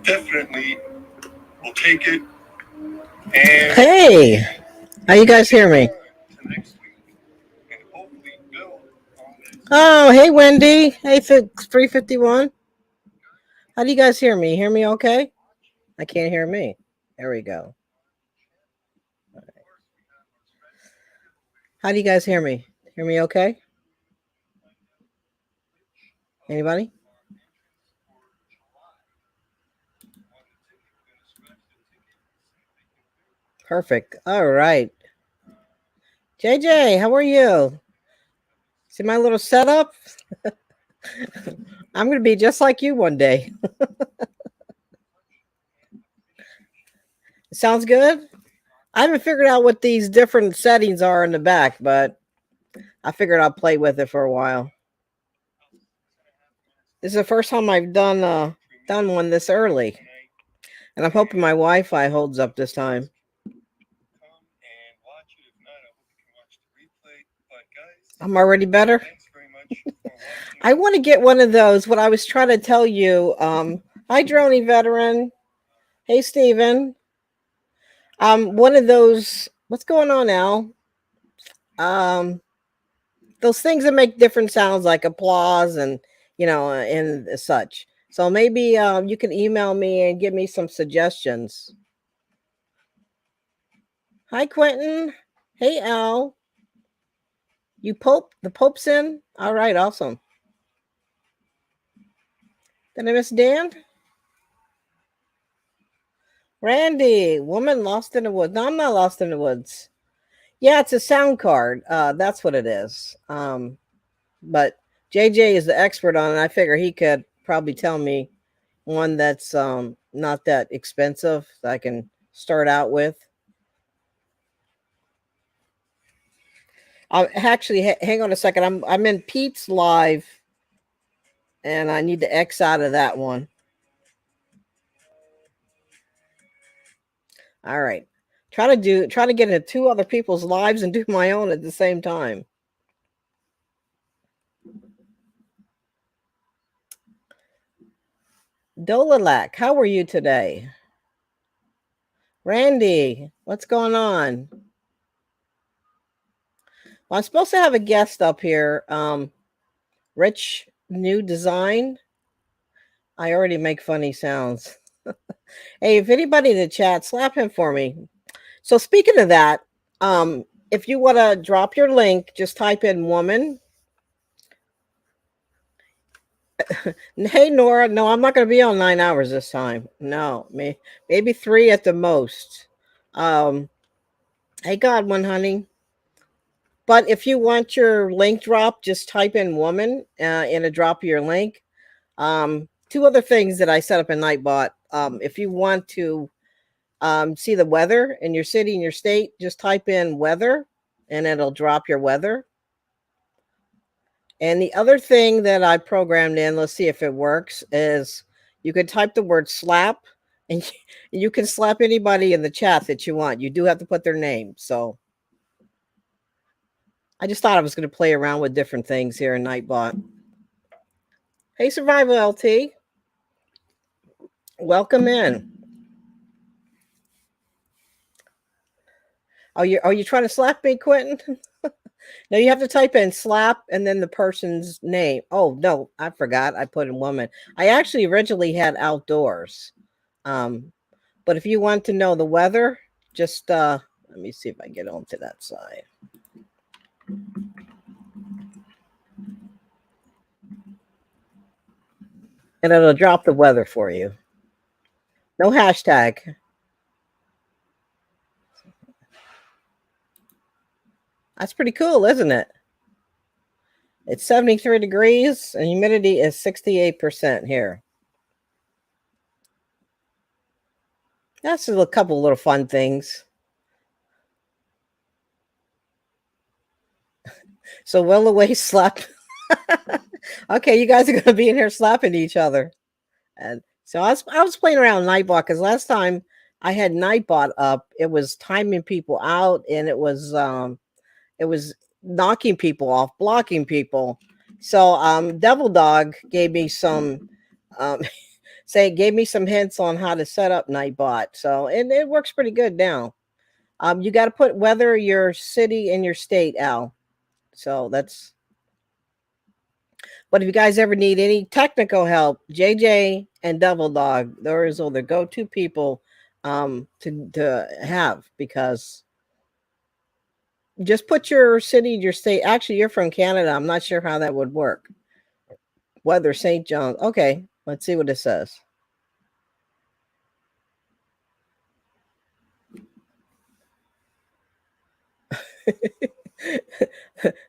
definitely will take it. And Hey, how you guys hear me? to next week, and hopefully build on this. Oh, hey Wendy. Hey 351. How do you guys hear me? Hear me okay? I can't hear me. There we go. How do you guys hear me? Hear me okay? Anybody? Perfect. All right. JJ, how are you? See my little setup? I'm going to be just like you one day. Sounds good? I haven't figured out what these different settings are in the back, but I figured I'll play with it for a while. This is the first time I've done one this early, and I'm hoping my Wi-Fi holds up this time. Come and watch it. If not, I hope you can watch the replay. But guys, I'm already better. thanks very much for watching. I want to get one of those. What I was trying to tell you. Hi, Droney veteran. Hey, Steven. One of those. What's going on, Al? Those things that make different sounds, like applause and and such. So maybe you can email me and give me some suggestions. Hi, Quentin. Hey, Al. You Pope? The Pope's in? All right, awesome. Did I miss Dan? Randy, woman lost in the woods. No, I'm not lost in the woods. Yeah, it's a sound card. That's what it is. But JJ is the expert on it. I figure he could probably tell me one that's not that expensive that I can start out with. Actually, hang on a second. I'm in Pete's live, and I need to X out of that one. All right. Try to get into two other people's lives and do my own at the same time. Dolalak, how are you today? Randy, what's going on? Well, I'm supposed to have a guest up here. Rich New Design. I already make funny sounds. Hey, if anybody in the chat, slap him for me. So speaking of that, if you want to drop your link, just type in woman. Hey Nora, no, I'm not going to be on 9 hours this time. No, maybe 3 at the most. Hey Godwin, honey. But if you want your link drop, just type in woman in a drop of your link. Two other things that I set up in Nightbot. If you want to see the weather in your city and your state, just type in weather and it'll drop your weather. And the other thing that I programmed in, let's see if it works, is you could type the word slap and you can slap anybody in the chat that you want. You do have to put their name. So I just thought I was going to play around with different things here in Nightbot. Hey, Survival LT. Welcome in. Are you trying to slap me, Quentin? No, you have to type in slap and then the person's name. Oh, no, I forgot. I put in woman. I actually originally had outdoors. But if you want to know the weather, just let me see if I get onto that side. And it'll drop the weather for you. No hashtag. That's pretty cool, isn't it? It's 73 degrees and humidity is 68% here. That's a couple little fun things. So well away slap. Okay, you guys are gonna be in here slapping each other. And so I was playing around Nightbot because last time I had Nightbot up, it was timing people out and it was knocking people off, blocking people. So Devil Dog gave me some say it gave me some hints on how to set up Nightbot. So it works pretty good now. You got to put weather, your city, and your state, Al. So that's. But if you guys ever need any technical help, JJ and Devil Dog, those are the go-to people to have, because just put your city, your state. Actually, you're from Canada. I'm not sure how that would work. Weather, St. John's. Okay, let's see what it says.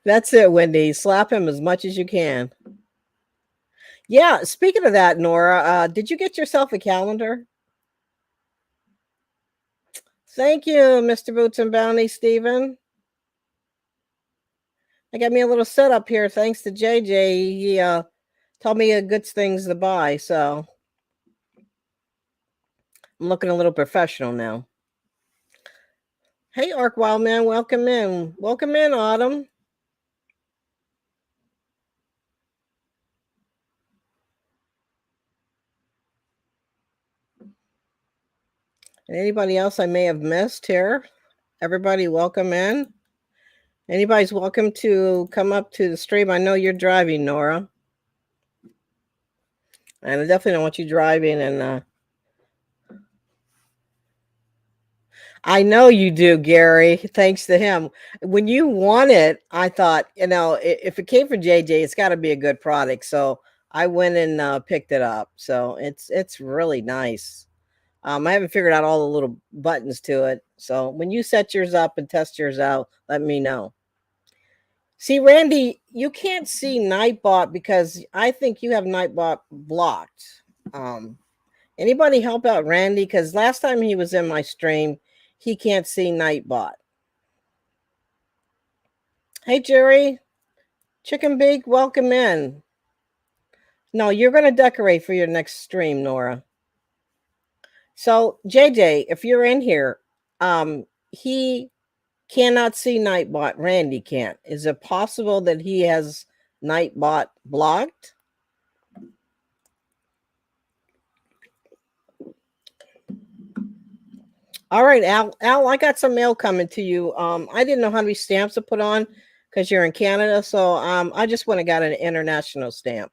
That's it, Wendy. Slap him as much as you can. Yeah, speaking of that, Nora, did you get yourself a calendar? Thank you, Mr. Boots and Bounty, Stephen. I got me a little setup here thanks to JJ. He told me good things to buy, so I'm looking a little professional now. Hey, Ark Wildman, welcome in. Welcome in, Autumn. And anybody else I may have missed here? Everybody, welcome in. Anybody's welcome to come up to the stream. I know you're driving, Nora. And I definitely don't want you driving. And I know you do, Gary. Thanks to him. When you won it, I thought, if it came from JJ, it's got to be a good product. So I went and picked it up. So it's really nice. I haven't figured out all the little buttons to it. So when you set yours up and test yours out, let me know. See, Randy, you can't see Nightbot because I think you have Nightbot blocked. Anybody help out Randy? Because last time he was in my stream, he can't see Nightbot. Hey, Jerry. Chicken Beak, welcome in. No, you're going to decorate for your next stream, Nora. So, JJ, if you're in here, he cannot see Nightbot. Randy can't. Is it possible that he has Nightbot blocked? All right, Al, I got some mail coming to you. I didn't know how many stamps to put on because you're in Canada. So I just went and got an international stamp.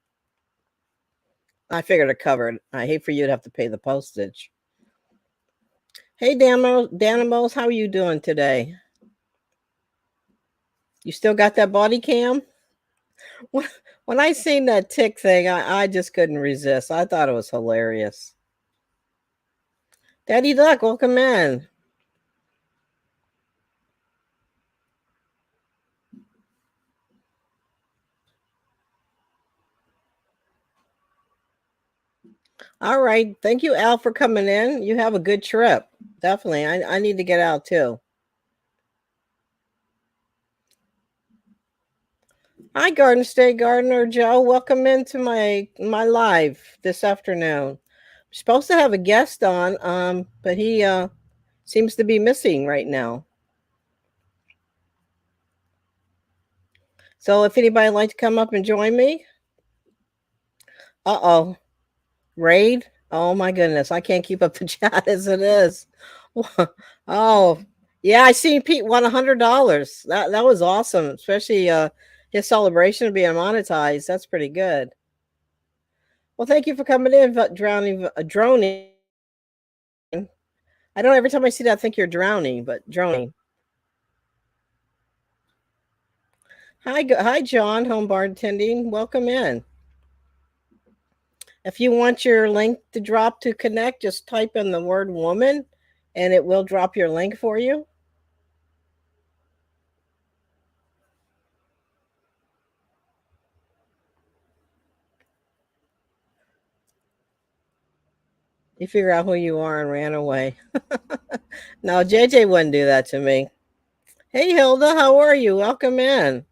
I figured it covered. I hate for you to have to pay the postage. Hey, Danimals, how are you doing today? You still got that body cam? When I seen that tick thing, I just couldn't resist. I thought it was hilarious. Daddy Duck, welcome in. All right. Thank you, Al, for coming in. You have a good trip. Definitely. I need to get out too. Hi, Garden State Gardener Joe. Welcome into my live this afternoon. I'm supposed to have a guest on, but he seems to be missing right now. So if anybody would like to come up and join me. Uh-oh. Raid? Oh my goodness. I can't keep up the chat as it is. Oh, yeah, I seen Pete won $100. That was awesome, especially his celebration of being monetized. That's pretty good. Well, thank you for coming in, droning. I don't know, every time I see that I think you're drowning, but droning. Hi, John, home bartending. Welcome in. If you want your link to drop to connect, just type in the word woman and it will drop your link for you. You figure out who you are and ran away. No, JJ wouldn't do that to me. Hey, Hilda, how are you? Welcome in.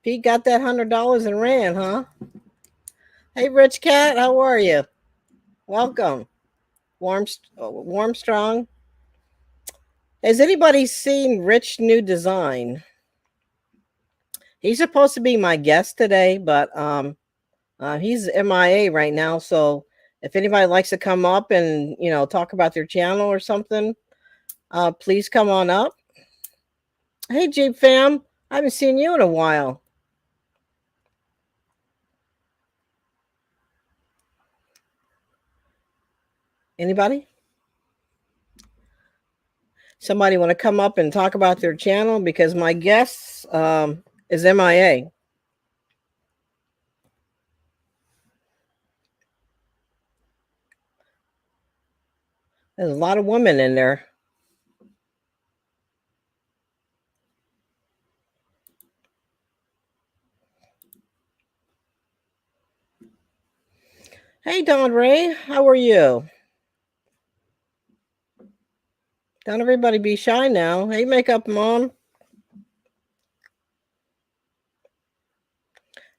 Pete got that $100 and ran, huh? Hey, Rich Cat, how are you? Welcome. Warm Strong. Has anybody seen Rich new design? He's supposed to be my guest today, but he's MIA right now. So if anybody likes to come up and, talk about their channel or something, please come on up. Hey, Jeep fam, I haven't seen you in a while. Anybody? Somebody want to come up and talk about their channel, because my guest is MIA. There's a lot of women in there. Hey, Don Ray, how are you? Don't everybody be shy now. Hey, Makeup Mom.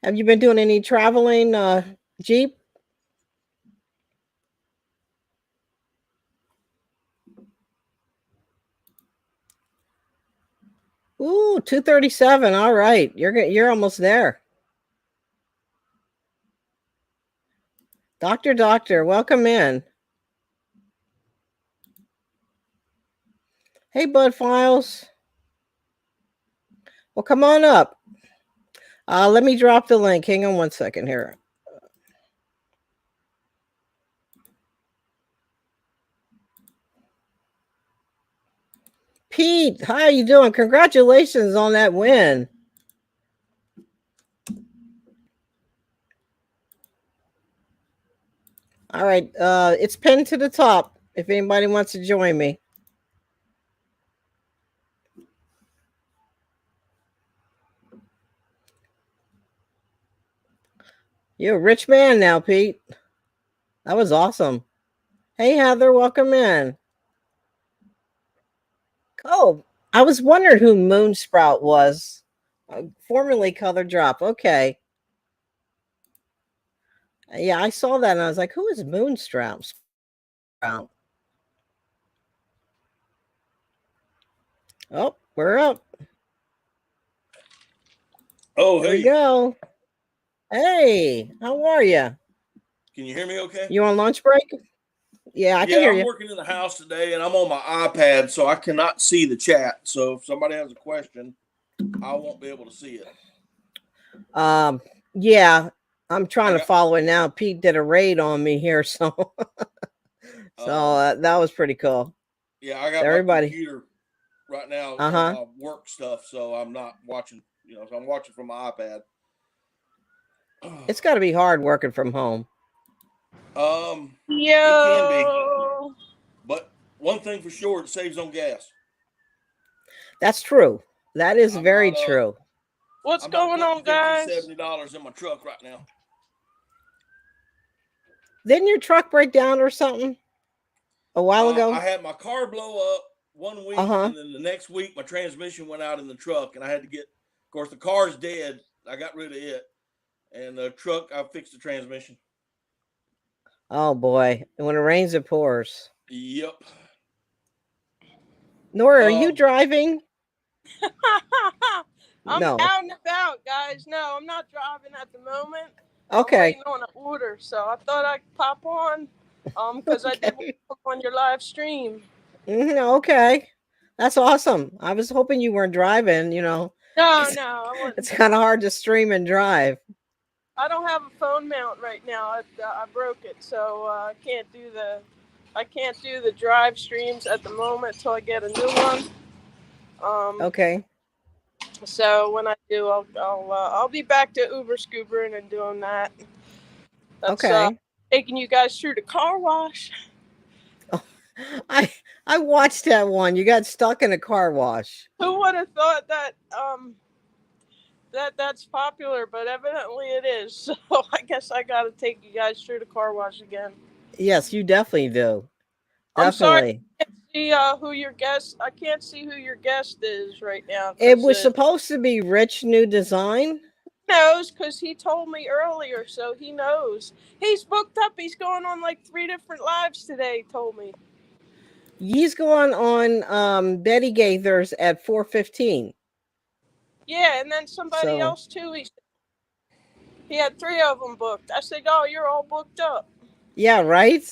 Have you been doing any traveling, Jeep? Ooh, 237. All right. You're almost there. Doctor, welcome in. Hey, Bud Files. Well, come on up. Let me drop the link. Hang on one second here. Pete, how you doing? Congratulations on that win. All right. It's pinned to the top if anybody wants to join me. You're a rich man now, Pete. That was awesome. Hey, Heather, welcome in. Oh, I was wondering who Moonsprout was. Formerly Color Drop. Okay. Yeah, I saw that and I was like, who is Moonsprout? Oh, we're up. Oh, There hey. we go. Hey, how are you? Can you hear me okay? You on lunch break? Yeah, I can hear you. I'm working in the house today, and I'm on my iPad, so I cannot see the chat. So if somebody has a question, I won't be able to see it. Yeah, I'm trying to follow it now. Pete did a raid on me here, so that was pretty cool. Yeah, I got everybody. My computer right now on my work stuff, so I'm not watching. So I'm watching from my iPad. It's got to be hard working from home. It can be, but one thing for sure, it saves on gas. That's true. That is very true. What's going on, guys? $70 in my truck right now. Didn't your truck break down or something a while ago? I had my car blow up one week, and then the next week my transmission went out in the truck, and I had to get. Of course, the car's dead. I got rid of it, and the truck, I fixed the transmission. Oh boy! And when it rains, it pours. Yep. Nora, are you driving? I'm out and about, guys. No, I'm not driving at the moment. Okay. I'm waiting on an order, so I thought I'd pop on, because I did on your live stream. Okay, that's awesome. I was hoping you weren't driving. No, I wasn't. It's kind of hard to stream and drive. I don't have a phone mount right now. I broke it, so I can't do the drive streams at the moment till I get a new one. Okay. So when I do, I'll be back to Uber scoobering and doing that. That's, taking you guys through the car wash. Oh, I watched that one. You got stuck in a car wash. Who would have thought that that's popular, but evidently it is. So I guess I got to take you guys through the car wash again. Yes, you definitely do. Definitely. I'm sorry, I can't see who your guest. I can't see who your guest is right now. It was supposed to be Rich New Design. He knows, because he told me earlier, so he knows. He's booked up. He's going on like 3 different lives today. He told me. He's going on Betty Gaithers at 4:15. Yeah, and then somebody else too. He had 3 of them booked. I said, "Oh, you're all booked up." Yeah, right.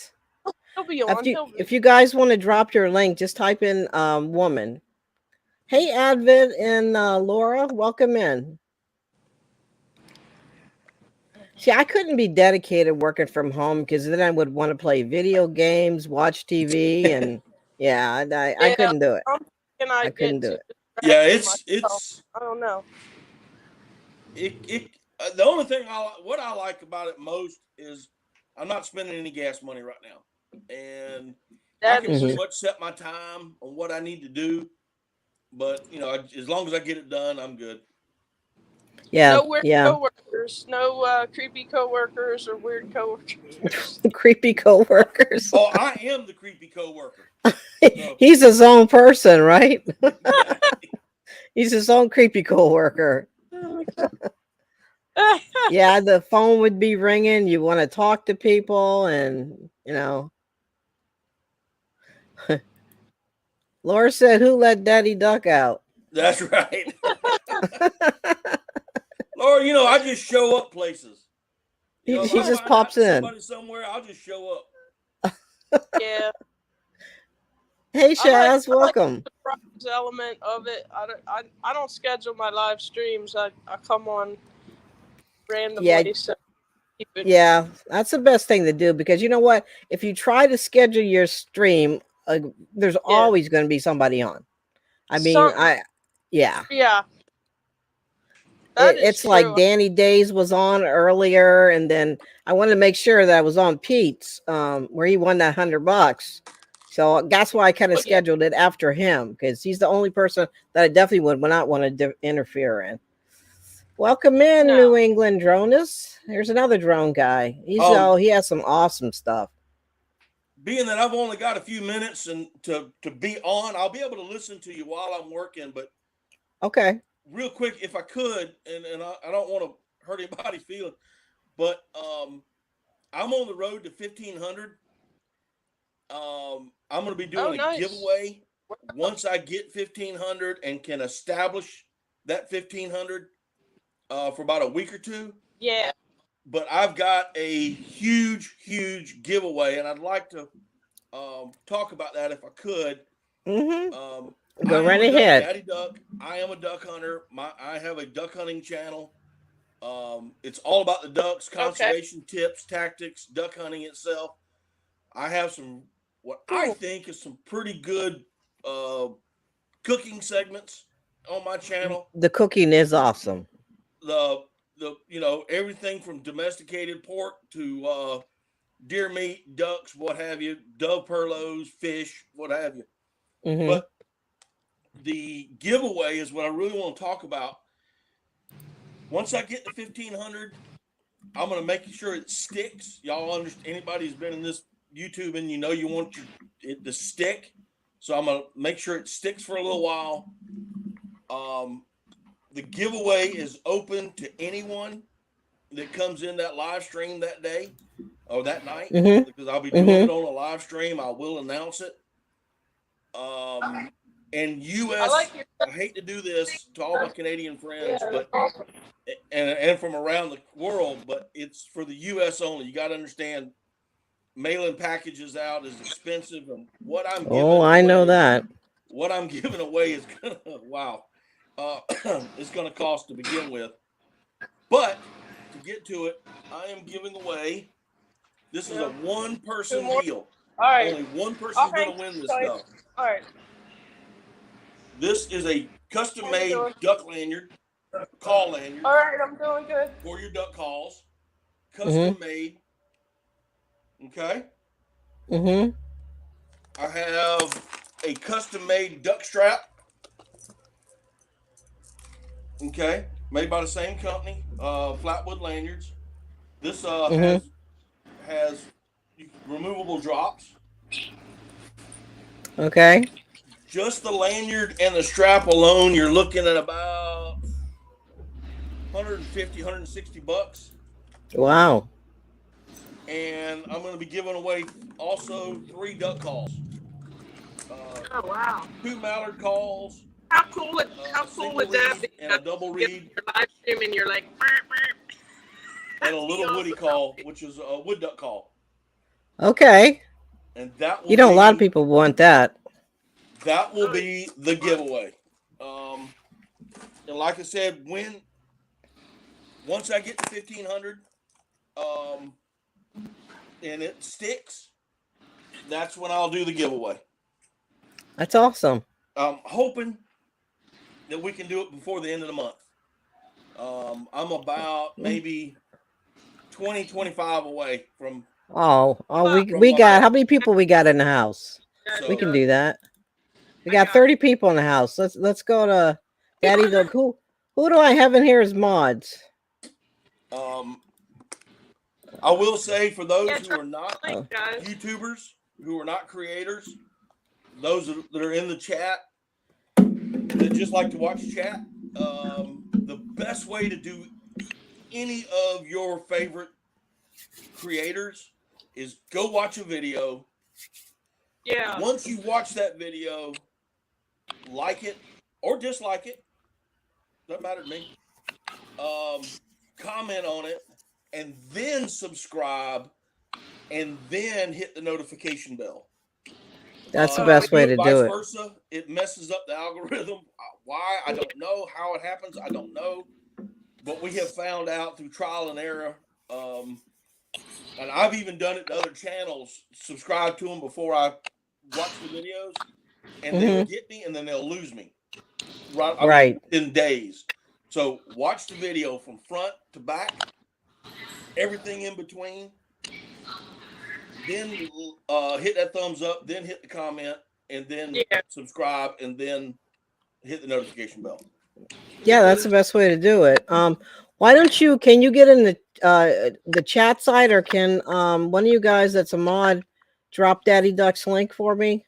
He'll be on. If you guys want to drop your link, just type in woman. Hey, Advent and Laura, welcome in. See, I couldn't be dedicated working from home because then I would want to play video games, watch TV, and yeah, I couldn't do it. I couldn't do it. Yeah, it's. I don't know. The only thing what I like about it most is I'm not spending any gas money right now, and I can pretty much set my time on what I need to do. But as long as I get it done, I'm good. Yeah, no weird coworkers, no creepy coworkers or weird coworkers. Creepy coworkers. Oh, I am the creepy coworker. So. He's his own person, right? He's his own creepy coworker. Yeah, the phone would be ringing. You want to talk to people, and Laura said, "Who let Daddy Duck out?" That's right. Laura, I just show up places. He just pops in. Somebody somewhere, I'll just show up. Yeah. Hey, Shaz, welcome. I like the surprise element of it. I don't schedule my live streams. I come on randomly. Yeah. So yeah, that's the best thing to do, because you know what? If you try to schedule your stream, there's always going to be somebody on. I mean, yeah. It's true. Like Danny Days was on earlier, and then I wanted to make sure that I was on Pete's, where he won that $100. So that's why I kind of scheduled it after him, because he's the only person that I definitely would not want to interfere in. Welcome in, New England Dronus. There's another drone guy. He has some awesome stuff. Being that I've only got a few minutes and to be on, I'll be able to listen to you while I'm working. But okay, real quick, if I could, and I don't want to hurt anybody's feelings, but I'm on the road to 1,500. I'm going to be doing a giveaway once I get 1,500 and can establish that 1,500 for about a week or two. Yeah. But I've got a huge giveaway, and I'd like to talk about that if I could. Mm-hmm. Go right ahead. Daddy Duck. I am a duck hunter. I have a duck hunting channel. It's all about the ducks, conservation tips, tactics, duck hunting itself. I have what I think is some pretty good cooking segments on my channel. The cooking is awesome. The everything from domesticated pork to deer meat, ducks, what have you, dove perlos, fish, what have you. Mm-hmm. But the giveaway is what I really want to talk about. Once I get to 1,500, I'm going to make sure it sticks. Y'all understand? Anybody who's been in this YouTube, and you want it to stick. So I'm going to make sure it sticks for a little while. The giveaway is open to anyone that comes in that live stream that day or that night, because I'll be doing it on a live stream. I will announce it. And U.S., I hate to do this to all my Canadian friends, but and from around the world, but it's for the U.S. only. You got to understand, mailing packages out is expensive, and what I'm giving I know that. What I'm giving away is gonna it's going to cost to begin with. But to get to it, I am giving away. This is a one-person deal. All right. Only one person's going to win this stuff. All right. This is a custom-made duck lanyard, call lanyard. All right, I'm doing good. For your duck calls, custom-made. Okay. Mm-hmm. I have a custom-made duck strap. Okay, made by the same company, Flatwood Lanyards. This has removable drops. Okay. Just the lanyard and the strap alone, you're looking at about $150, $160. Wow. And I'm going to be giving away also 3 duck calls. Oh wow! 2 mallard calls. How cool would that be? And a double reed. Your live stream, and you're like, and a little woody call, which is a wood duck call. Okay. And that will a lot of people want that. That will be the giveaway. And like I said, once I get to 1,500, and it sticks, that's when I'll do the giveaway. That's awesome. I'm hoping that we can do it before the end of the month. I'm about maybe 20, 25 away from. We got, how many people we got in the house? So, we can do that. We got 30 people in the house. Let's go to Daddy Doug. Who do I have in here as mods? I will say, for those who are not YouTubers, who are not creators, those that are in the chat that just like to watch chat, the best way to do any of your favorite creators is go watch a video. Yeah. Once you watch that video, like it or dislike it, doesn't matter to me. Comment on it, and then subscribe, and then hit the notification bell. That's the best way to do it. Vice versa, it messes up the algorithm. Why? I don't know. How it happens, I don't know. But we have found out through trial and error. And I've even done it to other channels, subscribe to them before I watch the videos, and they'll get me, and then they'll lose me. Right. In days. So watch the video from front to back, everything in between. Then hit that thumbs up, then hit the comment, and then subscribe, and then hit the notification bell. Yeah, that's the best way to do it. Why don't you? Can you get in the chat side, or can one of you guys that's a mod drop Daddy Duck's link for me?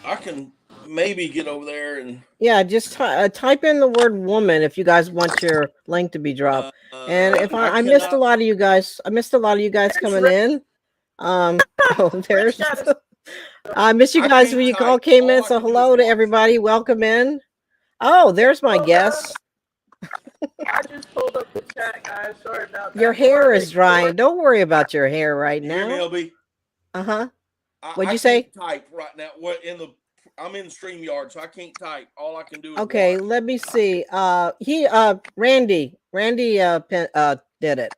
I can maybe get over there and just type in the word woman if you guys want your link to be dropped. And if I missed a lot of you guys, coming in. There's. I miss you guys when you all came in. So hello to everybody. Welcome in. Oh, there's my guest. I just pulled up the chat, guys. Sorry about that. Your hair is drying. Don't worry about your hair right now. LB? What'd you say? Type right now. I'm in StreamYard, so I can't type. All I can do is okay. watch. Let me see. Randy did it.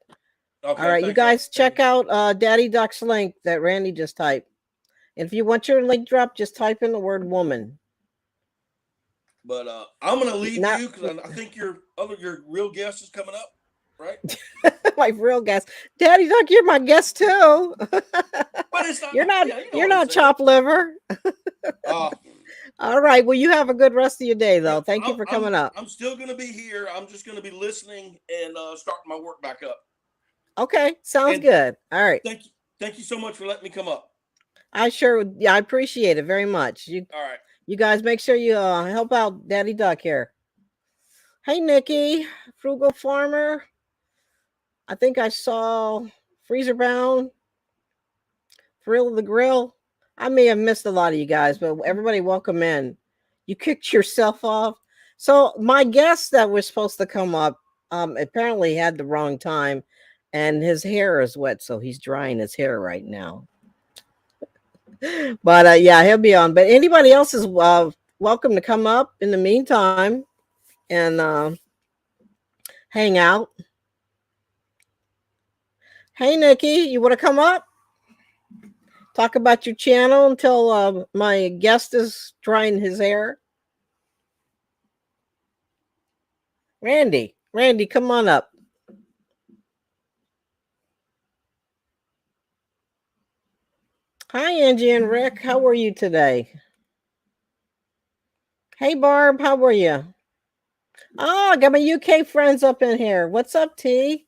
Okay, all right, you guys check out Daddy Duck's link that Randy just typed. And if you want your link drop, just type in the word woman. But I'm gonna leave you because I think your real guest is coming up, right? My real guest, Daddy Duck, you're my guest too. But it's not. You're not chop liver. All right. Well, you have a good rest of your day, though. Thank you for coming up. I'm still gonna be here. I'm just gonna be listening and starting my work back up. Okay, sounds good. All right. Thank you so much for letting me come up. I appreciate it very much. All right. You guys make sure you help out Daddy Duck here. Hey, Nikki, Frugal Farmer. I think I saw Freezer Bound, Thrill of the Grill. I may have missed a lot of you guys, but everybody welcome in. You kicked yourself off. So my guest that was supposed to come up apparently had the wrong time, and his hair is wet, so he's drying his hair right now. But he'll be on. But anybody else is welcome to come up in the meantime and hang out. Hey, Nikki, you want to come up? Talk about your channel until my guest is drying his hair. Randy, come on up. Hi, Angie and Rick. How are you today? Hey, Barb. How are you? Oh, I got my UK friends up in here. What's up, T?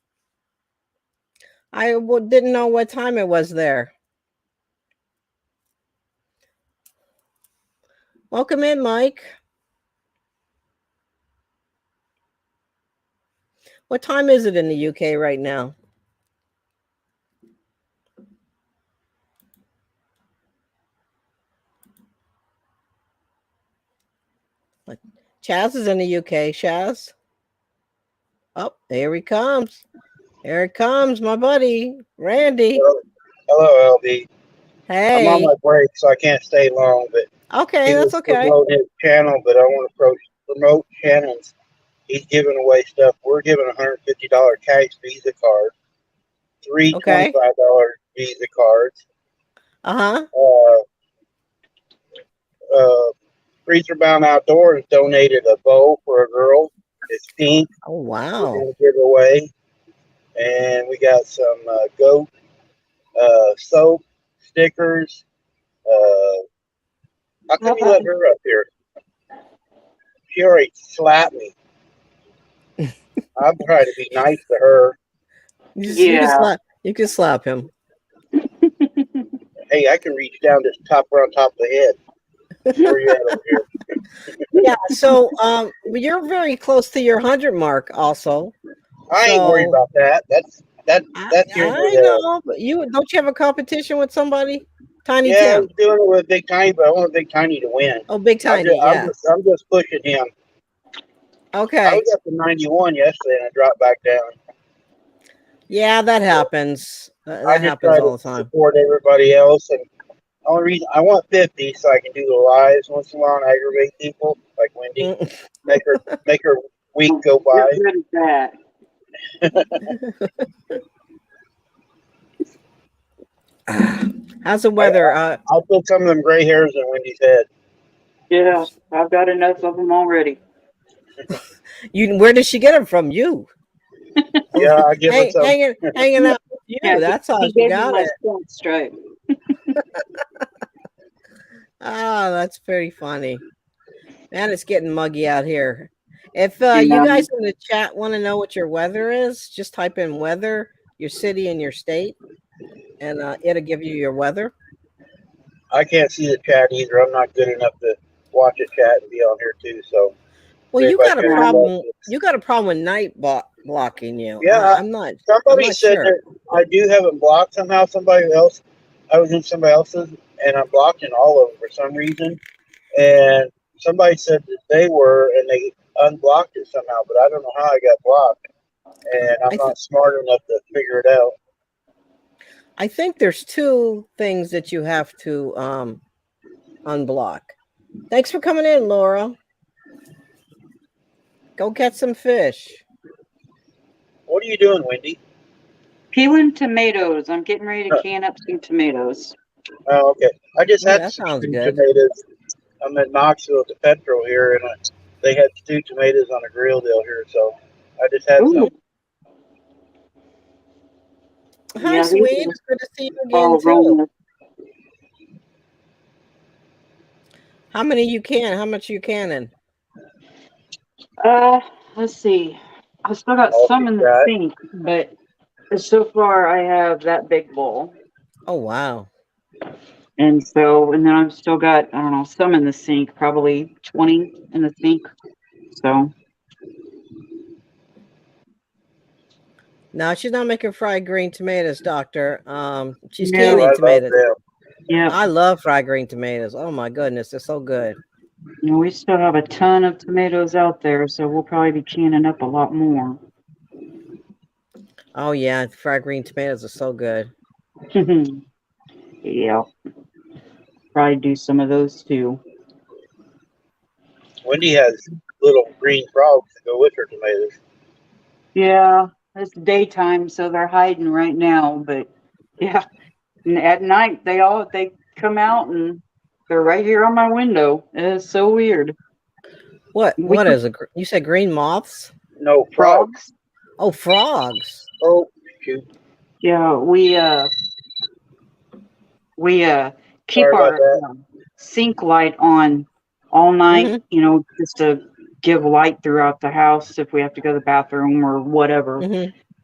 I didn't know what time it was there. Welcome in, Mike. What time is it in the UK right now? Chaz is in the UK. Chaz. Oh, there he comes. Here it comes, my buddy, Randy. Hello, LB. I'm on Hey. my break, so I can't stay long, but Okay, he was that's okay. promoting his channel, but I want to promote Shannon's. He's giving away stuff. We're giving a $150 cash Visa card, three Okay. $25 Visa cards. Uh-huh. Freezer Bound Outdoors donated a bow for a girl. It's pink. Oh, We're wow. going to give away. And we got some goat soap stickers. How come you let her up here? She already slapped me. I'm trying to be nice to her. You can slap him. Hey, I can reach down to top her on top of the head. Where you at over here? Yeah, so you're very close to your 100 mark also. I ain't worried about that. That's I know, but don't you have a competition with somebody? Tiny yeah, Tim. I'm doing it with Big Tiny, but I want Big Tiny to win. Oh, Big Tiny, I'm just pushing him. Okay. I was up to 91 yesterday and I dropped back down. Yeah, that happens. That happens all the time. Support everybody else, and the only reason I want 50 so I can do the lives once in a while and aggravate people like Wendy. make her week go by. You're good at that. How's the weather? I'll put some of them gray hairs in Wendy's head. Yeah, I've got enough of them already. Where did she get them from? You? Yeah, I give her some. Hanging out with you. Yeah, that's how she got it. Stripe. Oh, that's very funny. Man, it's getting muggy out here. If you guys in the chat want to know what your weather is, just type in weather, your city and your state, and it'll give you your weather. I can't see the chat either. I'm not good enough to watch a chat and be on here too. So, well, you got a problem. You got a problem with night blocking you. Yeah, I'm not. Somebody said that I do have it blocked somehow. Somebody else. I was in somebody else's, and I'm blocked in all of them for some reason. And somebody said that they were, and they unblocked it somehow. But I don't know how I got blocked, and I'm not smart enough to figure it out. I think there's two things that you have to unblock. Thanks for coming in, Laura. Go catch some fish. What are you doing, Wendy? Peeling tomatoes. I'm getting ready to can up some tomatoes. Oh, okay. I just had that sounds stewed good. tomatoes. I'm at Knoxville at the Petro here, and they had stewed tomatoes on a grill deal here, so I just had some. Hi, sweet. It's good to see you again, too. How many you can? How much you canning? Let's see. I still got some in the sink, but so far I have that big bowl. Oh, wow. And then I've still got, I don't know, some in the sink, probably 20 in the sink. So. No, she's not making fried green tomatoes, Doctor. She's canning tomatoes. Yeah. I love fried green tomatoes. Oh, my goodness. They're so good. You know, we still have a ton of tomatoes out there, so we'll probably be canning up a lot more. Oh, yeah. Fried green tomatoes are so good. Yeah. Probably do some of those, too. Wendy has little green frogs to go with her tomatoes. Yeah. It's daytime, so they're hiding right now, but yeah. And at night, they come out and they're right here on my window. It's so weird. What is it? You said green moths? No, frogs. Oh, frogs. Oh, shoot. Yeah, we keep our sink light on all night, you know, just to give light throughout the house if we have to go to the bathroom or whatever.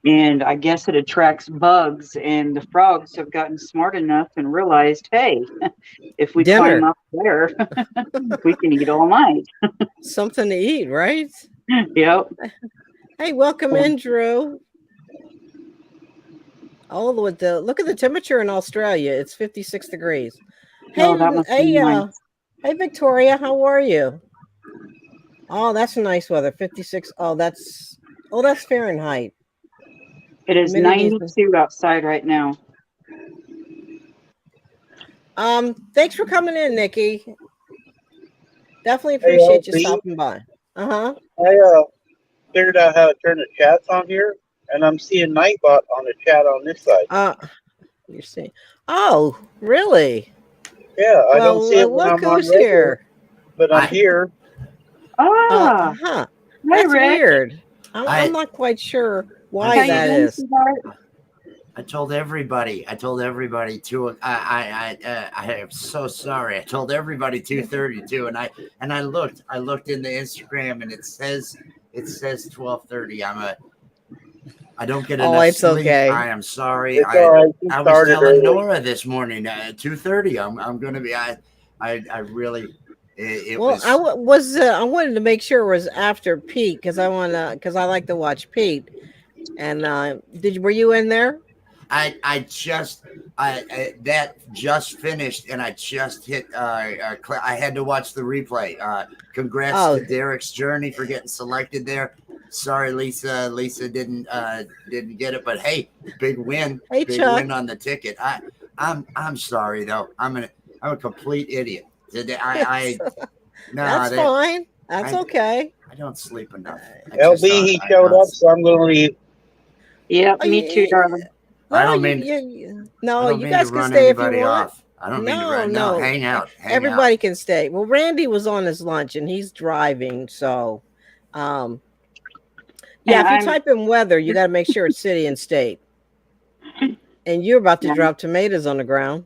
And I guess it attracts bugs, and the frogs have gotten smart enough and realized, hey, if we climb up there, we can eat all night. Something to eat, right? Yep. Hey, welcome in, Drew. Look at the temperature in Australia. It's 56 degrees. Hey, hey, Victoria, how are you? Oh, that's nice weather. 56. Oh, that's Fahrenheit. It is 92 outside right now. Thanks for coming in, Nikki. Definitely appreciate you stopping by. I figured out how to turn the chats on here, and I'm seeing Nightbot on the chat on this side. You're seeing. Oh, really? Yeah, I don't see it when I'm on here, but I'm here. That's weird. I'm not quite sure why that is. I told everybody too. I am so sorry. I told everybody 2:32, and I looked in the Instagram, and it says 12:30. I don't get enough it's sleep. Okay. I am sorry. I was telling Nora this morning at 2:30. I'm going to be. I really. It was. I wanted to make sure it was after Pete because I like to watch Pete. And were you in there? That just finished, and I just hit. I had to watch the replay. Congrats to Derek's Journey for getting selected there. Sorry, Lisa. Lisa didn't get it, but hey, big win. Hey, big Chuck. win on the ticket. I'm sorry though. I'm a complete idiot. Today that's fine. That's okay. I don't sleep enough. LB, he showed up, so I'm going to leave. Yeah, me too, darling. I don't mean. You guys can stay if you want. I don't mean to run. No, hang out. Everybody can stay. Well, Randy was on his lunch and he's driving, so if you type in weather, you got to make sure it's city and state. And you're about to drop tomatoes on the ground.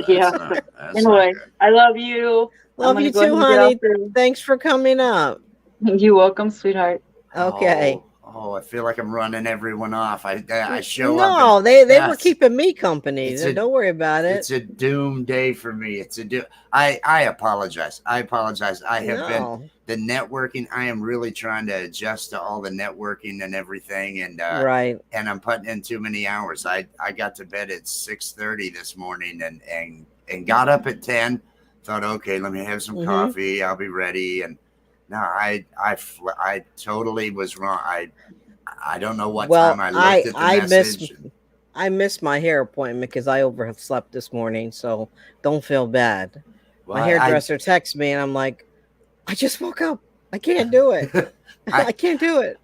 Yeah. Anyway, I love you. Love you too, honey. Thanks for coming up. You're welcome, sweetheart. Okay. Oh, I feel like I'm running everyone off. I show up. No, they were keeping me company. So don't worry about it. It's a doom day for me. It's a doom. I apologize. I have been the networking. I am really trying to adjust to all the networking and everything. And right. And I'm putting in too many hours. I got to bed at 6:30 this morning and got up at 10. Thought, okay, let me have some coffee. I'll be ready. And no, I totally was wrong. I don't know what time I looked at the message. I missed my hair appointment because I overslept this morning. So don't feel bad. Well, my hairdresser texts me and I'm like, I just woke up. I can't do it. I can't do it.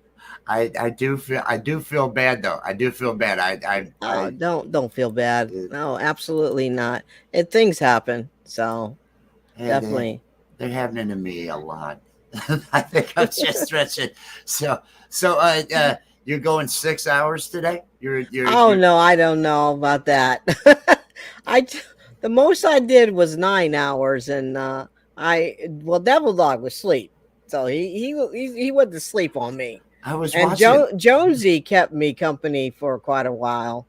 I do feel bad though. I do feel bad. Don't feel bad. No, absolutely not. Things happen. So definitely. They're happening to me a lot. I think I'm just stretching. So you're going 6 hours today? No, I don't know about that. The most I did was 9 hours, and Devil Dog was asleep, so he went to sleep on me. I was watching. Jonesy kept me company for quite a while.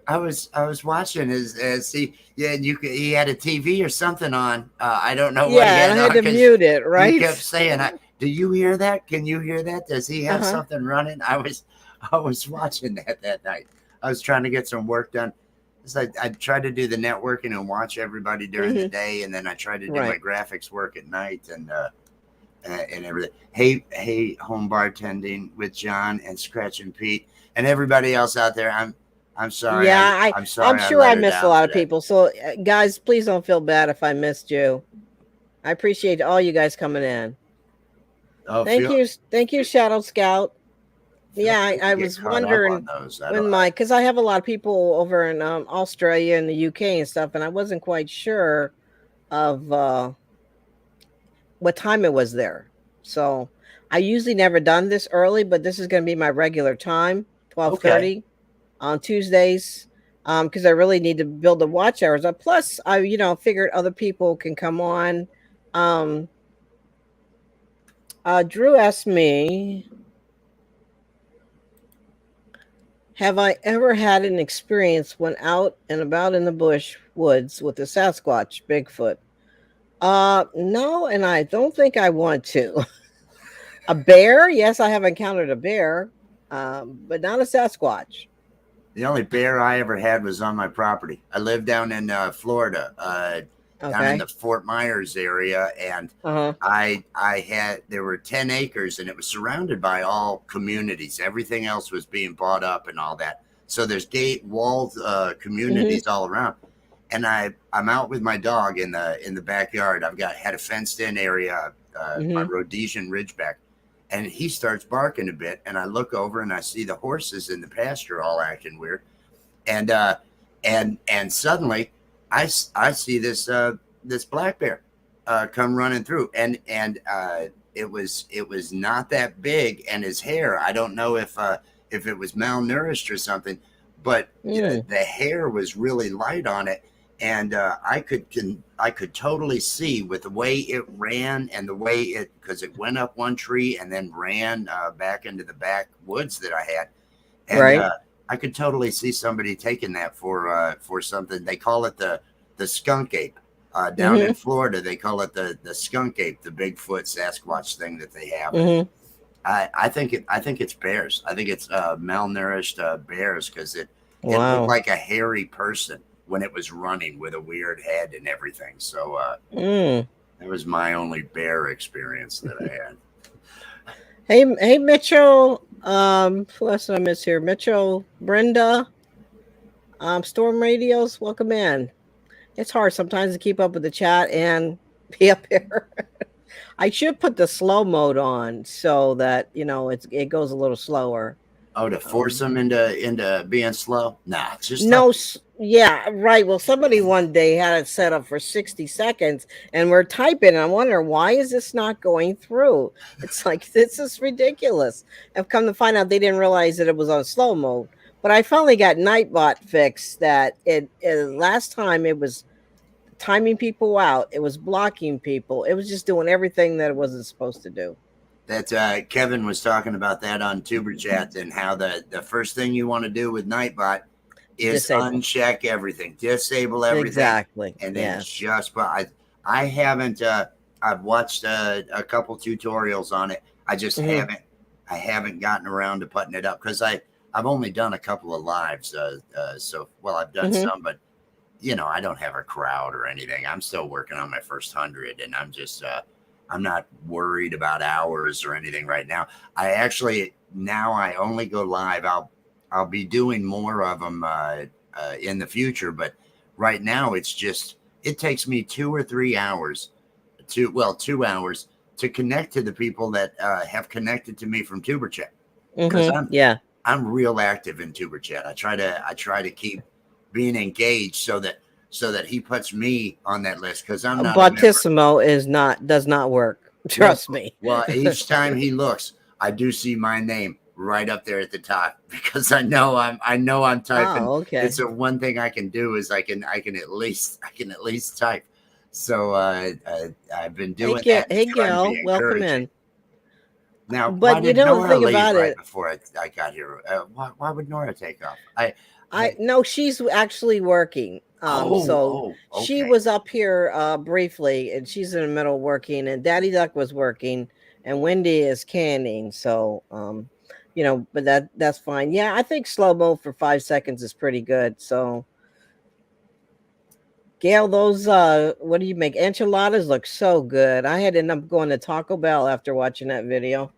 I was watching as he had a TV or something on. I don't know what he had. And I had to mute it, right? He kept saying, do you hear that? Can you hear that? Does he have something running? I was watching that night. I was trying to get some work done. It's like I tried to do the networking and watch everybody during the day, and then I tried to do my graphics work at night and everything. Hey, home bartending with John and Scratch and Pete and everybody else out there. I'm sorry. Yeah, I'm sorry. I'm sure I missed a lot of people. So, guys, please don't feel bad if I missed you. I appreciate all you guys coming in. Oh, thank you, Shadow Scout. Yeah, I was wondering because I have a lot of people over in Australia and the UK and stuff, and I wasn't quite sure of what time it was there. So I usually never done this early, but this is going to be my regular time, 12:30 on Tuesdays, because I really need to build the watch hours up. Plus, I figured other people can come on. Drew asked me, have I ever had an experience when out and about in the woods with a Sasquatch, Bigfoot? No, and I don't think I want to. A bear? Yes, I have encountered a bear, but not a Sasquatch. The only bear I ever had was on my property. I live down in Florida, down in the Fort Myers area, and there were 10 acres, and it was surrounded by all communities. Everything else was being bought up and all that. So there's walled communities all around. and I'm out with my dog in the backyard. Had a fenced in area, my Rhodesian Ridgeback, and he starts barking a bit, and I look over and I see the horses in the pasture all acting weird, and suddenly I see this black bear come running through, and it was not that big, and his hair, I don't know if it was malnourished or something, but the hair was really light on it, and I could totally see with the way it ran and the way because it went up one tree and then ran back into the backwoods that I had, and I could totally see somebody taking that for something. They call it the skunk ape. Down in Florida, they call it the skunk ape, the Bigfoot Sasquatch thing that they have. I think it's bears. I think it's malnourished bears, because it looked like a hairy person when it was running with a weird head and everything. So that was my only bear experience that I had. Hey, Mitchell. Who else did I miss here? Mitchell, Brenda, Storm Radios. Welcome in. It's hard sometimes to keep up with the chat and be up here. I should put the slow mode on so that it goes a little slower. Oh, to force them into being slow? Nah, it's just no. Yeah, right. Well, somebody one day had it set up for 60 seconds, and we're typing. And I wonder, why is this not going through? It's like, this is ridiculous. I've come to find out they didn't realize that it was on slow mode. But I finally got Nightbot fixed. That it last time it was timing people out, it was blocking people, it was just doing everything that it wasn't supposed to do. That Kevin was talking about that on Tuber Chat, and how the first thing you want to do with Nightbot is uncheck everything, disable everything, exactly, and then but I haven't. I've watched a couple tutorials on it. I just haven't gotten around to putting it up, because I've only done a couple of lives. I've done some, but I don't have a crowd or anything. I'm still working on my first 100, and I'm just I'm not worried about hours or anything right now. I only go live. I'll be doing more of them in the future, but right now it takes me 2 or 3 hours 2 hours to connect to the people that have connected to me from Tuber Chat. Because I'm real active in Tuber Chat. I try to keep being engaged so that he puts me on that list, because I'm not. Bottissimo does not work. Trust me. Well, each time he looks, I do see my name right up there at the top, because I know I'm typing. Oh, okay. It's the one thing I can do is I can at least type. So I've been doing that. Hey, Gail, welcome in. Now, but why did Nora think leave about right it before I got here? Why would Nora take off? No, she's actually working. She was up here briefly, and she's in the middle working, and Daddy Duck was working, and Wendy is canning. So, but that's fine. Yeah, I think slow mo for 5 seconds is pretty good. So, Gail, those what do you make? Enchiladas look so good. I had to end up going to Taco Bell after watching that video.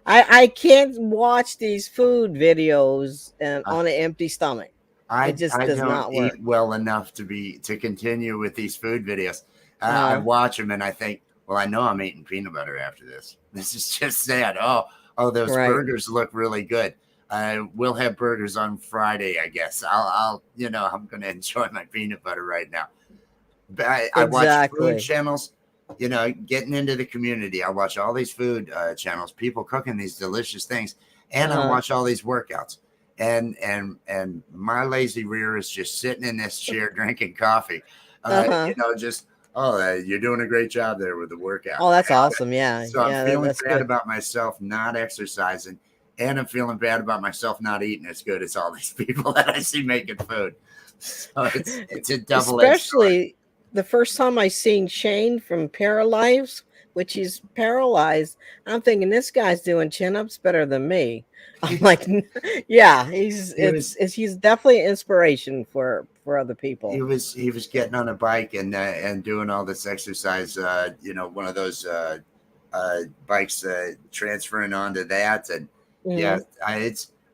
I can't watch these food videos on an empty stomach. It just does not work. Eat well enough to continue with these food videos. I watch them and I think, well, I know I'm eating peanut butter after this. This is just sad. Oh, those burgers look really good. We'll have burgers on Friday, I guess. I'm going to enjoy my peanut butter right now. I watch food channels. Getting into the community. I watch all these food channels, people cooking these delicious things, and I watch all these workouts. And my lazy rear is just sitting in this chair drinking coffee. You're doing a great job there with the workout. Oh, that's awesome. Yeah. So I'm feeling bad about myself not exercising, and I'm feeling bad about myself not eating as good as all these people that I see making food. So it's a double-edged Especially the first time I seen Shane from Paralives, which he's paralyzed, I'm thinking this guy's doing chin-ups better than me. I'm like, yeah, he's definitely an inspiration for other people. He was getting on a bike and doing all this exercise. One of those bikes transferring onto that, and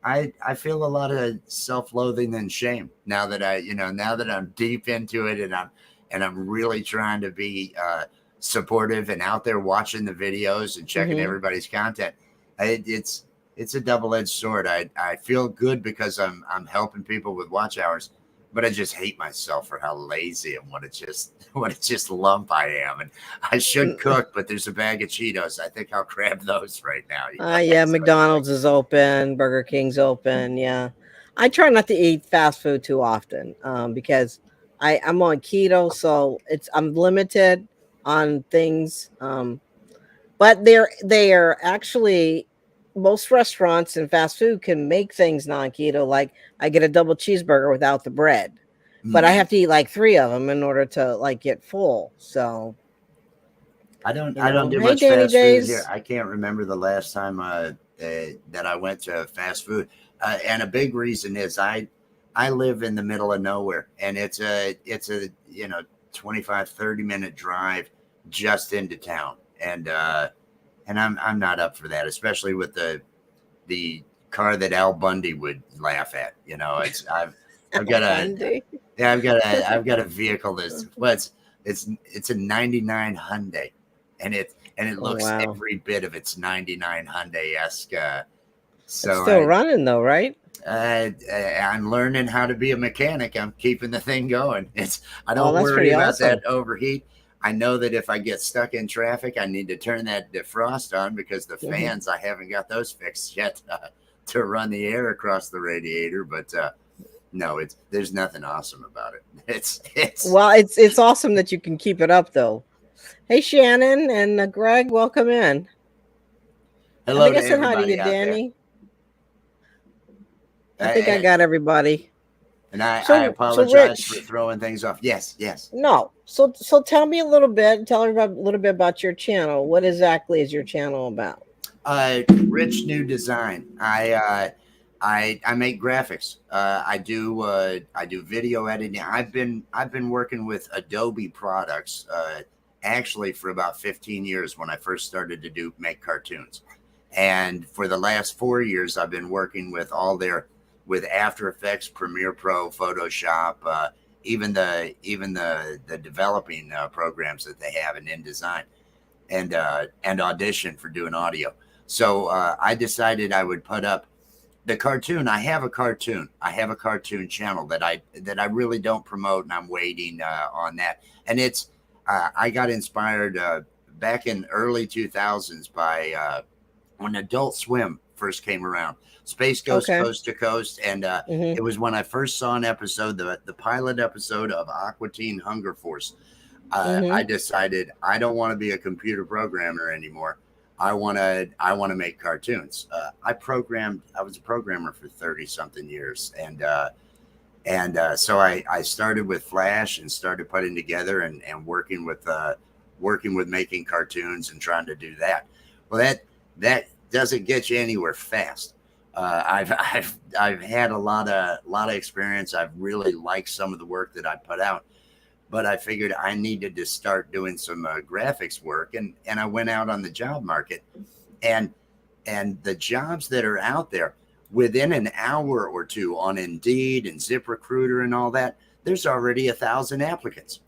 I feel a lot of self-loathing and shame now that now that I'm deep into it and I'm really trying to be supportive and out there watching the videos and checking everybody's content. It's a double-edged sword. I feel good because I'm helping people with watch hours, but I just hate myself for how lazy and what a just lump I am. And I should cook, but there's a bag of Cheetos. I think I'll grab those right now. Yeah, McDonald's is open, Burger King's open. Yeah, I try not to eat fast food too often because I'm on keto, so I'm limited on things. But they are actually, most restaurants and fast food can make things non-keto. Like I get a double cheeseburger without the bread, but I have to eat like 3 of them in order to like get full. So I don't do much fast food here. I can't remember the last time that I went to fast food. And a big reason is I live in the middle of nowhere, and it's a 25-30 minute drive just into town. And I'm not up for that, especially with the car that Al Bundy would laugh at. I've got a vehicle that's it's a 99 Hyundai, and it looks every bit of its 99 Hyundai-esque. So it's still running though, right? I'm learning how to be a mechanic. I'm keeping the thing going. I don't worry about that overheat. I know that if I get stuck in traffic, I need to turn that defrost on because the fans, I haven't got those fixed yet to run the air across the radiator. But no, there's nothing awesome about it. It's awesome that you can keep it up though. Hey, Shannon and Greg, welcome in. Hello, I think I said hi to you, Danny. I think I got everybody. And I apologize for throwing things off. Yes. No. So tell me a little bit. Tell everybody a little bit about your channel. What exactly is your channel about? Rich New Design. I make graphics. I do video editing. I've been working with Adobe products actually for about 15 years when I first started to make cartoons. And for the last 4 years, I've been working with with After Effects, Premiere Pro, Photoshop, even the developing programs that they have in InDesign, and Audition for doing audio. So I decided I would put up the cartoon. I have a cartoon channel that I really don't promote, and I'm waiting on that. And it's I got inspired back in early 2000s by when Adult Swim first came around. Space Ghost Coast to Coast, and it was when I first saw an episode, the pilot episode of Aqua Teen Hunger Force. I decided I don't want to be a computer programmer anymore. I want to make cartoons. I was a programmer for 30-something years, and so I started with Flash and started putting together and working with making cartoons and trying to do that. Well, that doesn't get you anywhere fast. I've had a lot of experience. I've really liked some of the work that I put out, but I figured I needed to start doing some graphics work, and I went out on the job market, and the jobs that are out there within an hour or two on Indeed and ZipRecruiter and all that, there's already 1,000 applicants,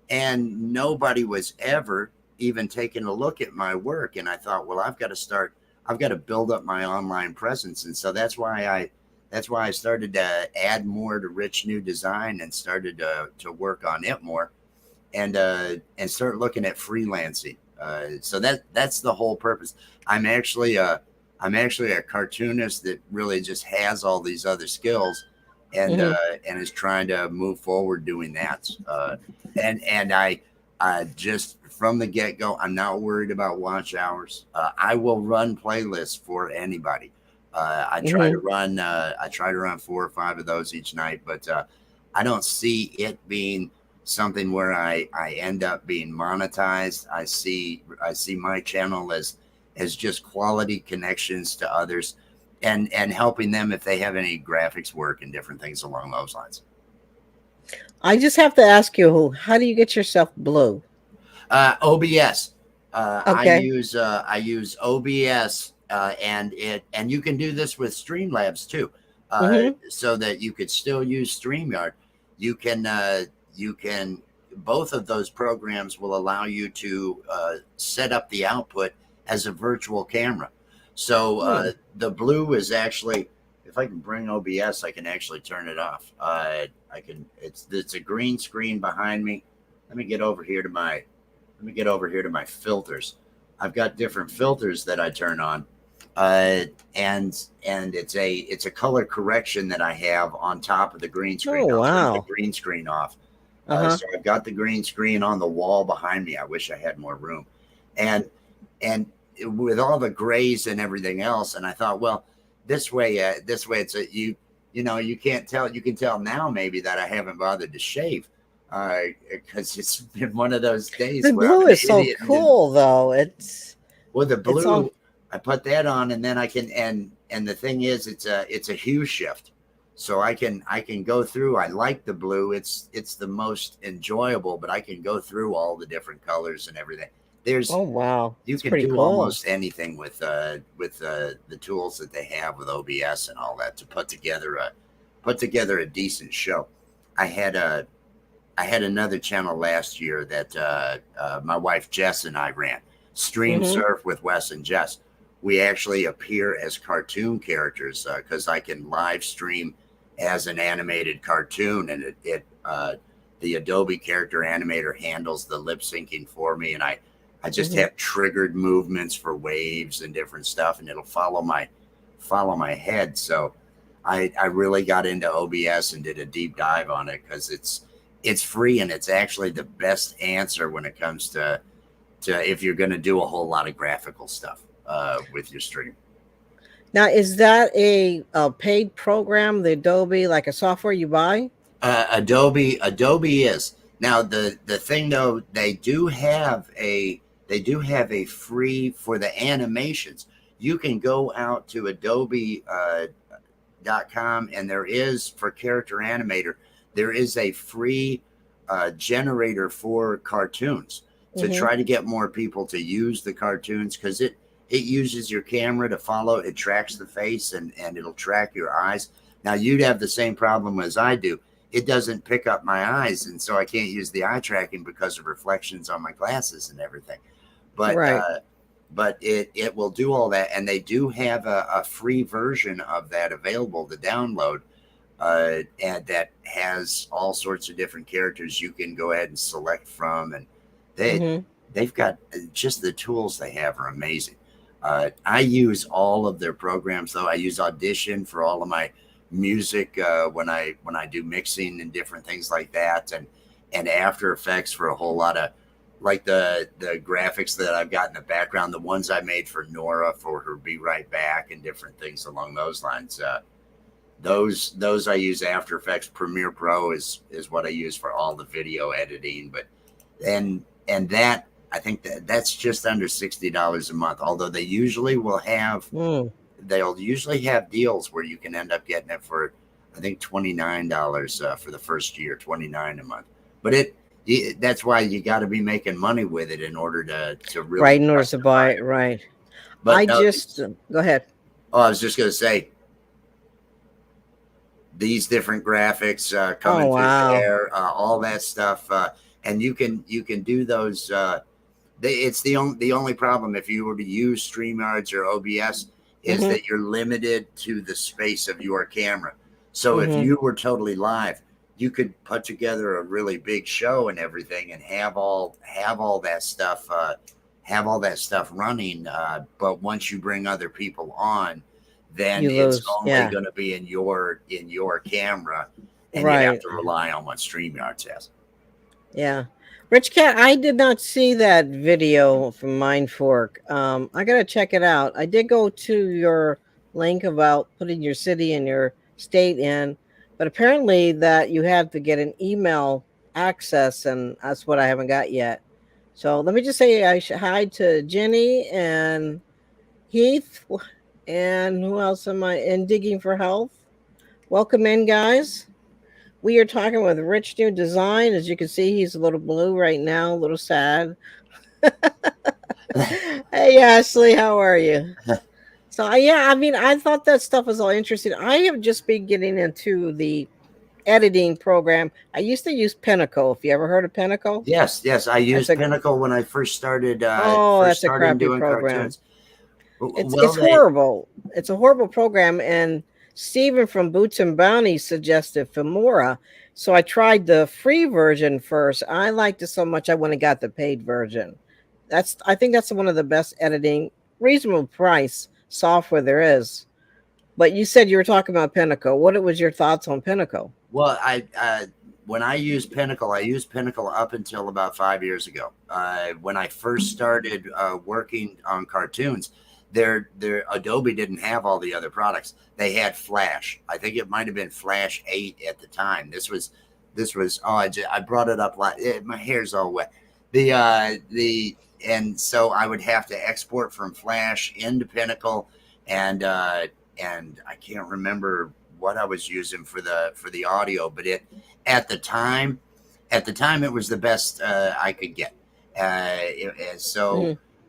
and nobody was ever even taking a look at my work. And I thought, well, I've got to build up my online presence. And so that's why I started to add more to Rich New Design and started to work on it more and start looking at freelancing. So that's the whole purpose. I'm actually a cartoonist that really just has all these other skills and is trying to move forward doing that. And I just from the get-go, I'm not worried about watch hours. I will run playlists for anybody. I try to run 4 or 5 of those each night, but I don't see it being something where I end up being monetized. I see my channel as just quality connections to others and helping them if they have any graphics work and different things along those lines. I just have to ask you, how do you get yourself blue? OBS. I use OBS and you can do this with Streamlabs too, so that you could still use StreamYard. You can both of those programs will allow you to set up the output as a virtual camera. So the blue is actually, if I can bring OBS, I can actually turn it off. I can. It's a green screen behind me. Let me get over here to my filters. I've got different filters that I turn on, and it's a color correction that I have on top of the green screen. Oh, wow. I'll turn the green screen off. So I've got the green screen on the wall behind me. I wish I had more room, and with all the grays and everything else. And I thought, well, this way it's you can't tell. You can tell now maybe that I haven't bothered to shave, because it's been one of those days. The blue is so cool, though. The blue. I put that on, and then I can. And the thing is, it's a hue shift. So I can go through. I like the blue. It's the most enjoyable, but I can go through all the different colors and everything. Oh wow! You can do almost anything with the tools that they have with OBS and all that to put together a decent show. I had another channel last year that my wife Jess and I ran, Stream Surf with Wes and Jess. We actually appear as cartoon characters because I can live stream as an animated cartoon, and the Adobe Character Animator handles the lip syncing for me, and I just have triggered movements for waves and different stuff, and it'll follow my head. So I really got into OBS and did a deep dive on it because it's free, and it's actually the best answer when it comes to if you're going to do a whole lot of graphical stuff with your stream. Now, is that a paid program, the Adobe, like a software you buy? Adobe is. Now the thing though, they do have a free for the animations. You can go out to Adobe.com, and there is, for Character Animator, there is a free generator for cartoons to try to get more people to use the cartoons, because it uses your camera to follow. It tracks the face and it'll track your eyes. Now you'd have the same problem as I do. It doesn't pick up my eyes, and so I can't use the eye tracking because of reflections on my glasses and everything. But but it will do all that, and they do have a free version of that available to download, and that has all sorts of different characters you can go ahead and select from, and they've got just the tools they have are amazing. I use all of their programs, though. I use Audition for all of my music when I do mixing and different things like that, and After Effects for a whole lot of, like the graphics that I've got in the background, the ones I made for Nora for her Be Right Back and different things along those lines. Those I use After Effects. Premiere Pro is what I use for all the video editing, but and that, I think that's just under $60 a month. Although they usually will have, they'll usually have deals where you can end up getting it for, I think, $29 for the first year, $29 a month. But that's why you got to be making money with it in order to really, right, in order to buy it, right? But go ahead. Oh, I was just going to say, these different graphics coming through there, all that stuff, and you can do those. It's the only problem if you were to use StreamYards or OBS is that you're limited to the space of your camera. So if you were totally live, you could put together a really big show and everything, and have all that stuff running. But once you bring other people on, then it's only going to be in your camera, and you have to rely on what StreamYard says. Yeah. Rich Cat, I did not see that video from Mindfork. I got to check it out. I did go to your link about putting your city and your state in, but apparently that you have to get an email access, and that's what I haven't got yet. So let me just say hi to Jenny and Heath, and who else am I in Digging for Health? Welcome in, guys. We are talking with Rich New Design. As you can see, he's a little blue right now, a little sad. Hey, Ashley, how are you? So yeah, I mean, I thought that stuff was all interesting. I have just been getting into the editing program. I used to use Pinnacle. If you ever heard of Pinnacle? Yes, I used Pinnacle when I first started. That's a crappy doing program. Cartoons. It's horrible. It's a horrible program. And Steven from Boots and Bounty suggested Filmora. So I tried the free version first. I liked it so much I went and got the paid version. I think that's one of the best editing, reasonable price software there is. But you said you were talking about Pinnacle. What was your thoughts on Pinnacle? Well, when I used Pinnacle, I used Pinnacle up until about 5 years ago. When I first started working on cartoons, their Adobe didn't have all the other products. They had Flash. I think it might have been Flash 8 at the time. This was I brought it up my hair's all wet. And so I would have to export from Flash into Pinnacle, and I can't remember what I was using for the audio, but at the time it was the best I could get.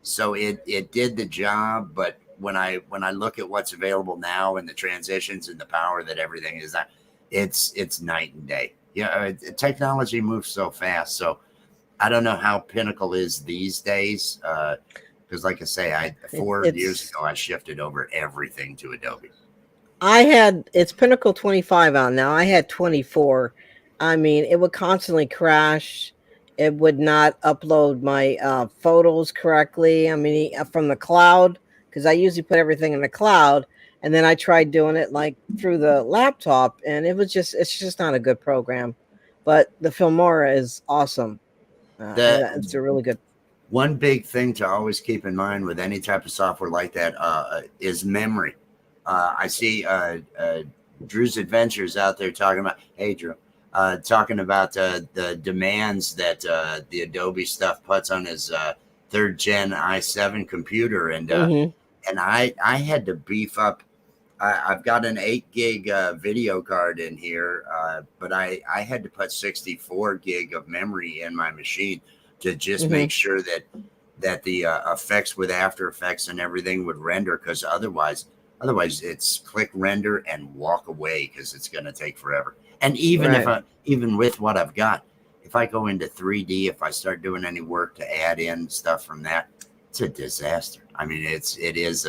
So it did the job, but when I look at what's available now and the transitions and the power that everything is, it's night and day. Yeah, technology moves so fast. So I don't know how Pinnacle is these days. Because like I say, 4 years ago, I shifted over everything to Adobe. It's Pinnacle 25 out now. I had 24. I mean, it would constantly crash. It would not upload my photos correctly. I mean, from the cloud, because I usually put everything in the cloud. And then I tried doing it like through the laptop, and it's just not a good program. But the Filmora is awesome. It's a really good. One big thing to always keep in mind with any type of software like that is memory. I see Drew's Adventures out there talking about, hey, Drew, talking about the demands that the Adobe stuff puts on his 3rd gen i7 computer. And and I had to beef up. I've got an 8 gig video card in here, but I had to put 64 gig of memory in my machine to just make sure that the effects with After Effects and everything would render, because otherwise it's click render and walk away, because it's going to take forever. And even with what I've got, if I go into 3D, if I start doing any work to add in stuff from that, it's a disaster. I mean, it is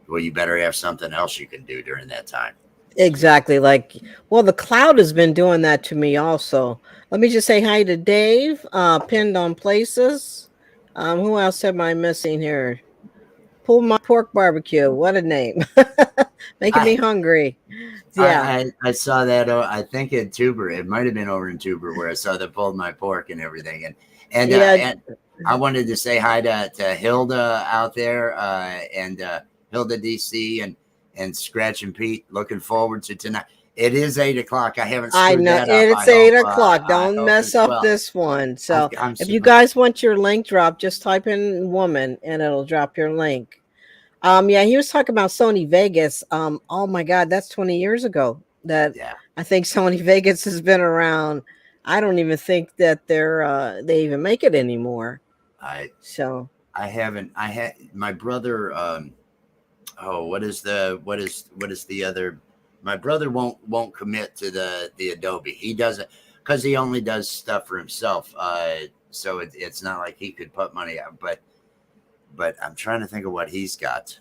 well, you better have something else you can do during that time. Exactly. The cloud has been doing that to me also. Let me just say hi to Dave, Pinned on Places. Who else am I missing here? Pull My Pork Barbecue. What a name. Making me hungry. Yeah. I saw that. I think in Tuber. It might have been over in Tuber where I saw the Pulled My Pork and everything. And I wanted to say hi to Hilda out there and Hilda DC and Scratch and Pete. Looking forward to tonight. It is 8 o'clock. I haven't. I know it's 8 o'clock. Don't mess up this one. So if you guys want your link drop, just type in woman and it'll drop your link. Yeah, he was talking about Sony Vegas. Oh my God, that's 20 years ago. I think Sony Vegas has been around. I don't even think that they even make it anymore. I haven't. I had my brother. What is the other? My brother won't commit to the Adobe. He doesn't, because he only does stuff for himself. So it's not like he could put money out. But I'm trying to think of what he's got.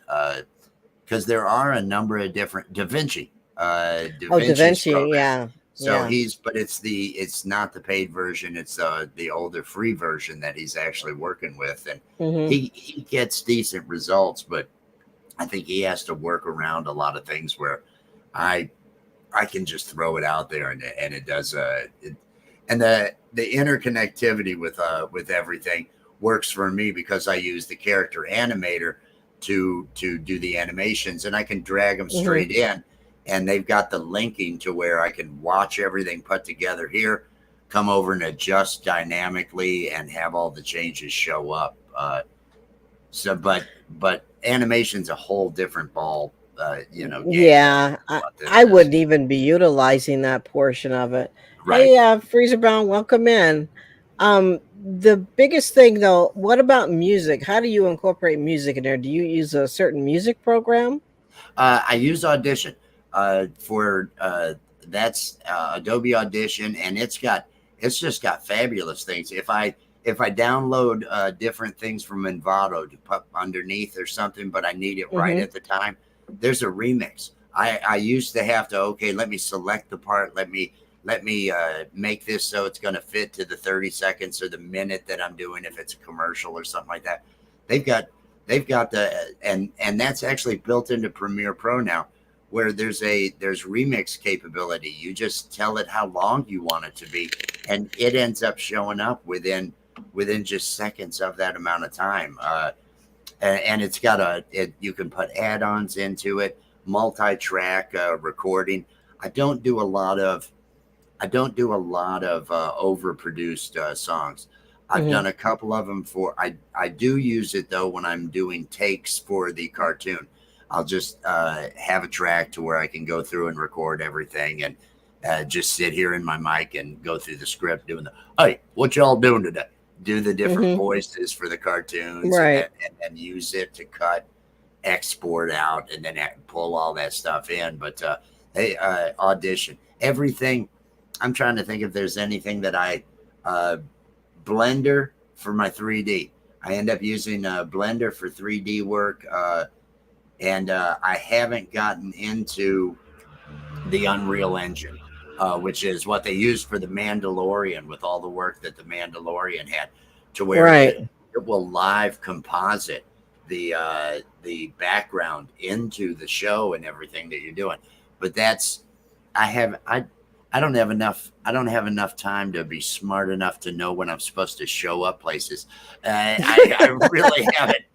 Because there are a number of different DaVinci. DaVinci, yeah. So but it's not the paid version. It's the older free version that he's actually working with, and he gets decent results. But I think he has to work around a lot of things where I can just throw it out there and it does and the interconnectivity with everything works for me, because I use the character animator to do the animations, and I can drag them straight in, and they've got the linking to where I can watch everything put together here, come over and adjust dynamically and have all the changes show up. But animation's a whole different ball. Yeah, I wouldn't even be utilizing that portion of it. Right. Hey, Freezer Brown, welcome in. The biggest thing though, what about music? How do you incorporate music in there? Do you use a certain music program? I use Audition for that's Adobe Audition, and it's just got fabulous things. If I download different things from Envato to put underneath or something, but I need it right at the time, there's a remix. I used to have to, okay, let me select the part, let me make this so it's going to fit to the 30 seconds or the minute that I'm doing if it's a commercial or something like that. They've got the and that's actually built into Premiere Pro now, where there's remix capability. You just tell it how long you want it to be, and it ends up showing up within just seconds of that amount of time. And it's got you can put add-ons into it, multi-track recording. I don't do a lot of overproduced songs. I've done a couple of them I do use it though when I'm doing takes for the cartoon. I'll just have a track to where I can go through and record everything and just sit here in my mic and go through the script doing hey, what y'all doing today? Do the different voices for the cartoons, right? And use it to cut, export out, and then pull all that stuff in. But hey, Audition, everything. I'm trying to think if there's anything that Blender for my 3D. I end up using Blender for 3D work, and I haven't gotten into the Unreal Engine, which is what they used for the Mandalorian, with all the work that the Mandalorian had, to where it will live composite the background into the show and everything that you're doing. But I don't have enough time to be smart enough to know when I'm supposed to show up places. I really haven't.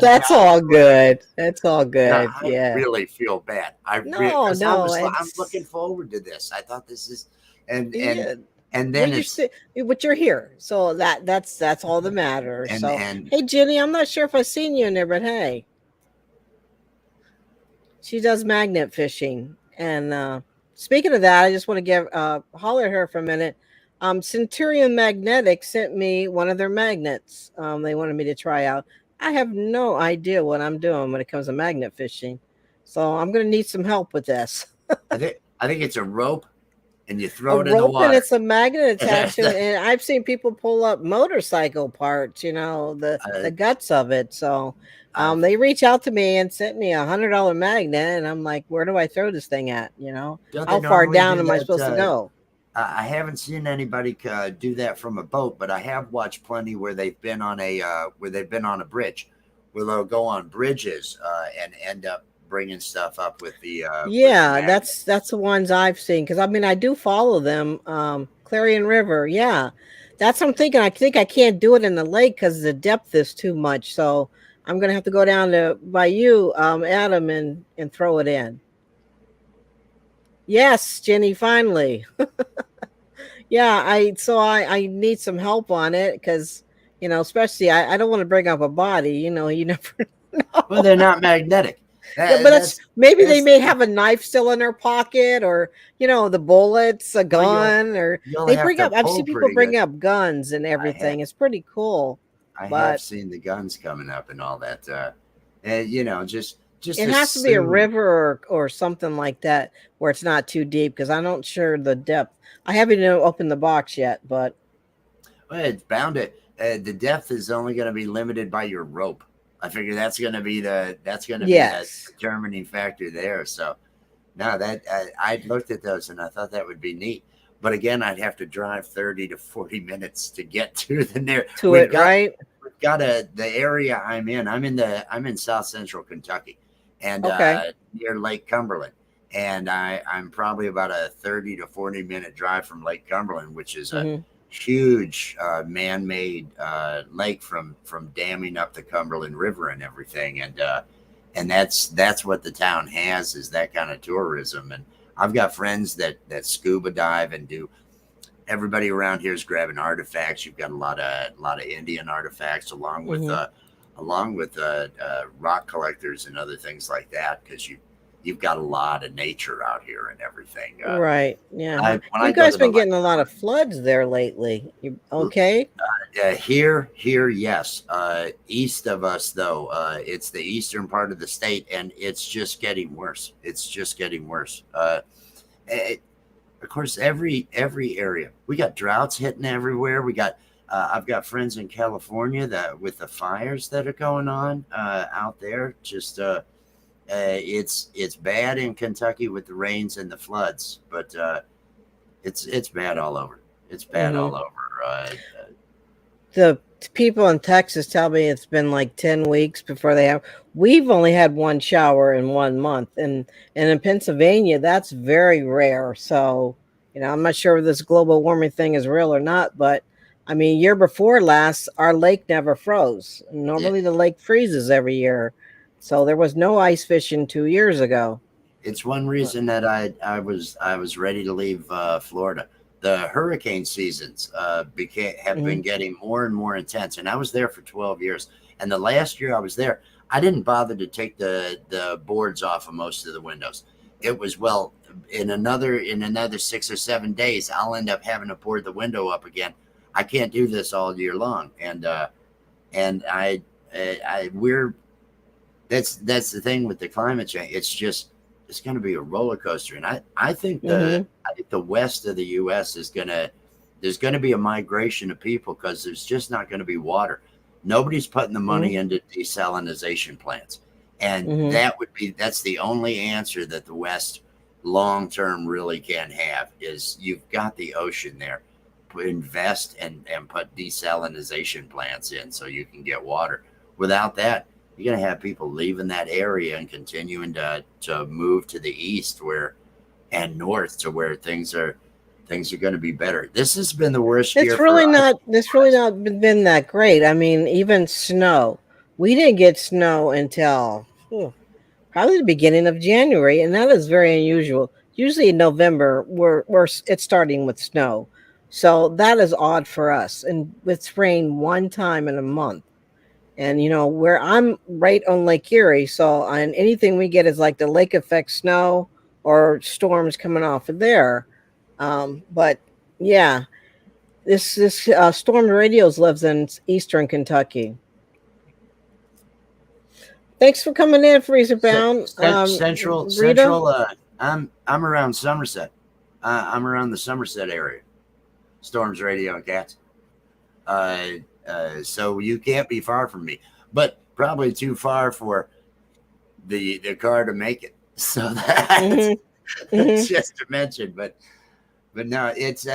That's all good. That's all good. No, I really feel bad. I'm looking forward to this. I thought this is and then but you're here, so that's all that matters. Hey Jenny, I'm not sure if I've seen you in there, but hey, she does magnet fishing. And speaking of that, I just want to give holler at her for a minute. Centurion Magnetic sent me one of their magnets. They wanted me to try out. I have no idea what I'm doing when it comes to magnet fishing, so I'm going to need some help with this. I think it's a rope, and you throw it in the water, and it's a magnet attached to it. And I've seen people pull up motorcycle parts, the guts of it. So they reach out to me and sent me $100 magnet, and I'm like, where do I throw this thing at? How far down am I supposed to go? I haven't seen anybody do that from a boat, but I have watched plenty where they've been on a bridge, where they'll go on bridges and end up bringing stuff up with the that's the ones I've seen, because I do follow them. Clarion River, that's what I'm thinking. I think I can't do it in the lake because the depth is too much, so I'm gonna have to go down by you, Adam, and throw it in. Yes, Jenny, finally. I need some help on it, because especially I don't want to bring up a body. You never know. Well, they're not magnetic. But they may have a knife still in their pocket, or the bullets, a gun, or they bring up. I've seen people bring up guns and everything. It's pretty cool. I have seen the guns coming up and all that. Just it has to be a river or something like that where it's not too deep, because I'm not sure the depth. I haven't opened the box yet, but it's bound to. The depth is only going to be limited by your rope. I figure that's going to be the determining factor there. So no, I looked at those and I thought that would be neat. But again, I'd have to drive 30 to 40 minutes to get to the near. Right? We've got the area I'm in. I'm in South Central Kentucky, and near Lake Cumberland. And I'm probably about a 30 to 40 minute drive from Lake Cumberland, which is a huge man-made lake from damming up the Cumberland River and everything. And that's what the town has, is that kind of tourism. And I've got friends that scuba dive and do. Everybody around here is grabbing artifacts. You've got a lot of Indian artifacts, along with rock collectors and other things like that, because you've got a lot of nature out here and everything. Right. Yeah. When You guys been getting a lot of floods there lately. You okay? Here, yes. East of us, though, it's the eastern part of the state, and it's just getting worse. It's just getting worse. Of course, every area, we got droughts hitting everywhere. We got, I've got friends in California that with the fires that are going on out there. Just it's bad in Kentucky with the rains and the floods, but it's bad all over. It's bad all over. The people in Texas tell me it's been like 10 weeks before they have. We've only had one shower in 1 month, and in Pennsylvania, that's very rare. So, I'm not sure if this global warming thing is real or not, but I mean, year before last, our lake never froze. Normally, the lake freezes every year, so there was no ice fishing 2 years ago. It's one reason that I was ready to leave Florida. The hurricane seasons have been getting more and more intense, and I was there for 12 years. And the last year I was there, I didn't bother to take the boards off of most of the windows. It was, well, in another 6 or 7 days, I'll end up having to board the window up again. I can't do this all year long, and that's the thing with the climate change. It's going to be a roller coaster, and I think the west of the U.S. there's going to be a migration of people because there's just not going to be water. Nobody's putting the money into desalination plants, and that's the only answer that the West long term really can have is you've got the ocean there. Invest and put desalination plants in so you can get water. Without that, you're going to have people leaving that area and continuing to move to the east and north to where things are going to be better. This has been the worst year. It's really not been that great. I mean, even snow. We didn't get snow until probably the beginning of January, and that is very unusual. Usually in November, it's starting with snow. So that is odd for us. And it's rained one time in a month. And, where I'm right on Lake Erie, so on anything we get is like the lake effect snow or storms coming off of there. But, yeah, this Storm Radios lives in eastern Kentucky. Thanks for coming in, Freezerbound. Central. I'm around Somerset. I'm around the Somerset area. Storms Radio and Cats. So you can't be far from me, but probably too far for the car to make it. So that's just to mention. But no, it's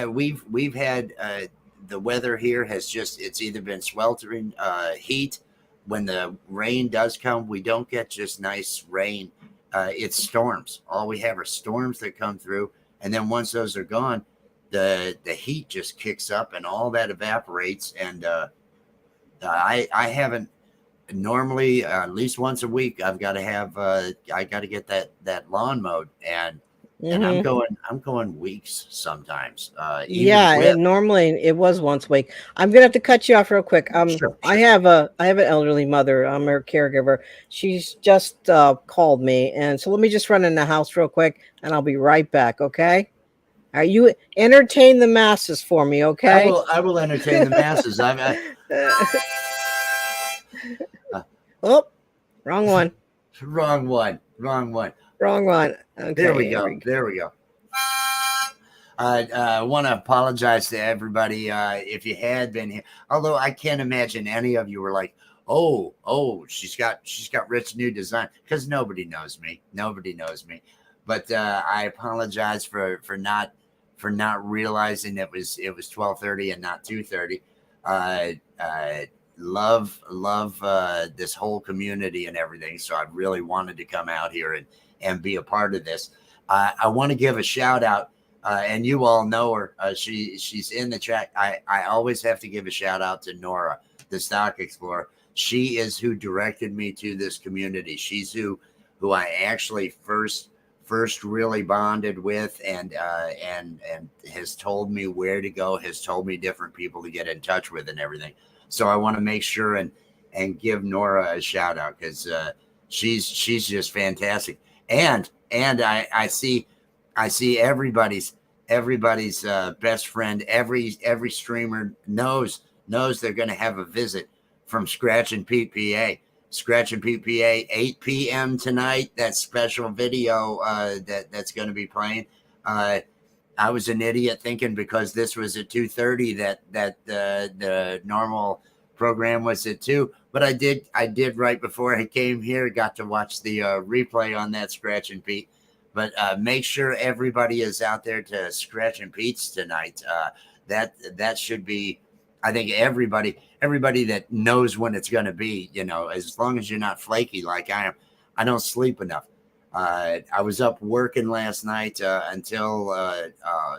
we've had the weather here has it's either been sweltering heat. When the rain does come, we don't get just nice rain. It's storms. All we have are storms that come through, and then once those are gone, the heat just kicks up and all that evaporates. And I haven't normally at least once a week I've got to have I got to get that lawn mowed, and I'm going weeks sometimes. Normally it was once a week. I'm gonna have to cut you off real quick. Sure. I have an elderly mother. I'm her caregiver. She's just called me, and so let me just run in the house real quick, and I'll be right back. Okay. Are you entertain the masses for me, okay? I will entertain the masses. Oh, wrong one. Wrong one. Okay, there we go. I want to apologize to everybody if you had been here. Although I can't imagine any of you were like, oh, she's got rich new design, because nobody knows me. But I apologize for not realizing it was 12:30 and not 2:30. Love this whole community and everything. So I really wanted to come out here and be a part of this. I want to give a shout out, and you all know her. She's in the chat. I always have to give a shout out to Nora, the Stock Explorer. She is who directed me to this community. She's who I actually first really bonded with, and has told me where to go, has told me different people to get in touch with and everything. So I want to make sure and give Nora a shout out, because She's just fantastic. And I see everybody's best friend. Every streamer knows they're going to have a visit from Scratch and Pete PA. Scratch and Pete PA, 8 p.m. tonight. That special video that's going to be playing. I was an idiot thinking because this was at 2:30 that the normal program was at 2. But I did right before I came here. Got to watch the replay on that Scratch and Pete. But make sure everybody is out there to Scratch and Pete's tonight. That should be. I think everybody that knows when it's going to be, as long as you're not flaky like I am. I don't sleep enough. I was up working last night until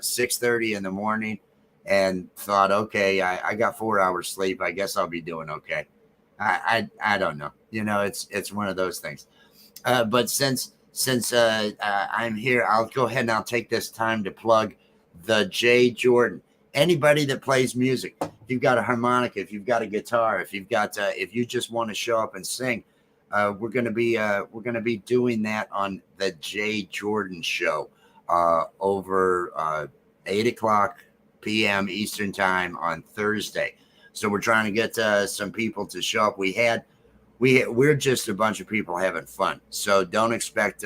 6:30 in the morning, and thought, okay, I got 4 hours sleep. I guess I'll be doing okay. I don't know. It's one of those things. But since I'm here, I'll go ahead and I'll take this time to plug the Jay Jordan. Anybody that plays music, if you've got a harmonica, if you've got a guitar, if you just want to show up and sing, we're gonna be doing that on the Jay Jordan Show over 8:00 p.m. Eastern Time on Thursday. So we're trying to get some people to show up. We're just a bunch of people having fun. So don't expect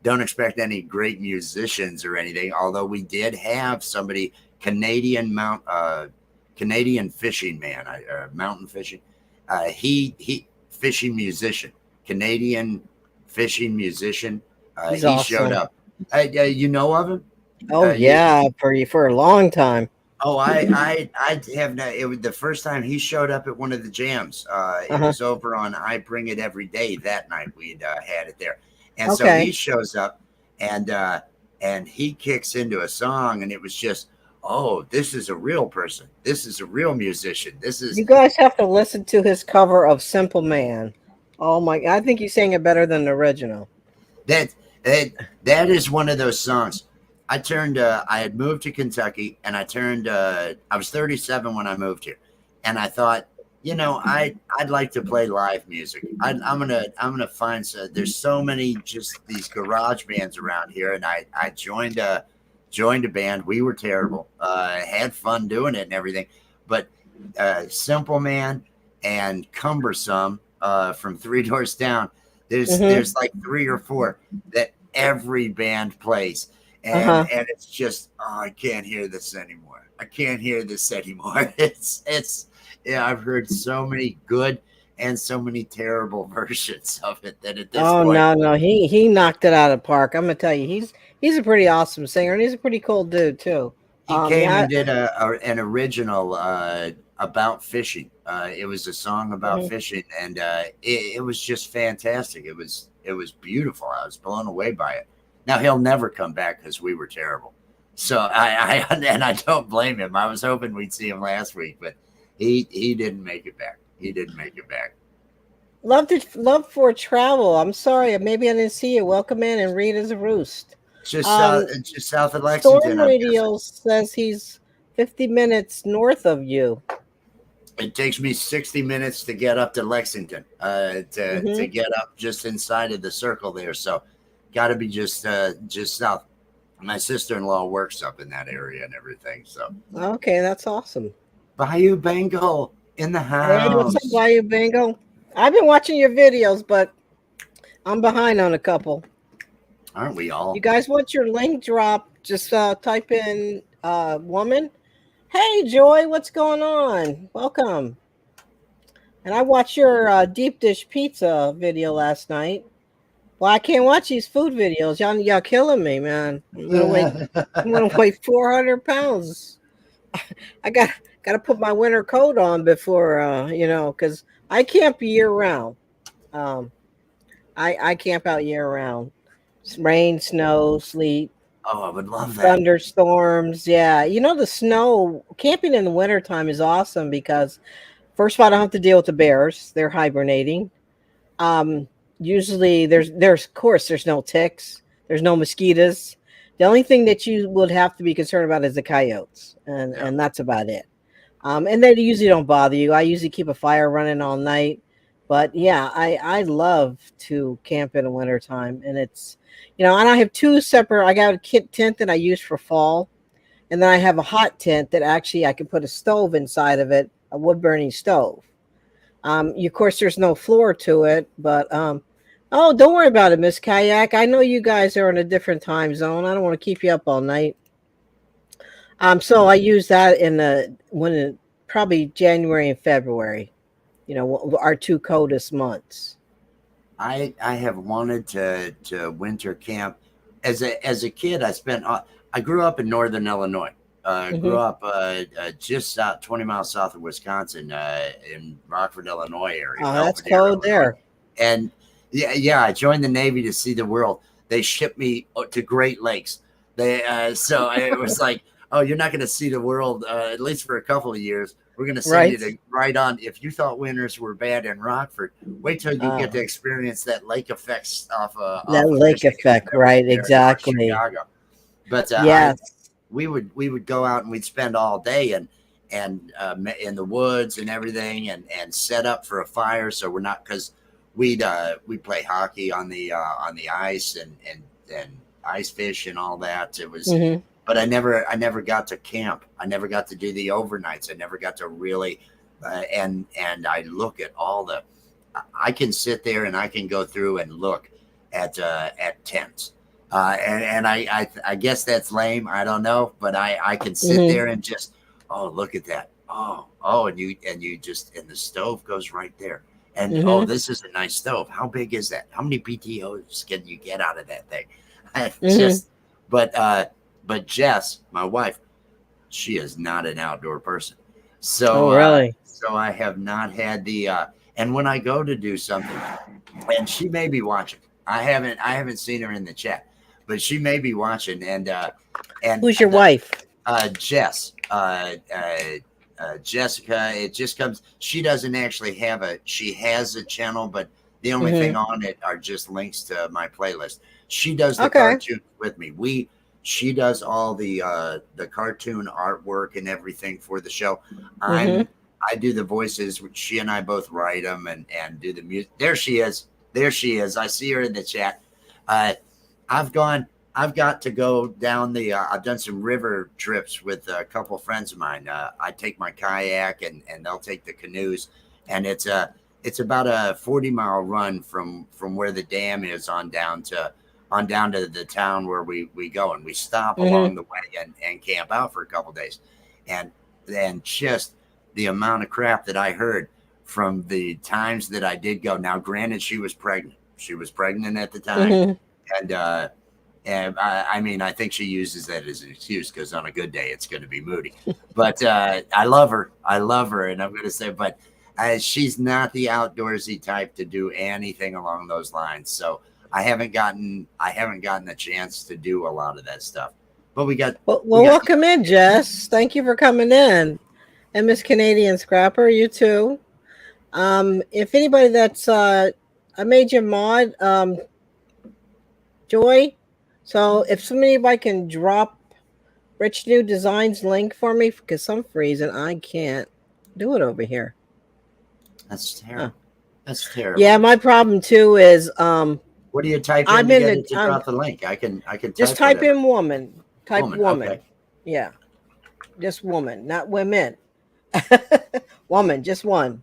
any great musicians or anything. Although we did have somebody. Canadian fishing man, mountain fishing. He fishing musician, Canadian fishing musician. He's he awesome. Showed up. You know of him? Oh yeah, for a long time. Oh, I have not. It was the first time he showed up at one of the jams. It was over on I Bring It Every Day that night. We'd had it there, and so he shows up, and he kicks into a song, and it was just. Oh, this is a real person. This is a real musician. You guys have to listen to his cover of Simple Man. Oh my! I think he's saying it better than the original. That is one of those songs. I had moved to Kentucky, and I was 37 when I moved here, and I thought, I'd like to play live music. I'm gonna find there's so many just these garage bands around here, and I joined a band. We were terrible. Had fun doing it and everything, but Simple Man and Cumbersome from Three Doors Down. There's like 3 or 4 that every band plays, and it's just I can't hear this anymore. It's I've heard so many good and so many terrible versions of it that at this point. No, he knocked it out of the park. I'm gonna tell you, he's a pretty awesome singer, and he's a pretty cool dude too. He came and did an original about fishing. It was a song about fishing, and it was just fantastic. It was beautiful. I was blown away by it. Now he'll never come back because we were terrible. So I don't blame him. I was hoping we'd see him last week, but he didn't make it back. Love for travel. I'm sorry, maybe I didn't see you. Welcome in and read as a roost. Just south of Lexington. Storm Radio says he's 50 minutes north of you. It takes me 60 minutes to get up to Lexington, to get up just inside of the circle there. So, got to be just south. My sister-in-law works up in that area and everything. So, okay, that's awesome. Bayou Bengal in the house. Hey, what's up, Bayou Bengal? I've been watching your videos, but I'm behind on a couple. Aren't we all? You guys want your link drop? Just type in woman. Hey, Joy, what's going on? Welcome. And I watched your deep dish pizza video last night. Well, I can't watch these food videos. Y'all killing me, man. I'm gonna weigh 400 pounds. I got to put my winter coat on before because I camp year round. I camp out year round. Rain, snow, sleet. Oh, I would love that. Thunderstorms. Yeah. The snow, camping in the wintertime is awesome because first of all, I don't have to deal with the bears. They're hibernating. Usually there's no ticks. There's no mosquitoes. The only thing that you would have to be concerned about is the coyotes. And that's about it. And they usually don't bother you. I usually keep a fire running all night. But yeah, I love to camp in the wintertime. And it's, and I have two separate, I got a kit tent that I use for fall. And then I have a hot tent that actually I can put a stove inside of it, a wood burning stove. Of course, there's no floor to it, but oh, don't worry about it, Miss Kayak. I know you guys are in a different time zone. I don't want to keep you up all night. So I use that probably January and February. Our two coldest months. I have wanted to winter camp as a kid. I grew up in northern Illinois. Grew up just 20 miles south of Wisconsin, in Rockford, Illinois area. Oh, that's cold there. And yeah, I joined the Navy to see the world. They shipped me to Great Lakes. So it was like, oh, you're not going to see the world at least for a couple of years. We're going to send you to right on. If you thought winters were bad in Rockford, wait till you get to experience that lake effect that lake effect, right? Exactly. Chicago. But we would go out and we'd spend all day and in the woods and everything and set up for a fire. So we're not, because we'd play hockey on the ice and ice fish and all that. It was. But I never got to camp. I never got to do the overnights. I never got to really, and I look at I can sit there and I can go through and look at tents. And I guess that's lame. I don't know, but I can sit there and just, oh, look at that. Oh, and you just, and the stove goes right there. And oh, this is a nice stove. How big is that? How many BTOs can you get out of that thing? But Jess, my wife, she is not an outdoor person. So, really? So I have not had the, and when I go to do something, and she may be watching, I haven't seen her in the chat, but she may be watching. And who's your wife? Jess, Jessica. It just comes. She doesn't actually she has a channel, but the only thing on it are just links to my playlist. She does the cartoon with me. She does all the cartoon artwork and everything for the show. I do the voices. She and I both write them and do the music. There she is. I see her in the chat. I've got to go down I've done some river trips with a couple friends of mine. I take my kayak and they'll take the canoes, and it's about a 40-mile run from where the dam is on down to the town where we go, and we stop along the way and camp out for a couple days. And then just the amount of crap that I heard from the times that I did go. Now, granted, she was pregnant. She was pregnant at the time. And I mean, I think she uses that as an excuse because on a good day, it's going to be moody. But I love her. And I'm going to say, but she's not the outdoorsy type to do anything along those lines. So I haven't gotten a chance to do a lot of that stuff. But we got. Well, welcome in, Jess. Thank you for coming in. And Miss Canadian Scrapper, you too. If anybody that's I made you mod, Joy. So if anybody can drop Rich New Designs link for me, because some reason I can't do it over here. That's terrible. That's terrible. Yeah, my problem too is what do you type in to get it to drop the link? I can just type in woman. Type woman. Okay. Yeah. Just woman, not women. Woman, just one.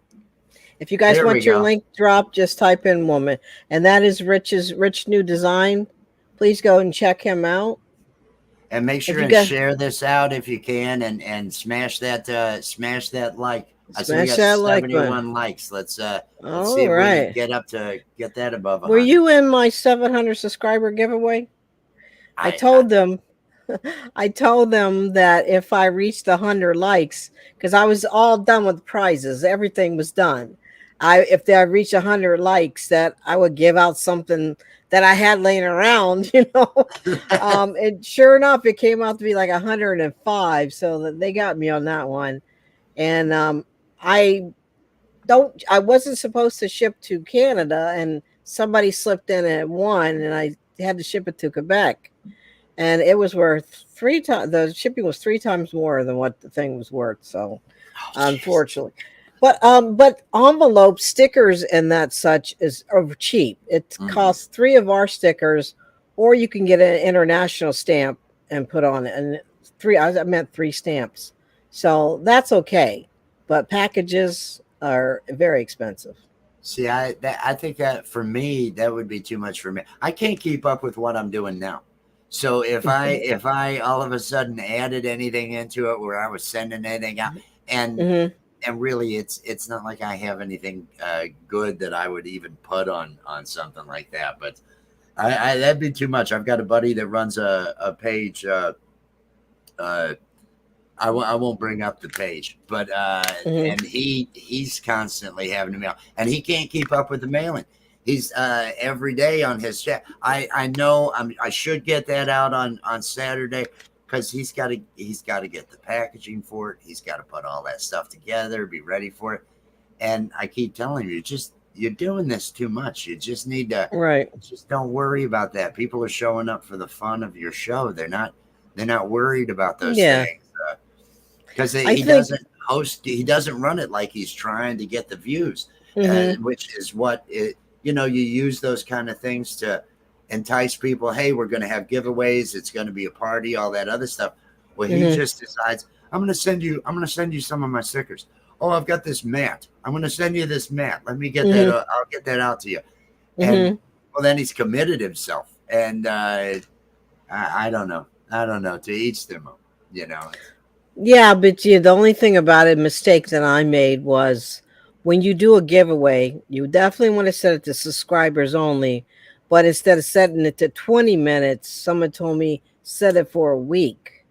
If you guys want your link dropped, just type in woman. And that is Rich New Design. Please go and check him out. And make sure and share this out if you can, and smash that like. I see we got 71 likes. Let's see if we can get that above 100. Were you in my 700 subscriber giveaway? I told them that if I reached 100 likes, because I was all done with prizes, everything was done. If I reached 100 likes, that I would give out something that I had laying around, and sure enough, it came out to be like 105. So that they got me on that one. And I wasn't supposed to ship to Canada, and somebody slipped in at one, and I had to ship it to Quebec. And it was worth 3 times. The shipping was 3 times more than what the thing was worth. So, unfortunately, But envelope stickers and that such are cheap. It costs 3 of our stickers, or you can get an international stamp and put on it. And I meant 3 stamps. So that's okay. But packages are very expensive. See, I think that for me, that would be too much for me. I can't keep up with what I'm doing now. So if I all of a sudden added anything into it where I was sending anything out, and really it's not like I have anything good that I would even put on something like that. But I that'd be too much. I've got a buddy that runs a page. I won't bring up the page, but and he's constantly having to mail, and he can't keep up with the mailing. He's every day on his chat. I know I should get that out on Saturday, because he's got to get the packaging for it. He's got to put all that stuff together, be ready for it. And I keep telling you, you're doing this too much. You just need to just don't worry about that. People are showing up for the fun of your show. They're not worried about those things. Because he doesn't run it like he's trying to get the views, which is what you use those kind of things to entice people. Hey, we're going to have giveaways. It's going to be a party, all that other stuff. Well, he just decides, I'm going to send you some of my stickers. Oh, I've got this mat. I'm going to send you this mat. Let me get that. I'll get that out to you. And well, then he's committed himself. And I don't know. To each their own, Yeah, but the only thing about it, mistake that I made was when you do a giveaway, you definitely want to set it to subscribers only. But instead of setting it to 20 minutes, someone told me set it for a week,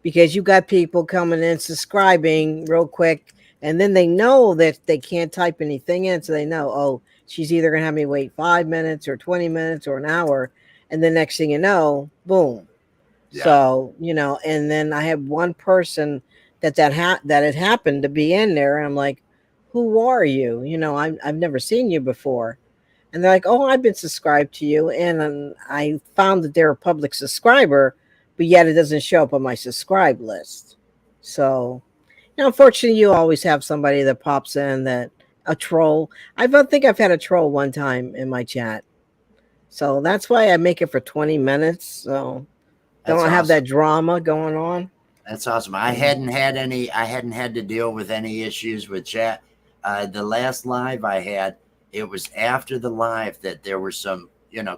because you got people coming in subscribing real quick, and then they know that they can't type anything in, so they know, oh, she's either going to have me wait 5 minutes or 20 minutes or an hour, and the next thing you know, boom. Yeah. So, and then I had one person that had happened to be in there, and I'm like, who are you? I've never seen you before. And they're like, oh, I've been subscribed to you. And I found that they're a public subscriber, but yet it doesn't show up on my subscribe list. So, unfortunately, you always have somebody that pops in that a troll. I think I've had a troll one time in my chat. So that's why I make it for 20 minutes. So don't have that drama going on. That's awesome. I hadn't had to deal with any issues with chat. The last live I had, it was after the live that there were some,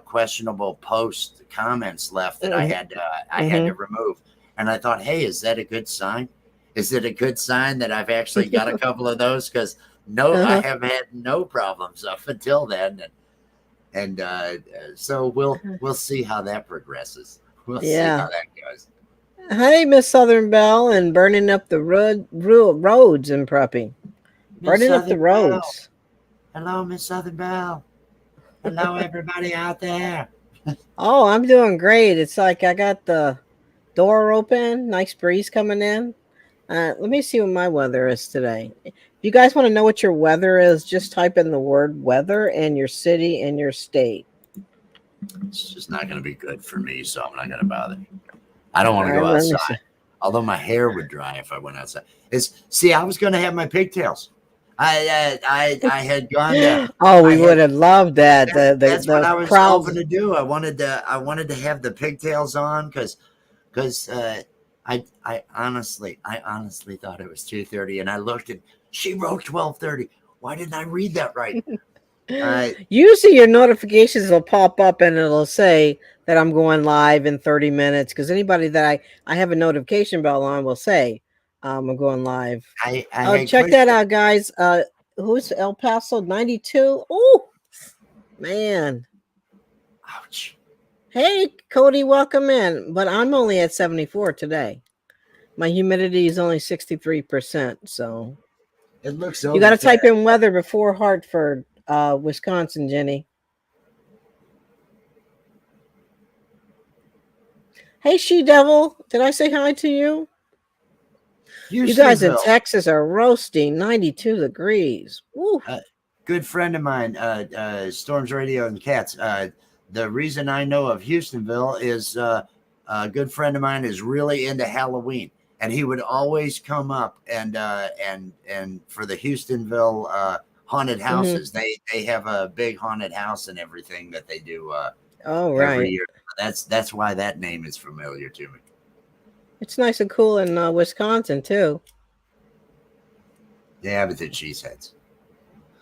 questionable post comments left that I had to remove. And I thought, hey, is that a good sign? Is it a good sign that I've actually got a couple of those? Because I have had no problems up until then. And so we'll see how that progresses. We'll see how that goes. Hey, Miss Southern Belle, and burning up the roads in Preppy. Burning up the roads. Hello, Miss Southern Belle. Hello, everybody out there. Oh, I'm doing great. It's like I got the door open, nice breeze coming in. Let me see what my weather is today. If you guys want to know what your weather is, just type in the word weather and your city and your state. It's just not going to be good for me, so I'm not going to bother. I don't want to go outside. Although my hair would dry if I went outside. I was going to have my pigtails. I had gone there. Oh, we would have loved that. That's what I was hoping to do. I wanted to have the pigtails on because I honestly thought it was 2:30, and I looked and she wrote 12:30. Why didn't I read that right? Usually your notifications will pop up and it'll say that I'm going live in 30 minutes, because anybody that I have a notification bell on will say I'm going live. Check that out, guys. Who's El Paso 92? Oh, man. Ouch. Hey, Cody, welcome in. But I'm only at 74 today. My humidity is only 63%. So it looks you got to type in weather before Hartford, Wisconsin, Jenny. Hey, She Devil. Did I say hi to you? You guys in Texas are roasting 92 degrees. Good friend of mine, Storms Radio and Cats. The reason I know of Houstonville is a good friend of mine is really into Halloween. and he would always come up and for the Houstonville haunted houses. They have a big haunted house and everything that they do every year. That's why that name is familiar to me. It's nice and cool in Wisconsin too. Yeah, but they're cheeseheads.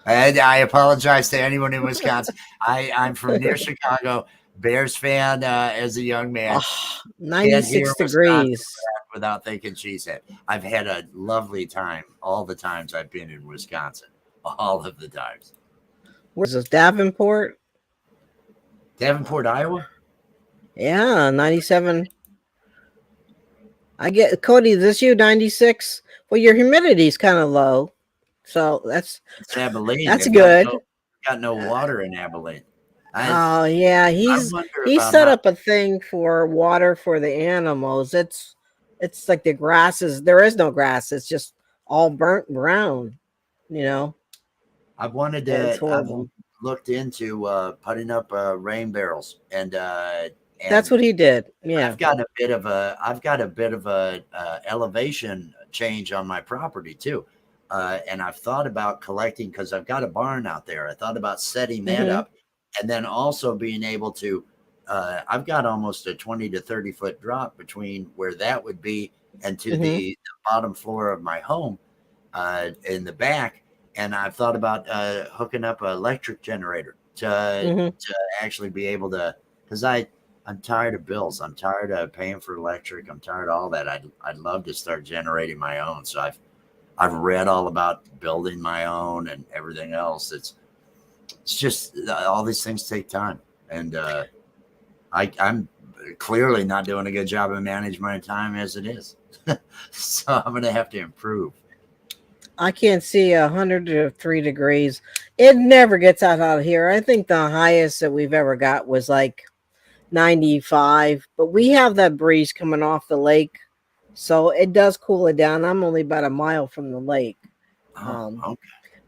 I apologize to anyone in Wisconsin. I'm from near Chicago. Bears fan as a young man. 96 degrees. Without thinking cheesehead. I've had a lovely time all the times I've been in Wisconsin. All of the times. Where's this? Davenport? Davenport, Iowa? Yeah, 97. I get Cody, is this you 96? Well, your humidity is kind of low. So it's Abilene. That's good. Got no water in Abilene. Oh yeah, he's set up a thing for water for the animals. It's like the grasses. There is no grass. It's just all burnt brown. You know. I've wanted to. I've looked into putting up rain barrels, and that's what he did. Yeah, I've got a bit of a elevation change on my property too. And I've thought about collecting, because I've got a barn out there. I thought about setting that up, and then also being able to, I've got almost a 20 to 30 foot drop between where that would be and to the bottom floor of my home in the back. And I've thought about hooking up an electric generator to actually be able to, because I'm tired of bills. I'm tired of paying for electric. I'm tired of all that. I'd love to start generating my own. So I've read all about building my own and everything else. It's just all these things take time, and I'm clearly not doing a good job of managing my time as it is. So I'm going to have to improve. I can't see 103 degrees. It never gets out here. I think the highest that we've ever got was like 95, but we have that breeze coming off the lake. So it does cool it down. I'm only about a mile from the lake. Okay.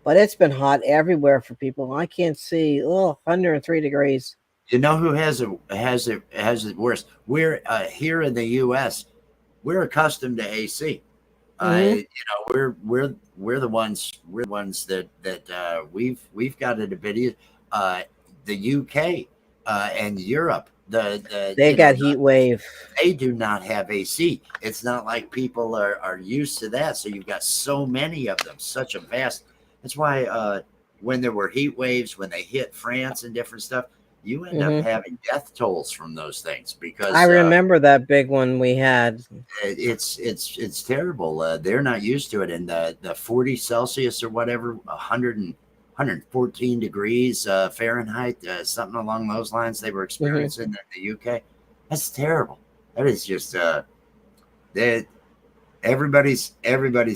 But it's been hot everywhere for people. I can't see 103 degrees. You know who has it worse? We're here in the US, we're accustomed to AC. You know, we're the ones that we've got it a bit. The UK and Europe. They got heat wave. They do not have AC. It's not like people are used to that. So you've got so many of them, such a vast. That's why when there were heat waves, when they hit France and different stuff, you end up having death tolls from those things, because I remember that big one we had. It's terrible. They're not used to it. And the 40 Celsius or whatever, 114 degrees Fahrenheit, something along those lines they were experiencing in the UK. That's terrible. That is just everybody's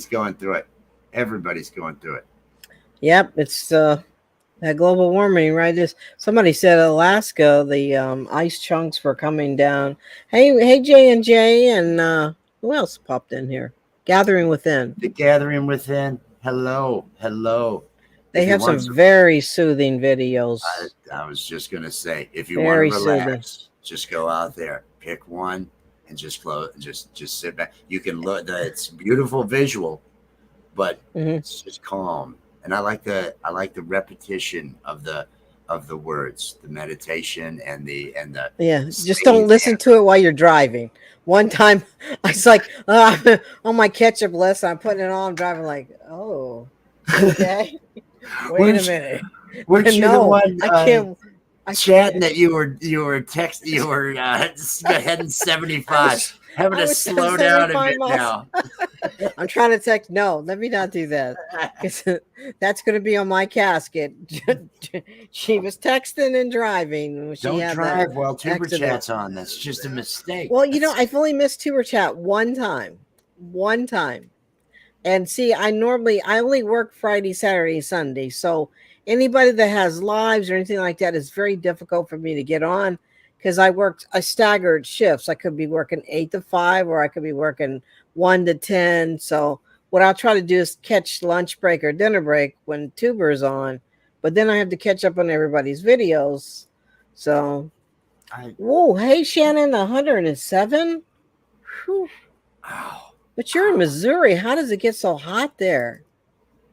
going through it. Everybody's going through it. Yep, it's that global warming, right? Somebody said Alaska, the ice chunks were coming down. Hey, J&J, and who else popped in here? Gathering Within. The Gathering Within. Hello. They have some very soothing videos. I was just going to say, if you want to relax, just go out there, pick one, and just sit back. You can look. It's beautiful visual, but it's just calm. And I like the repetition of the words, the meditation and the Just don't listen to it while you're driving. One time, I was like, on my ketchup list, I'm putting it on. I'm driving like, oh, okay. Wait a minute. Weren't you the one I can't chatting that you were texting, you were heading 75, having to slow down a bit now. I'm trying to text. No, let me not do that. That's going to be on my casket. She was texting and driving. Don't drive while Tuber Chat's on. That's just a mistake. Well, I've only missed Tuber Chat one time. And see, I only work Friday, Saturday, Sunday. So anybody that has lives or anything like that is very difficult for me to get on, because I staggered shifts. I could be working 8 to 5, or I could be working 1 to 10. So what I'll try to do is catch lunch break or dinner break when Tuber's on, but then I have to catch up on everybody's videos. So, whoa, hey Shannon, 107. Whew. Wow. But you're in Missouri. How does it get so hot there?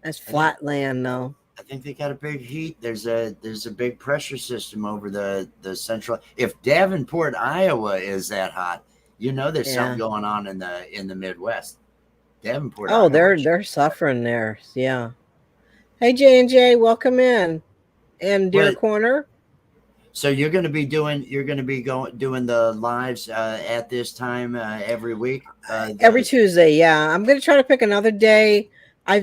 That's flat land, though. I think they got a big heat. There's a big pressure system over the central. If Davenport, Iowa is that hot, you know there's something going on in the Midwest. Davenport. Oh, Iowa, they're suffering there. Yeah. Hey J&J, welcome in. And Deer Corner. So you're going to be doing the lives at this time every week. Every Tuesday, yeah. I'm going to try to pick another day.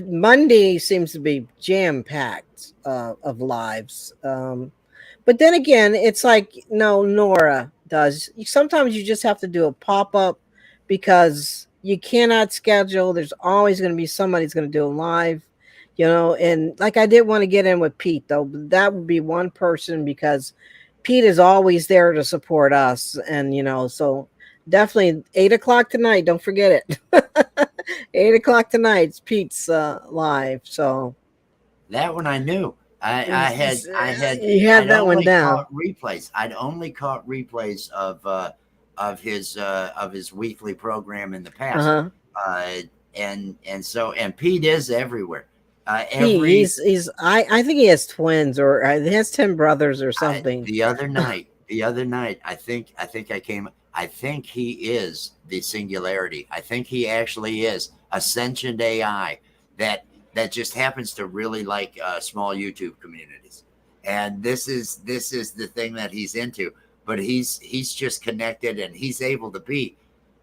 Monday seems to be jam packed of lives, but then again, it's like Nora does. Sometimes you just have to do a pop up because you cannot schedule. There's always going to be somebody who's going to do a live, And like I did want to get in with Pete though. That would be one person because Pete is always there to support us, and so. Definitely 8:00 tonight. Don't forget it. 8:00 tonight. It's Pete's live. So that one I knew. I had. You had that one down. Replays. I'd only caught replays of his weekly program in the past. And Pete is everywhere. He's. I think he has twins or he has 10 brothers or something. The other night, I think I came. I think he is the Singularity. I think he actually is Ascension AI that just happens to really like small YouTube communities. And this is the thing that he's into. But he's just connected, and he's able to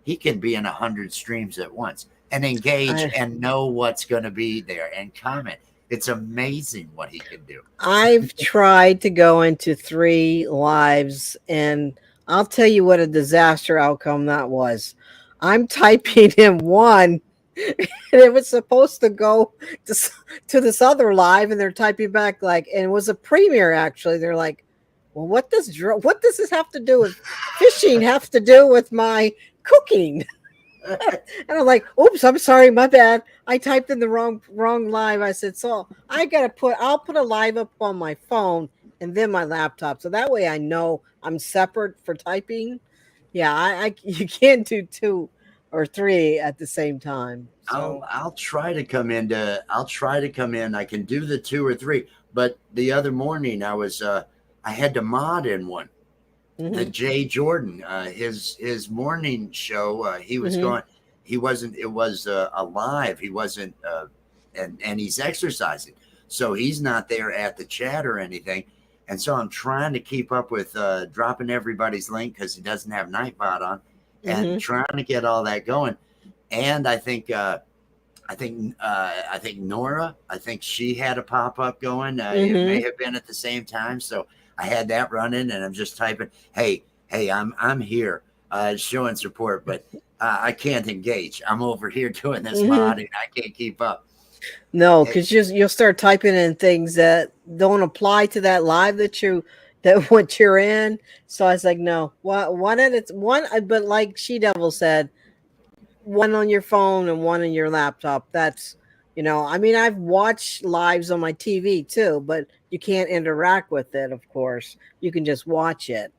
he can be in 100 streams at once and engage and know what's going to be there and comment. It's amazing what he can do. I've tried to go into 3 lives, and I'll tell you what a disaster outcome that was. I'm typing in one, and it was supposed to go to this other live, and they're typing back and it was a premiere actually. They're like, well, what does this have to do with fishing? Have to do with my cooking? And I'm like, oops, I'm sorry, my bad. I typed in the wrong live. I said, so I'll put a live up on my phone and then my laptop, so that way I know I'm separate for typing. Yeah, you can't do 2 or 3 at the same time. So. I'll try to come in. I can do the 2 or 3, but the other morning I had to mod in one. The Jay Jordan, his morning show. He was going. He wasn't. It was a live. He wasn't. And he's exercising, so he's not there at the chat or anything. And so I'm trying to keep up with dropping everybody's link because he doesn't have Nightbot on, and trying to get all that going. And I think Nora, I think she had a pop up going. It may have been at the same time, so I had that running, and I'm just typing, "Hey, I'm here, showing support, but I can't engage. I'm over here doing this modding. I can't keep up." No, because you'll start typing in things that don't apply to that live that what you're in. So I was like, no, one at it's one. But like She Devil said, one on your phone and one on your laptop. That's I mean, I've watched lives on my TV too, but you can't interact with it. Of course, you can just watch it.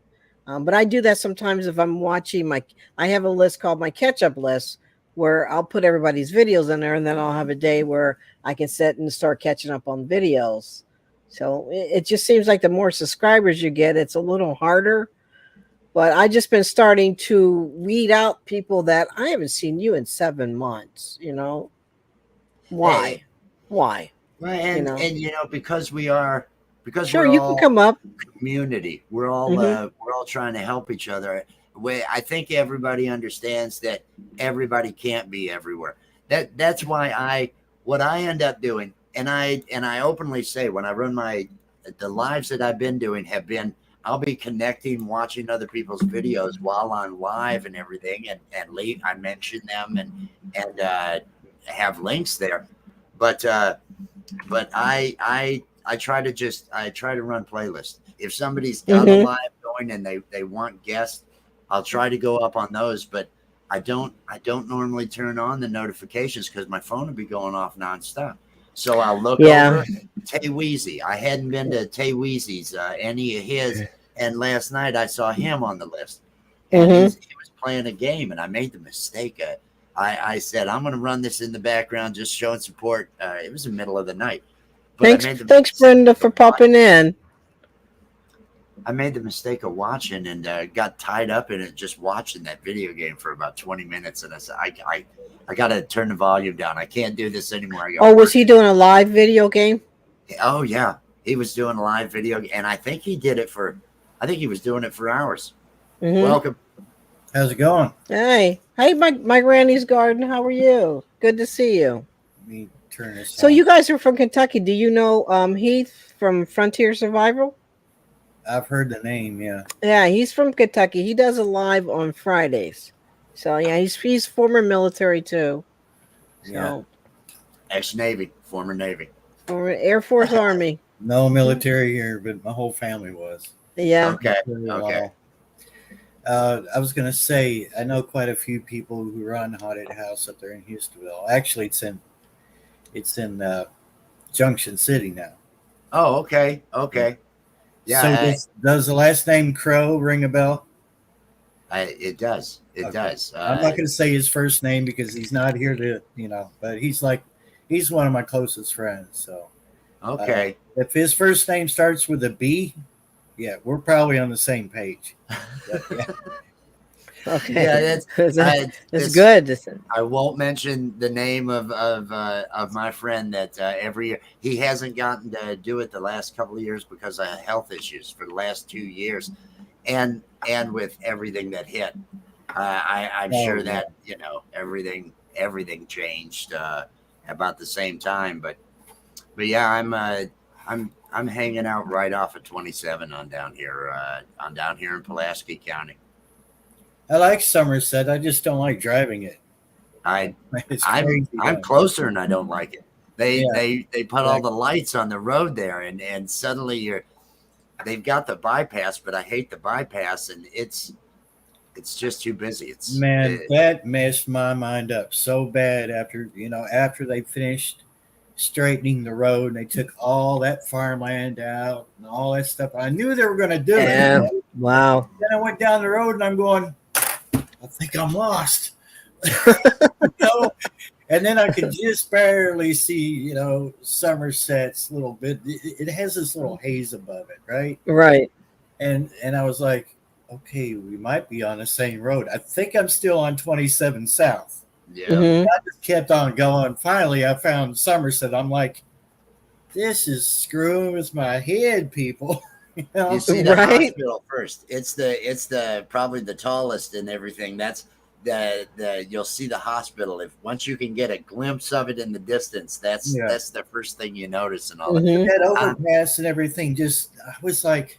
But I do that sometimes if I'm watching I have a list called my catch up list, where I'll put everybody's videos in there, and then I'll have a day where I can sit and start catching up on videos. So it just seems like the more subscribers you get, it's a little harder. But I just been starting to weed out people that I haven't seen you in 7 months. Why? Hey. Why? Well, and because we are sure you can come up. Community. We're all trying to help each other. I think everybody understands that everybody can't be everywhere. That's why what I end up doing, and I openly say when I run the lives that I've been doing have been, I'll be connecting, watching other people's videos while I'm live and everything, and I mention them and have links there, but I try to run playlists. If somebody's got a live going and they want guests, I'll try to go up on those, but I don't normally turn on the notifications because my phone will be going off nonstop. So I'll look over Tay Weezy. I hadn't been to Tay Weezy's, any of his, and last night I saw him on the list. And he was playing a game, and I made the mistake I said, I'm going to run this in the background, just showing support. It was the middle of the night. But thanks, Brenda, for popping in. I made the mistake of watching and got tied up in it, just watching that video game for about 20 minutes. And I said, I got to turn the volume down. I can't do this anymore. Was he doing a live video game? Oh, yeah. He was doing a live video. And I think he was doing it for hours. Mm-hmm. Welcome. How's it going? Hey, my granny's garden. How are you? Good to see you. Let me turn this. So you guys are from Kentucky. Do you know Heath from Frontier Survival? I've heard the name. Yeah. Yeah, he's from Kentucky. He does it live on Fridays. So yeah, he's former military too. Yeah. Ex-Navy, former Navy, former Air Force, Army. No military here, but my whole family was. Yeah. Okay. Okay. I was going to say, I know quite a few people who run Haunted House up there in Houstonville. Actually, it's in Junction City now. Oh, okay. Okay. Yeah. So does the last name Crow ring a bell? It does. It does. I'm not going to say his first name because he's not here to, but he's one of my closest friends. So, okay. If his first name starts with a B, yeah, we're probably on the same page. Yeah. Okay. Yeah, that's good. I won't mention the name of my friend that every year he hasn't gotten to do it the last couple of years because of health issues for the last 2 years, and with everything that hit, I'm sure that everything changed about the same time. But yeah, I'm hanging out right off of 27 on down here in Pulaski County. I like Somerset. I just don't like driving it. I'm closer and I don't like it. They put all the lights on the road there and suddenly they've got the bypass, but I hate the bypass and it's just too busy. That messed my mind up so bad after they finished straightening the road and they took all that farmland out and all that stuff. I knew they were going to do it. Wow. Then I went down the road and I'm going, I think I'm lost. And then I could just barely see, Somerset's little bit. It has this little haze above it, right? Right. And I was like, okay, we might be on the same road. I think I'm still on 27 South. Yeah. Mm-hmm. I just kept on going. Finally, I found Somerset. I'm like, this is screwing with my head, people. You see the hospital first. It's the probably the tallest and everything. That's the you'll see the hospital. Once you can get a glimpse of it in the distance, that's the first thing you notice and all that overpass and everything. I was like,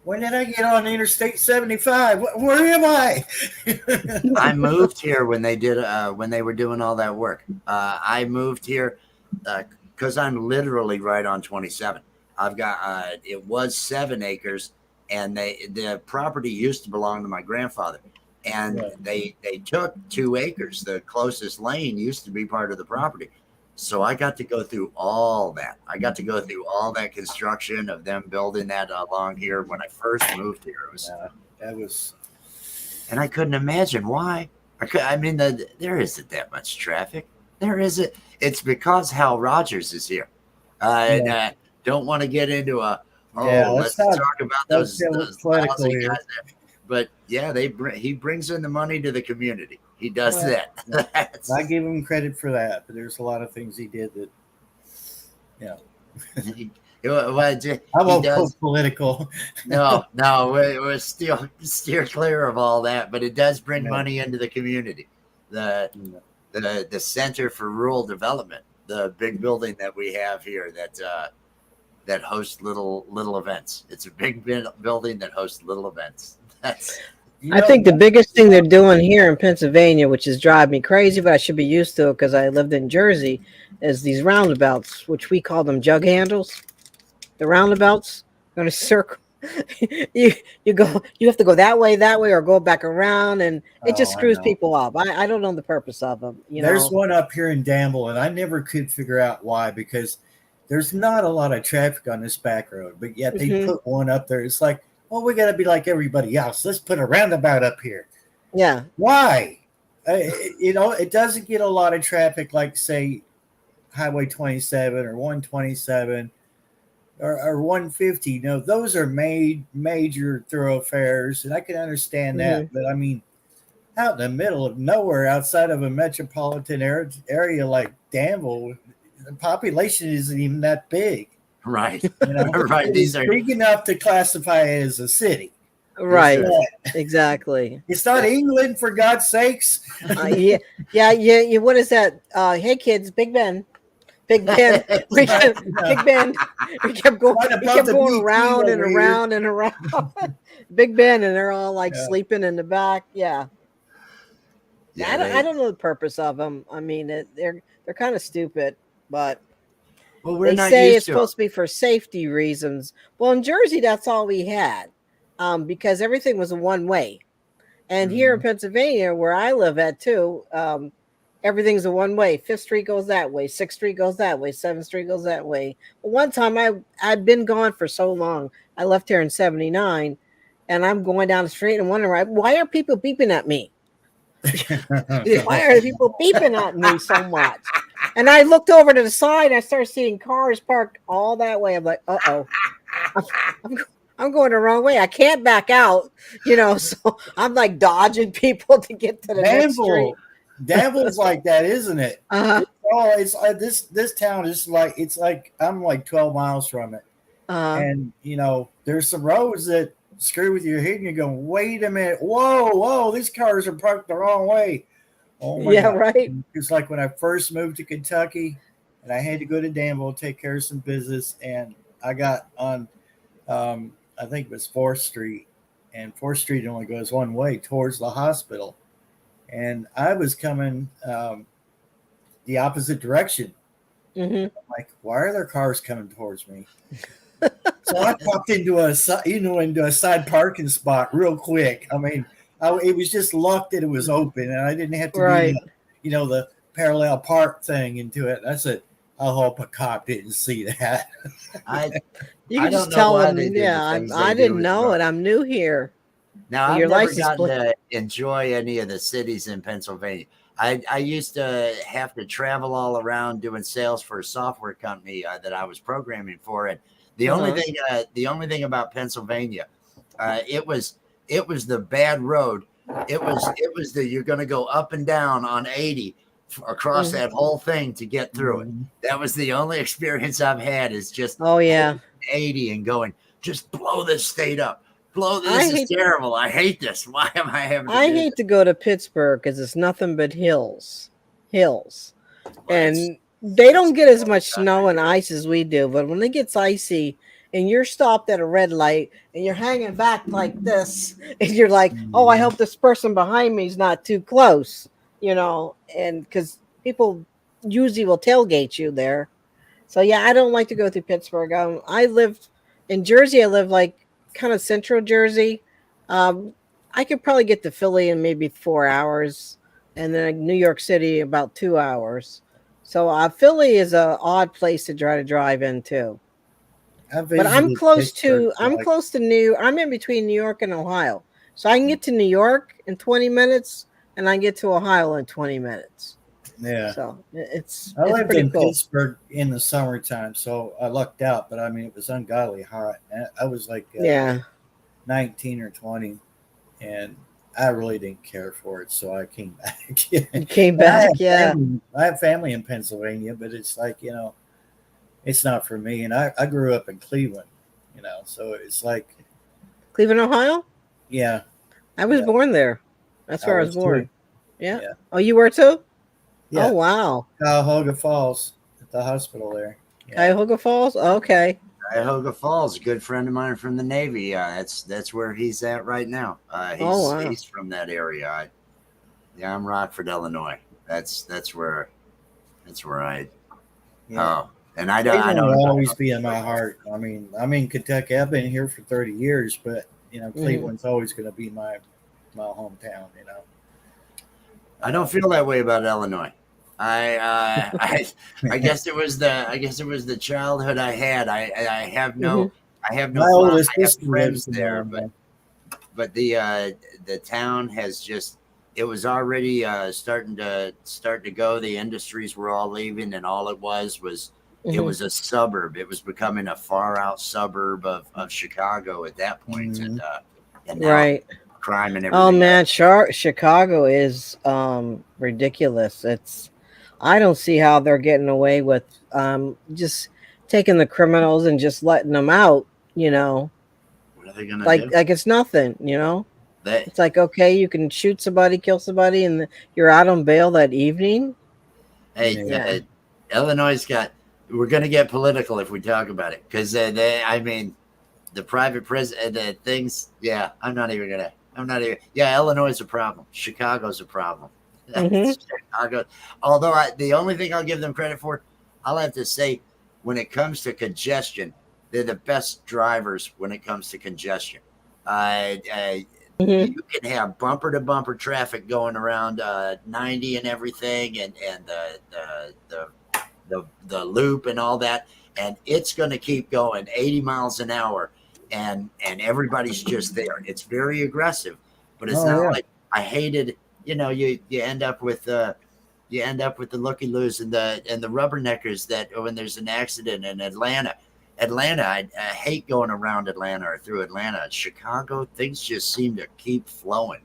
when did I get on Interstate 75? Where am I? I moved here when they were doing all that work. I moved here because I'm literally right on 27. I've got it was 7 acres, and the property used to belong to my grandfather, and they took 2 acres. The closest lane used to be part of the property, so I got to go through all that. I got to go through all that construction of them building that along here when I first moved here. And I couldn't imagine why. There isn't that much traffic. There isn't. It's because Hal Rogers is here, and. Don't want to get into let's talk about those lousy guys there. But yeah, he brings in the money to the community. He does that. I give him credit for that, but there's a lot of things he did that, I won't go political. No, we're still steer clear of all that, but it does bring money into the community. The Center for Rural Development, the big building that we have here that hosts little events. It's a big building that hosts little events. I think the biggest thing they're doing here in Pennsylvania, which is driving me crazy, but I should be used to it because I lived in Jersey, is these roundabouts, which we call them jug handles. The roundabouts going to circle. you have to go that way, or go back around, and it just screws people up. I don't know the purpose of them. There's one up here in Danville, and I never could figure out why, because there's not a lot of traffic on this back road, but yet they put one up there. It's like, we got to be like everybody else. Let's put a roundabout up here. Yeah. Why? it doesn't get a lot of traffic like, say, Highway 27 or 127 or 150. You know, those are major thoroughfares, and I can understand that. But I mean, out in the middle of nowhere, outside of a metropolitan area like Danville, the population isn't even that big. Right. You know? Right. These are big enough to classify it as a city. Right. Exactly. It's not England, for God's sakes. Yeah. What is that? Hey kids, Big Ben. Big Ben. Big Ben. We kept going around and around and around. Big Ben, and they're all like sleeping in the back. Yeah. I don't know the purpose of them. I mean, they're kind of stupid, but they say it's supposed to be for safety reasons. Well, in Jersey, that's all we had, because everything was a one way. And here in Pennsylvania, where I live at too, everything's a one way. 5th Street goes that way, 6th Street goes that way, 7th Street goes that way. But one time I'd been gone for so long. I left here in 79, and I'm going down the street and wondering, why are people beeping at me? Why are people beeping at me so much? And I looked over to the side, and I started seeing cars parked all that way. I'm like, uh-oh. I'm going the wrong way. I can't back out, so I'm like dodging people to get to the next street. Danville's like that, isn't it? Uh-huh. It's this town is like I'm like 12 miles from it. And there's some roads that screw with your head, and you're going, wait a minute, whoa, these cars are parked the wrong way. Oh my God. Right. It's like when I first moved to Kentucky, and I had to go to Danville to take care of some business, and I got on I think it was 4th Street, and 4th Street only goes one way towards the hospital. And I was coming the opposite direction. I'm like, why are there cars coming towards me? So I popped into a side parking spot real quick. I mean, it was just luck that it was open, and I didn't have to do the parallel park thing into it. I said, I hope a cop didn't see that. You can just tell them, I didn't know it. I'm new here. Now, I've never gotten to enjoy any of the cities in Pennsylvania. I used to have to travel all around doing sales for a software company that I was programming for. And the only thing about Pennsylvania, it was the bad road. It was you're going to go up and down on 80 across that whole thing to get through it. That was the only experience I've had, is just 80 and going, just blow this state up. This is terrible. I hate this. Why am I having to do to go to Pittsburgh because it's nothing but hills. And they don't get as much snow and ice as we do. But when it gets icy and you're stopped at a red light and you're hanging back like this, and you're like, oh, I hope this person behind me is not too close, and because people usually will tailgate you there. So, I don't like to go through Pittsburgh. I lived in Jersey. I live like kind of central Jersey. I could probably get to Philly in maybe 4 hours, and then New York City about 2 hours. So Philly is an odd place to try to drive into. But I'm close to I'm in between New York and Ohio. So I can get to New York in 20 minutes, and I can get to Ohio in 20 minutes. Yeah. So I lived in Pittsburgh in the summertime, so I lucked out. But I mean, it was ungodly hot. I was like 19 or 20, and I really didn't care for it, so I came back. You came back, I have family in Pennsylvania, but it's like, it's not for me. And I grew up in Cleveland, so it's like Cleveland, Ohio. Yeah, I was born there. That's where I was born. Yeah. Oh, you were too? Yeah. Oh, wow. Cuyahoga Falls, at the hospital there. Yeah. Cuyahoga Falls? Okay. Cuyahoga Falls, a good friend of mine from the Navy. That's where he's at right now. He's from that area. I'm Rockford, Illinois. That's where I. Yeah. Oh, and I don't always be in my heart. I mean, I'm in Kentucky. I've been here for 30 years, but Cleveland's always going to be my hometown. I don't feel that way about Illinois. I guess it was the childhood I had. I have no friends there, but the town has just it was already starting to go. The industries were all leaving, and all it was it was a suburb. It was becoming a far out suburb of Chicago at that point. And now right. Crime and everything. Oh man, Chicago is ridiculous. I don't see how they're getting away with just taking the criminals and just letting them out, What are they gonna do? Like it's nothing, It's like, okay, you can shoot somebody, kill somebody, and you're out on bail that evening. Hey, Illinois we're going to get political if we talk about it, because the private prison, the things. Yeah, Illinois is a problem. Chicago's a problem. Chicago. Although the only thing I'll give them credit for, I'll have to say, when it comes to congestion, they're the best drivers when it comes to congestion. You can have bumper to bumper traffic going around 90 and everything, and the loop and all that, and it's going to keep going 80 miles an hour, and everybody's just there. It's very aggressive, but it's not like I hated. You end up with the looky-loos and the rubberneckers that when there's an accident in Atlanta, I hate going around Atlanta or through Atlanta. Chicago, things just seem to keep flowing.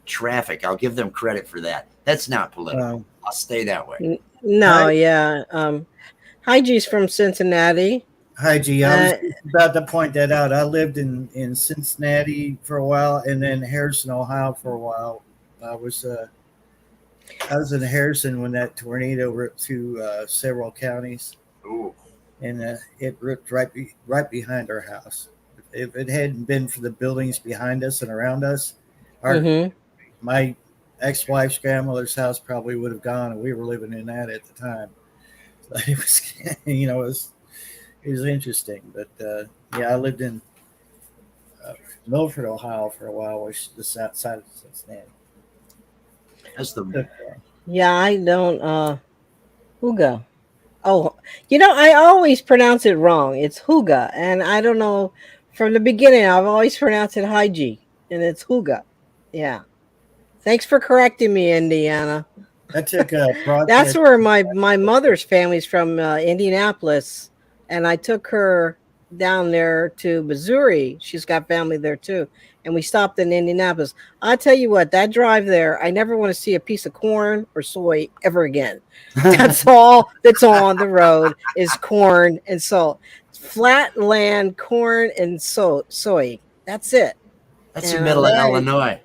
Traffic, I'll give them credit for that. That's not political. I'll stay that way. No, yeah. Hi, G's from Cincinnati. Hi, G. I was about to point that out. I lived in Cincinnati for a while, and then Harrison, Ohio for a while. I was in Harrison when that tornado ripped through several counties. Ooh. And it ripped right behind our house. If it hadn't been for the buildings behind us and around us, my ex-wife's grandmother's house probably would have gone, and we were living in that at the time. So it was, it was interesting. But I lived in Milford, Ohio for a while, which is the south side of Cincinnati. That's the I don't Huga. Oh, I always pronounce it wrong. It's Huga, and I don't know. From the beginning, I've always pronounced it Haiji, and it's Huga. Yeah. Thanks for correcting me, Indiana. I took a broadcast. That's where my mother's family's from, Indianapolis, and I took her down there to Missouri. She's got family there too, and we stopped in Indianapolis. I tell you what, that drive there, I never want to see a piece of corn or soy ever again. That's all that's on the road is corn and salt. Flat land, corn and soy. That's it. That's the middle of Illinois.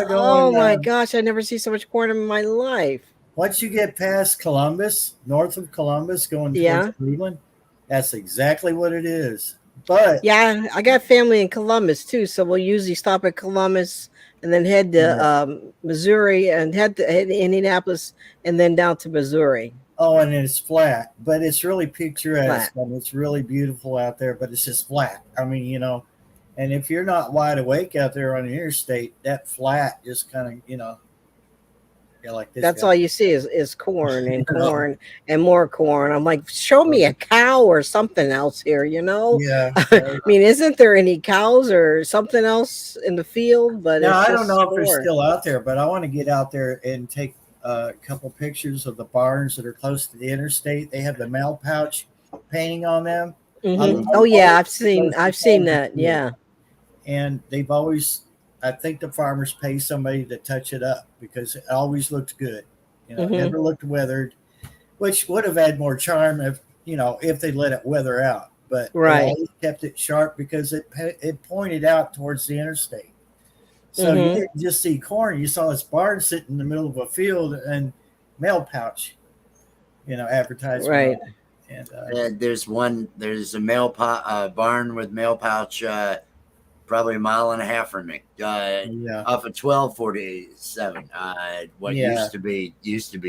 Oh my gosh, I never see so much corn in my life. Once you get past Columbus, north of Columbus, going towards Cleveland, that's exactly what it is. But yeah, I got family in Columbus too, so we'll usually stop at Columbus and then head to Missouri and head to Indianapolis and then down to Missouri. Oh, and it's flat, but it's really picturesque. I mean, it's really beautiful out there, but it's just flat. I mean, and if you're not wide awake out there on the interstate, that flat just kind of, like this. That's all you see is corn and corn and more corn. I'm like, show me a cow or something else here, Yeah. I mean, isn't there any cows or something else in the field? But no, I don't know if they're still out there, but I want to get out there and take a couple pictures of the barns that are close to the interstate. They have the mail pouch painting on them. Oh yeah, I've seen that. Yeah. And they've always, I think the farmers pay somebody to touch it up because it always looked good. It never looked weathered, which would have had more charm if they let it weather out. But they always kept it sharp because it pointed out towards the interstate. So you didn't just see corn; you saw this barn sitting in the middle of a field and mail pouch, advertisement. Right. And there's a mail barn with mail pouch. Probably a mile and a half from me, off of 1247. What used to be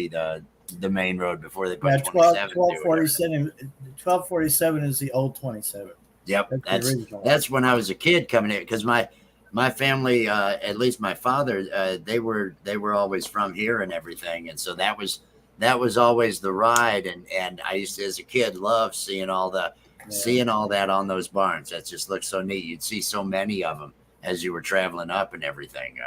the main road before they put 27. 1247 is the old 27. Yep, that's when I was a kid coming in because my family, at least my father, they were always from here and everything, and so that was always the ride, and I used to as a kid love seeing all that on those barns. That just looks so neat. You'd see so many of them as you were traveling up and everything.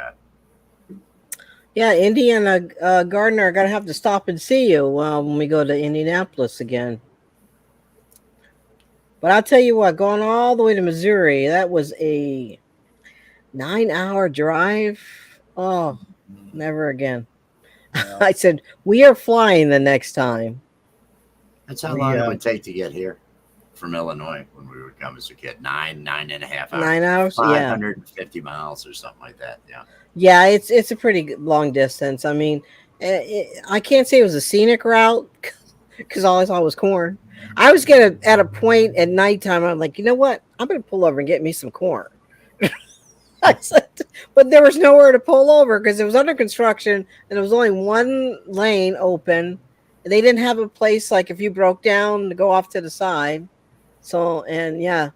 Yeah, Indiana Gardner, are gonna have to stop and see you when we go to Indianapolis again. But I'll tell you what, going all the way to Missouri, that was a 9-hour drive. Oh, never again. Yeah. I said, we are flying the next time. That's how long it would take to get here from Illinois when we would come as a kid. 9.5 hours. 9 hours? 550 miles or something like that. Yeah. Yeah, it's a pretty long distance. I mean, I can't say it was a scenic route because all I saw was corn. I was at a point at nighttime. I'm like, you know what? I'm going to pull over and get me some corn. I said, but there was nowhere to pull over because it was under construction and there was only one lane open. They didn't have a place like if you broke down to go off to the side. So, and yeah,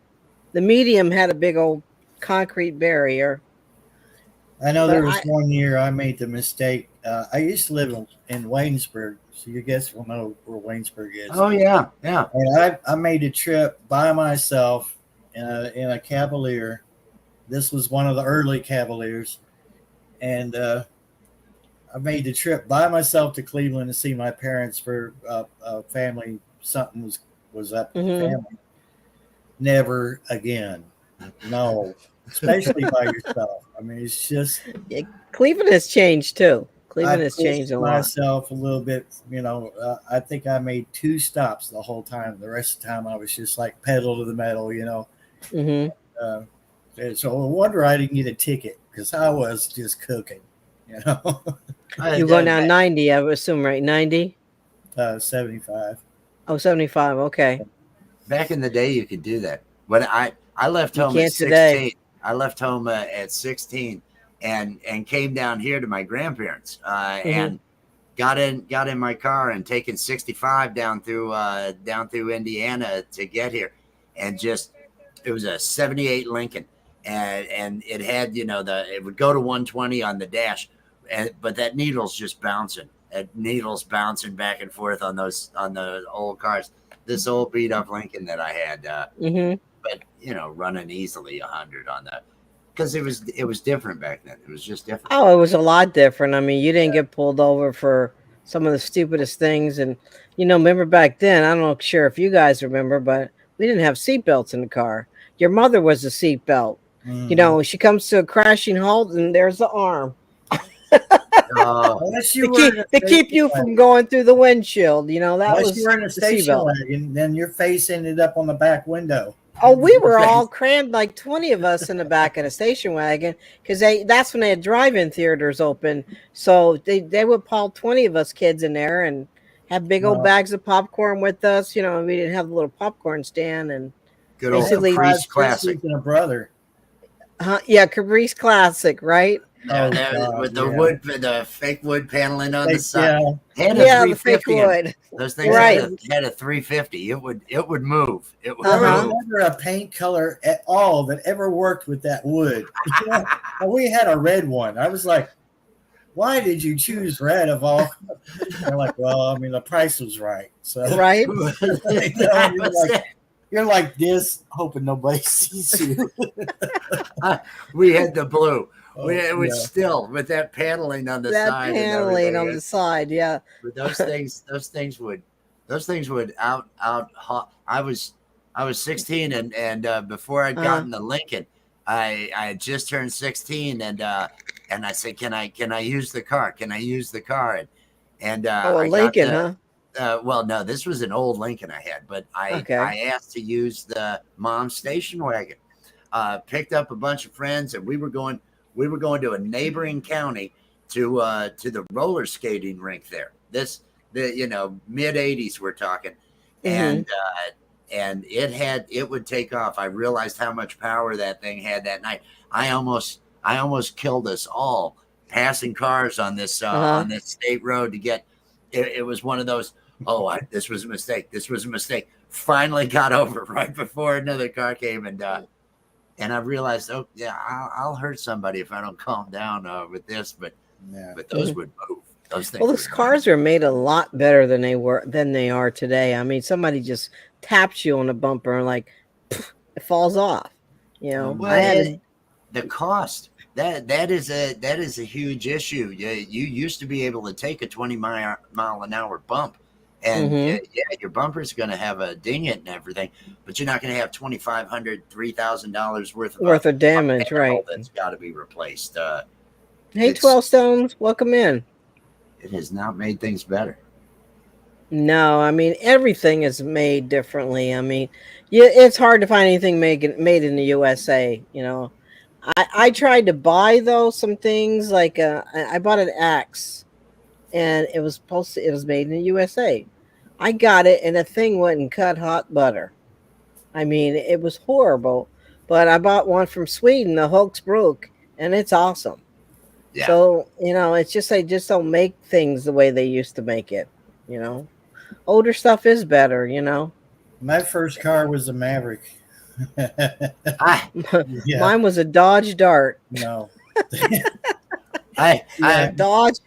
the medium had a big old concrete barrier. I know there was one year I made the mistake. I used to live in Waynesburg, so you guys will know where Waynesburg is. Oh yeah, yeah. And I made a trip by myself in a Cavalier. This was one of the early Cavaliers, and I made the trip by myself to Cleveland to see my parents for family. Something was up with the family. Never again. No. Especially by yourself. I mean, it's just Cleveland has changed too. Cleveland has changed a lot. Myself a little bit, you know. I think I made 2 stops the whole time. The rest of the time, I was just like pedal to the metal, you know. So no wonder I didn't get a ticket because I was just cooking, you know. You go down 90, I would assume, right? 90? 75. Oh, 75. Okay. Back in the day, you could do that. When I left home at 16. Today. I left home at 16 and came down here to my grandparents and got in my car and taken 65 down through Indiana to get here, and just it was a 78 Lincoln, and it had, you know, it would go to 120 on the dash, but that needle's just bouncing. That needle's bouncing back and forth on the old cars. This old beat up Lincoln that I had. But you know, running easily 100 on that because it was different back then. It was just different. Oh, it was a lot different. I mean, you didn't get pulled over for some of the stupidest things, and you know, remember back then? I'm not sure if you guys remember, but we didn't have seatbelts in the car. Your mother was a seatbelt. You know, she comes to a crashing halt, and there's the arm. To keep you from going through the windshield. You know, that was you were in a station wagon, then your face ended up on the back window. Oh, we were all crammed, like 20 of us in the back of a station wagon, because that's when they had drive-in theaters open. So they would pile 20 of us kids in there and have big old bags of popcorn with us. You know, and we didn't have the little popcorn stand and good old Caprice Classic. And a brother. Yeah, Caprice Classic, right? With the fake wood paneling on the side. Yeah, the fake wood. Those things had a 350. It would move. It would move. I remember a paint color at all that ever worked with that wood. And we had a red one. I was like, why did you choose red of all? They're like, well, I mean, the price was right. So right. You're like this, hoping nobody sees you. We had the blue. It was still with that paneling on the side. That paneling on the side, yeah. But those things would out. I was 16 and before I'd gotten the Lincoln, I had just turned 16 and I said, can I use the car? Can I use the car? And a Lincoln, huh? Well, no, this was an old Lincoln I had, but I asked to use the mom's station wagon. Picked up a bunch of friends, and we were going to a neighboring county to the roller skating rink there. Mid 80s we're talking, and it would take off. I realized how much power that thing had that night. I almost killed us all passing cars on this state road to get. It was one of those. This was a mistake. This was a mistake. Finally got over right before another car came, and I realized, I'll hurt somebody if I don't calm down with this. But those would move. Those things. Well, those cars are made a lot better than they are today. I mean, somebody just taps you on the bumper and it falls off. You know, the cost that is a huge issue. You used to be able to take a 20-mile an hour bump, and yeah, your bumper's going to have a ding it and everything, but you're not going to have $2,500, $3,000 worth of damage, right? That's got to be replaced. Hey, 12 Stones, welcome in. It has not made things better. No, I mean everything is made differently. I mean, yeah, it's hard to find anything made in the USA. You know, I tried to buy though some things like I bought an axe, and it was made in the USA. I got it, and the thing wouldn't cut hot butter. I mean, it was horrible. But I bought one from Sweden, the Hulksbruk, and it's awesome. Yeah. So you know, it's just they just don't make things the way they used to make it. You know. Older stuff is better, you know. My first car was a Maverick. Mine was a Dodge Dart. No. A Dodge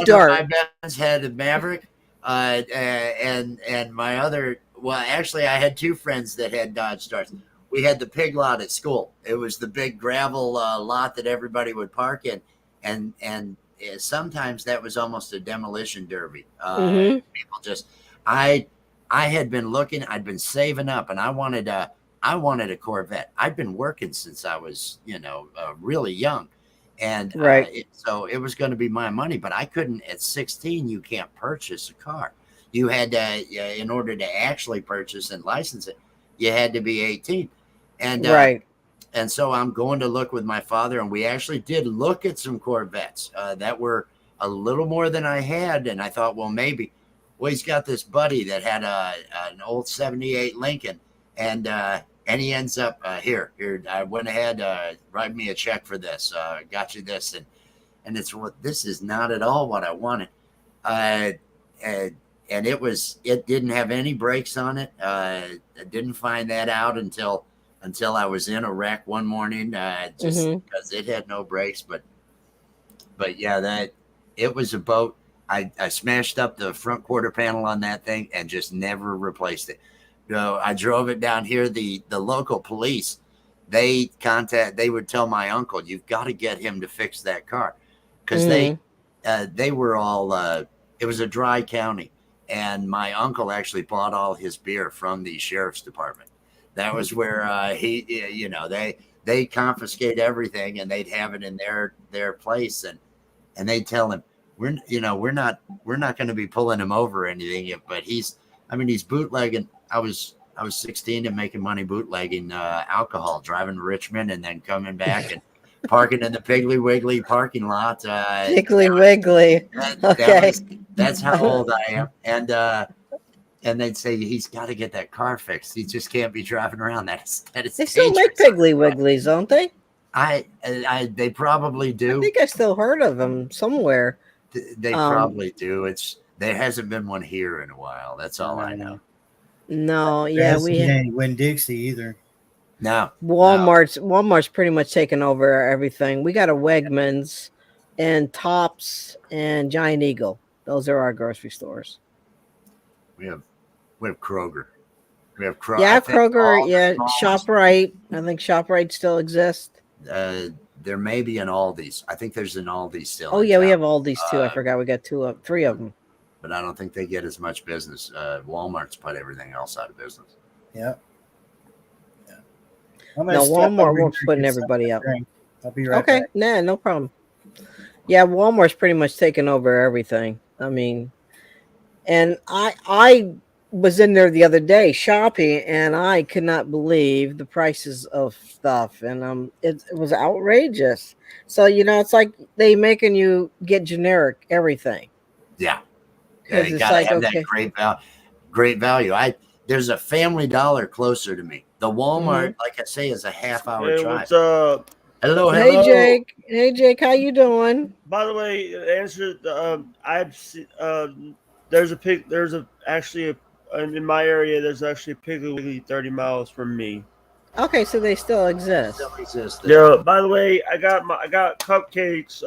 Dart. My friends had a Maverick, and my other. Well, actually, I had two friends that had Dodge Darts. We had the pig lot at school. It was the big gravel lot that everybody would park in, and sometimes that was almost a demolition derby. People just, I had been looking, I'd been saving up, and I wanted a Corvette. I'd been working since I was, really young, and so it was going to be my money. But I couldn't. At 16, you can't purchase a car. You had to, in order to actually purchase and license it, you had to be 18, and And so I'm going to look with my father, and we actually did look at some Corvettes that were a little more than I had. And I thought, well, maybe. Well, he's got this buddy that had an old 78 Lincoln, and he ends up here. I went ahead, write me a check for this. Got you this, and it's what this is not at all what I wanted. And it didn't have any brakes on it. I didn't find that out until I was in a wreck one morning, just because it had no brakes. But yeah, that it was a boat. I smashed up the front quarter panel on that thing and just never replaced it. I drove it down here. The local police, they would tell my uncle, you've got to get him to fix that car, because they were all. It was a dry county, and my uncle actually bought all his beer from the sheriff's department. That was where they confiscate everything, and they'd have it in their place, and they'd tell him, we're not going to be pulling him over or anything. But he's bootlegging. I was 16 and making money bootlegging alcohol, driving to Richmond and then coming back and parking in the Piggly Wiggly parking lot. Piggly Wiggly. That's how old I am, and they'd say he's got to get that car fixed. He just can't be driving around. That is they still make Piggly Wigglies, don't they? They probably do. I think I still heard of them somewhere. They probably do. There hasn't been one here in a while. That's all I know. No, yeah, we ain't Winn-Dixie either. No, Walmart's pretty much taken over everything. We got a Wegmans and Tops and Giant Eagle. Those are our grocery stores. We have Kroger. We have Kroger. Yeah, Kroger. Yeah, ShopRite. I think ShopRite still exists. There may be an Aldi's. I think there's an Aldi's still. Oh yeah, we have Aldi's too. I forgot we got three of them. But I don't think they get as much business. Walmart's put everything else out of business. Yeah. No, Walmart won't putting everybody out. I'll be right back. Nah, no problem. Yeah, Walmart's pretty much taken over everything. I mean, and I was in there the other day shopping, and I could not believe the prices of stuff, and it was outrageous. So it's like they making you get generic everything. Yeah, you gotta have that great value. There's a Family Dollar closer to me. The Walmart, like I say, is a half-hour drive. What's up? Hello. Hey Jake. Hey Jake, how you doing? By the way, answer. In my area, there's actually a Piggly Wiggly 30 miles from me. Okay, so they still exist. Yeah. By the way, I got cupcakes.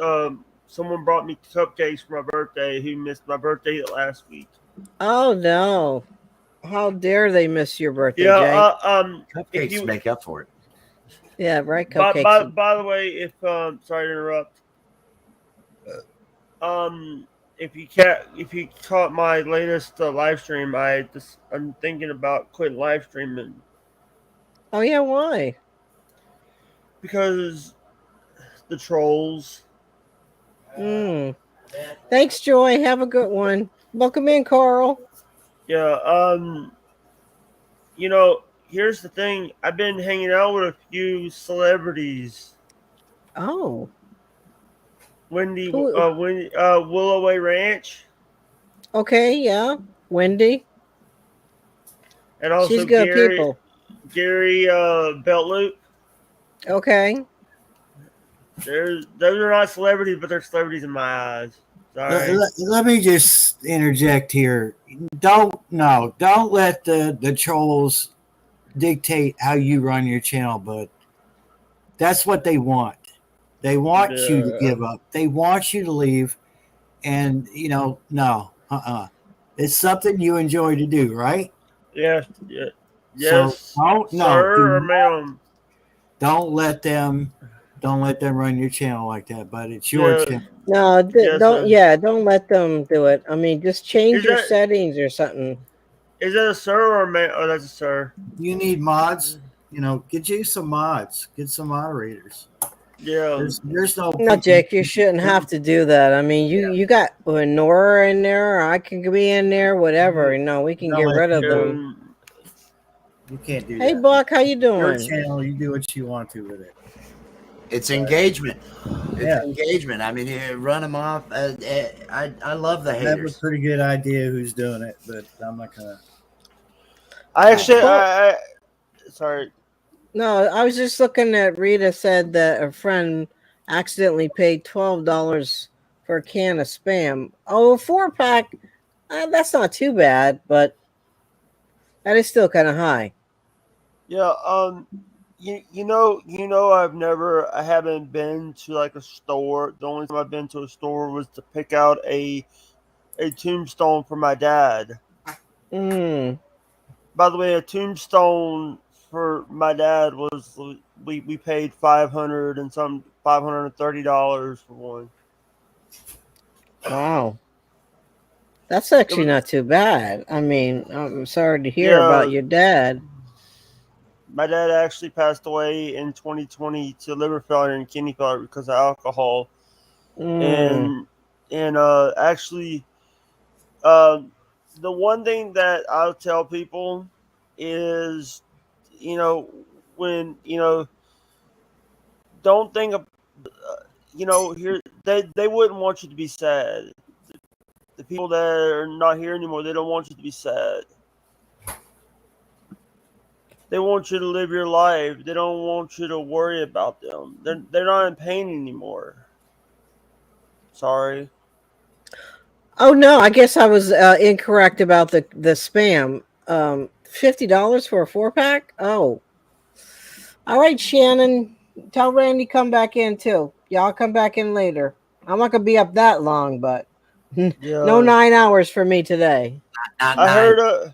Someone brought me cupcakes for my birthday. Who missed my birthday last week? Oh no! How dare they miss your birthday? Yeah. Cupcakes make up for it. Yeah, right. Cupcakes. By the way, if sorry to interrupt. If you caught my latest live stream, I'm thinking about quitting live streaming. Oh yeah, why? Because the trolls. Thanks, Joy. Have a good one. Welcome in, Carl. Yeah. Here's the thing. I've been hanging out with a few celebrities. Oh. Wendy, Willow Way Ranch. Okay, yeah. Wendy. And also she's good people. Gary Beltloop. Okay. Those are not celebrities, but they're celebrities in my eyes. Sorry. Let me just interject here. Don't let the trolls dictate how you run your channel, but that's what they want. They want you to give up. They want you to leave. And, no. It's something you enjoy to do, right? Yes. Yes. So sir or ma'am. Don't let them run your channel like that, but it's your channel. No, don't let them do it. I mean, just change your settings or something. Is that a sir or a man? Oh, that's a sir. You need mods. Get you some mods. Get some moderators. Yeah. There's no. No, Jake, you shouldn't have to do that. I mean, you got Nora in there, or I can be in there, whatever. We can get rid of them. You can't do that. Hey, Buck, how you doing? Your channel, you do what you want to with it. It's engagement. It's engagement. I mean, you run them off. I love the haters. I have a pretty good idea who's doing it, but I'm not gonna. Sorry. No, I was just looking at Rita said that a friend accidentally paid $12 for a can of Spam. Oh, 4-pack. That's not too bad, but that is still kind of high. Yeah. I haven't been to like a store. The only time I've been to a store was to pick out a tombstone for my dad. By the way, a tombstone for my dad was we paid $530 for one. Wow. That's actually not too bad. I mean, I'm sorry to hear about your dad. My dad actually passed away in 2020 to liver failure and kidney failure because of alcohol. And actually, the one thing that I'll tell people is, when, don't think of, here, they wouldn't want you to be sad. The people that are not here anymore, they don't want you to be sad. They want you to live your life. They don't want you to worry about them. They're not in pain anymore. Sorry. Oh no, I guess I was incorrect about the Spam. $50 for a 4-pack? Oh. All right, Shannon. Tell Randy come back in too. Y'all come back in later. I'm not gonna be up that long, but no 9 hours for me today. I heard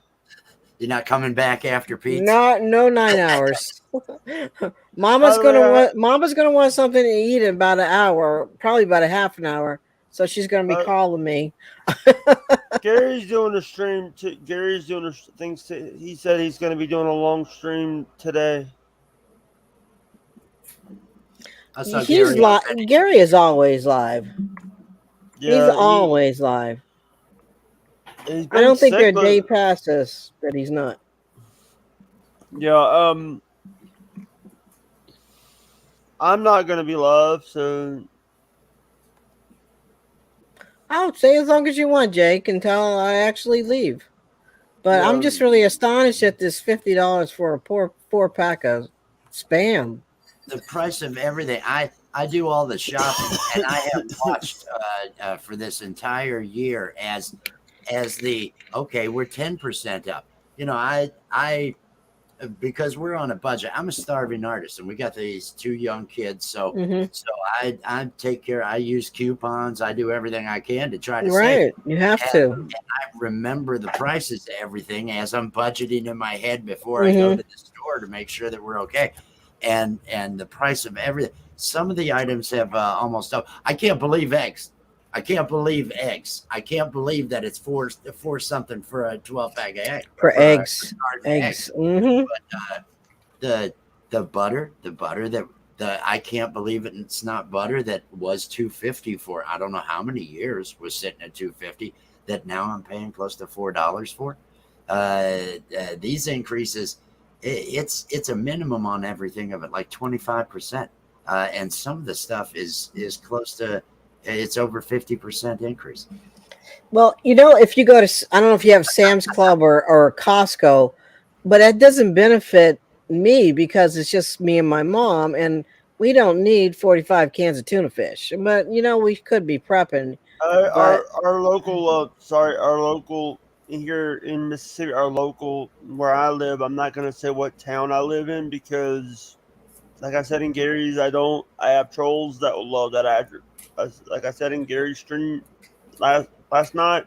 you're not coming back after pizza. No 9 hours. Mama's gonna want something to eat in about an hour, probably about a half an hour. So she's gonna be calling me. Gary's doing a stream. Gary's doing things. He said he's gonna be doing a long stream today. He's live. Gary is always live. Yeah, he's always live. I don't think there are day passes that he's not. Yeah, I'm not gonna be live, so I'll say as long as you want, Jake, until I actually leave. But I'm just really astonished at this $50 for a 4-pack of Spam. The price of everything. I do all the shopping, and I have watched for this entire year as the we're 10% up. I because we're on a budget. I'm a starving artist, and we got these 2 young kids. So I take care. I use coupons. I do everything I can to try to save. You have to. And I remember the prices of everything as I'm budgeting in my head before I go to the store to make sure that we're okay. and the price of everything. Some of the items have almost doubled. I can't believe eggs. I can't believe eggs. I can't believe that it's four something for a 12-pack of eggs. For eggs. Eggs. Mm-hmm. But the butter that I can't believe it's not butter that was $2.50 for I don't know how many years was sitting at $2.50 that now I'm paying close to $4 for. These increases, it's a minimum on everything of it, like 25%. And some of the stuff is close to, it's over 50% increase. Well, if you go to, I don't know if you have Sam's Club or Costco, but that doesn't benefit me because it's just me and my mom, and we don't need 45 cans of tuna fish. But we could be prepping. Our local here in Mississippi, our local where I live. I'm not gonna say what town I live in because, like I said in Gary's, I have trolls that will love that address. Like I said in Gary's stream last night,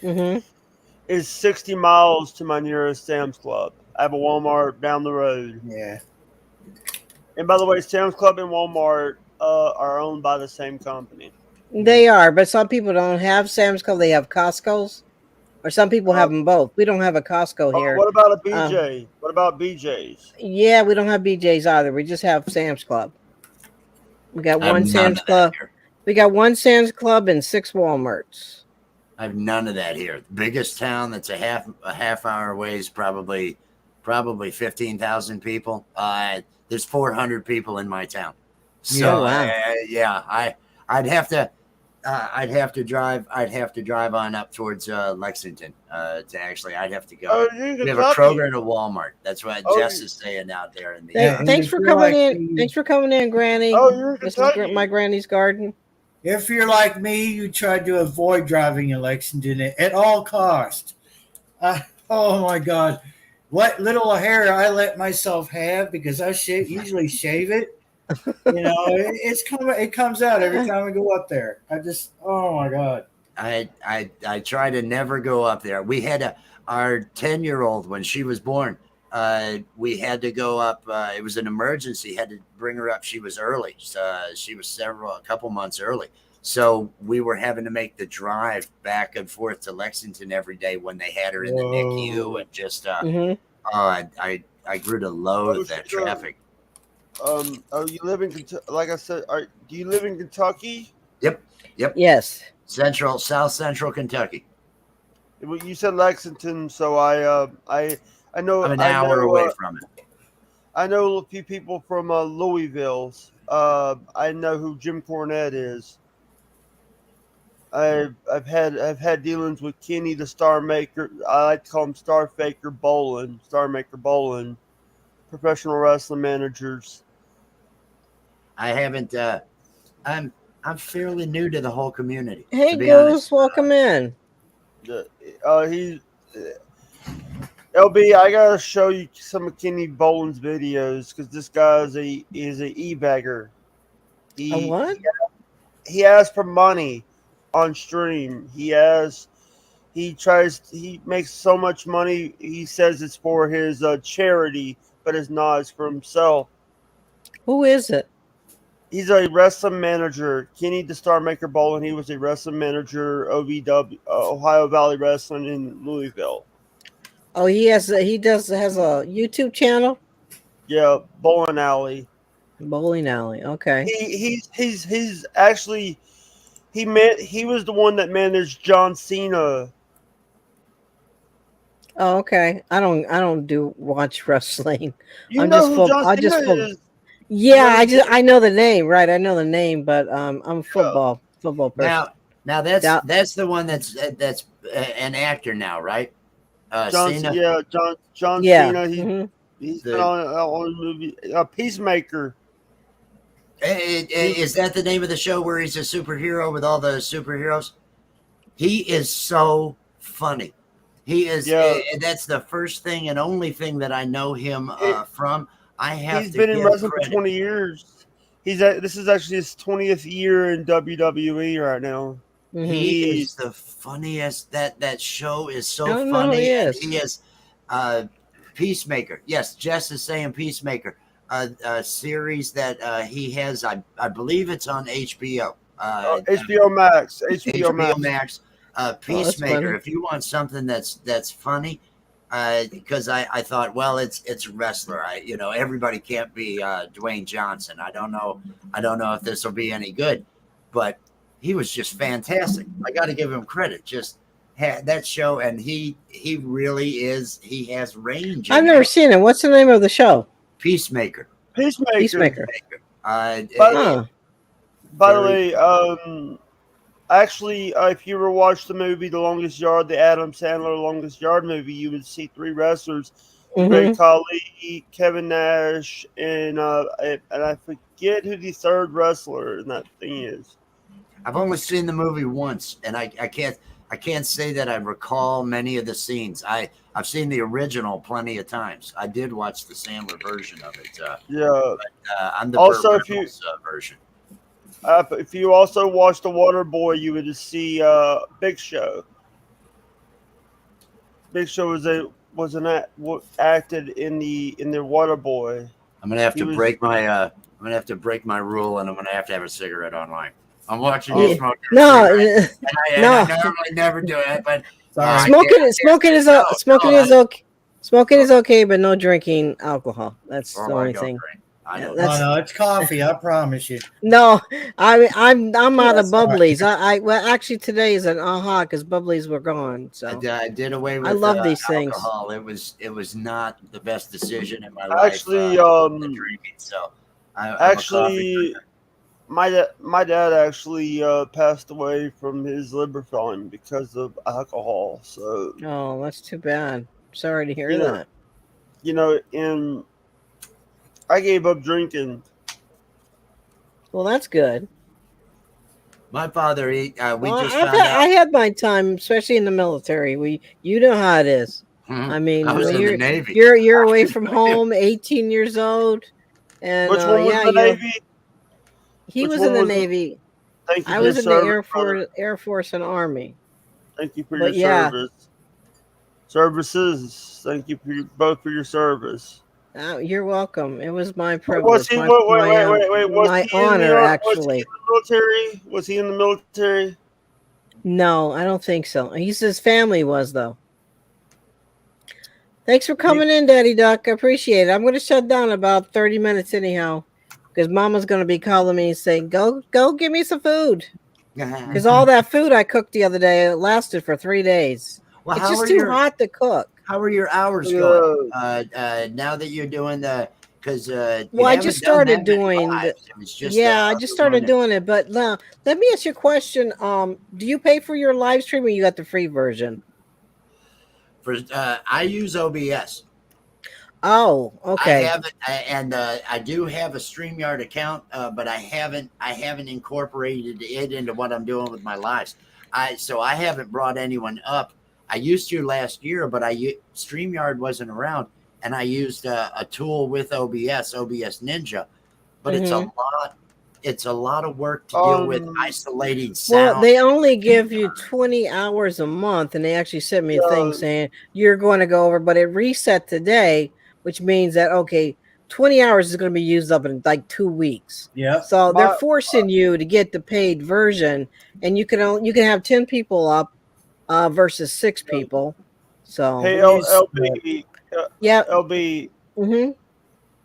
is 60 miles to my nearest Sam's Club. I have a Walmart down the road. Yeah. And by the way, Sam's Club and Walmart are owned by the same company. They are, but some people don't have Sam's Club. They have Costco's, or some people have them both. We don't have a Costco here. What about a BJ? What about BJ's? Yeah, we don't have BJ's either. We just have Sam's Club. We got one Sam's Club. We got one Sam's Club and 6 Walmarts. I have none of that here. The biggest town that's a half hour away is probably 15,000 people. There's 400 people in my town. So I'd have to drive on up towards Lexington to actually. I'd have to go. We have a Kroger and a Walmart. That's what Jess is saying out there. In the thanks for coming in. Thanks for coming in, Granny. This is my granny's garden. If you're like me, you try to avoid driving in Lexington at all costs. Oh my God. What little hair I let myself have because I usually shave it. It comes out every time I go up there. Oh my God. I try to never go up there. We had our 10-year-old when she was born. We had to go up. It was an emergency. Had to bring her up. She was early. She was a couple months early. So we were having to make the drive back and forth to Lexington every day when they had her in the NICU and just. I grew to loathe that traffic. You live in Kentucky? Like I said, do you live in Kentucky? Yep. Yes. South Central Kentucky. You said Lexington, so I know I'm an hour away from it. I know a few people from Louisville. I know who Jim Cornette is. I've had dealings with Kenny the Star Maker. I like to call him Star Maker Bolin, professional wrestling managers. I haven't. I'm fairly new to the whole community. Hey, Goose, welcome in. LB, I gotta show you some of Kenny Bolin's videos because this guy is a e-bagger. A what? He asks for money on stream. He makes so much money. He says it's for his charity, but it's not. It's for himself. Who is it? He's a wrestling manager, Kenny the Star Maker Bolin. He was a wrestling manager, OVW, Ohio Valley Wrestling in Louisville. Oh, he has a YouTube channel. Yeah, Bowling Alley. Bowling Alley. Okay. He's actually he was the one that managed John Cena. Oh, okay. I don't watch wrestling. You know who John Cena is? Yeah, I know the name, right? I know the name, but I'm a football person. Now that's the one that's an actor now, right? Cena. Yeah, John yeah. Cena. He's been on a movie, Peacemaker. Is that the name of the show where he's a superhero with all the superheroes? He is so funny. He is. Yeah. That's the first thing and only thing that I know him from. He's been in wrestling for 20 years. This is actually his 20th year in WWE right now. Mm-hmm. He is the funniest. That show is so funny. He is Peacemaker. Yes, Jess is saying Peacemaker. a series that he has. I believe it's on HBO. HBO Max. HBO Max. Peacemaker. If you want something that's funny, because I thought, well, it's a wrestler. Everybody can't be Dwayne Johnson. I don't know if this will be any good, but he was just fantastic. I got to give him credit. Just had that show, and he really is. He has range. I've never seen it. What's the name of the show? Peacemaker. Peacemaker. By the way, actually, if you ever watched the movie The Longest Yard, the Adam Sandler Longest Yard movie, you would see three wrestlers: Great Khali, Kevin Nash, and I forget who the third wrestler in that thing is. I've only seen the movie once, and I can't say that I recall many of the scenes. I've seen the original plenty of times. I did watch the Sandler version of it. But, I'm the also Burt Reynolds, version. If you also watch The Waterboy, you would see Big Show. Big Show acted in the Waterboy. I'm gonna have to break my rule, and I'm gonna have to have a cigarette online. I'm watching you smoke. No. I normally never do it, but smoking is okay. Smoking is okay, but no drinking alcohol. That's the only thing. No, it's coffee. I promise you. No, I'm out of bubblies. Well, actually today is an aha because bubblies were gone. So I did away with. I love these alcohol. things. It was not the best decision in my life. Actually, drinking. So my dad actually passed away from his liver failing because of alcohol. So that's too bad. Sorry to hear that. And I gave up drinking. Well, that's good. My father, I had my time, especially in the military. You know how it is. I mean, I was in the Navy. You're away from home, 18 years old, and which one was the Navy? He was in the Navy. Thank you. I was in the Air Force and Army. Thank you for your service. Services. Thank you both for your service. You're welcome. It was my privilege. Was he? My honor, actually. Was he in the military? No, I don't think so. His family was, though. Thanks for coming in, Daddy Duck. I appreciate it. I'm going to shut down about 30 minutes anyhow, because Mama's going to be calling me and saying, go give me some food. Because all that food I cooked the other day, it lasted for 3 days. Well, it's just too hot to cook. How are your hours going? Now that you're doing because I just started doing I just started doing it. But now, let me ask you a question. Do you pay for your live stream, or you got the free version? I use OBS. Oh, okay. I haven't, and I do have a StreamYard account, but I haven't incorporated it into what I'm doing with my lives. So I haven't brought anyone up. I used to last year, but StreamYard wasn't around, and I used a tool with OBS Ninja, but it's a lot of work to deal with isolating sound. Well, they only give you 20 hours a month, and they actually sent me a thing saying you're going to go over, but it reset today, which means that 20 hours is going to be used up in like 2 weeks. Yeah. So they're forcing you to get the paid version, and you can have 10 people up. Versus 6 people. So hey, LB. Yeah. LB.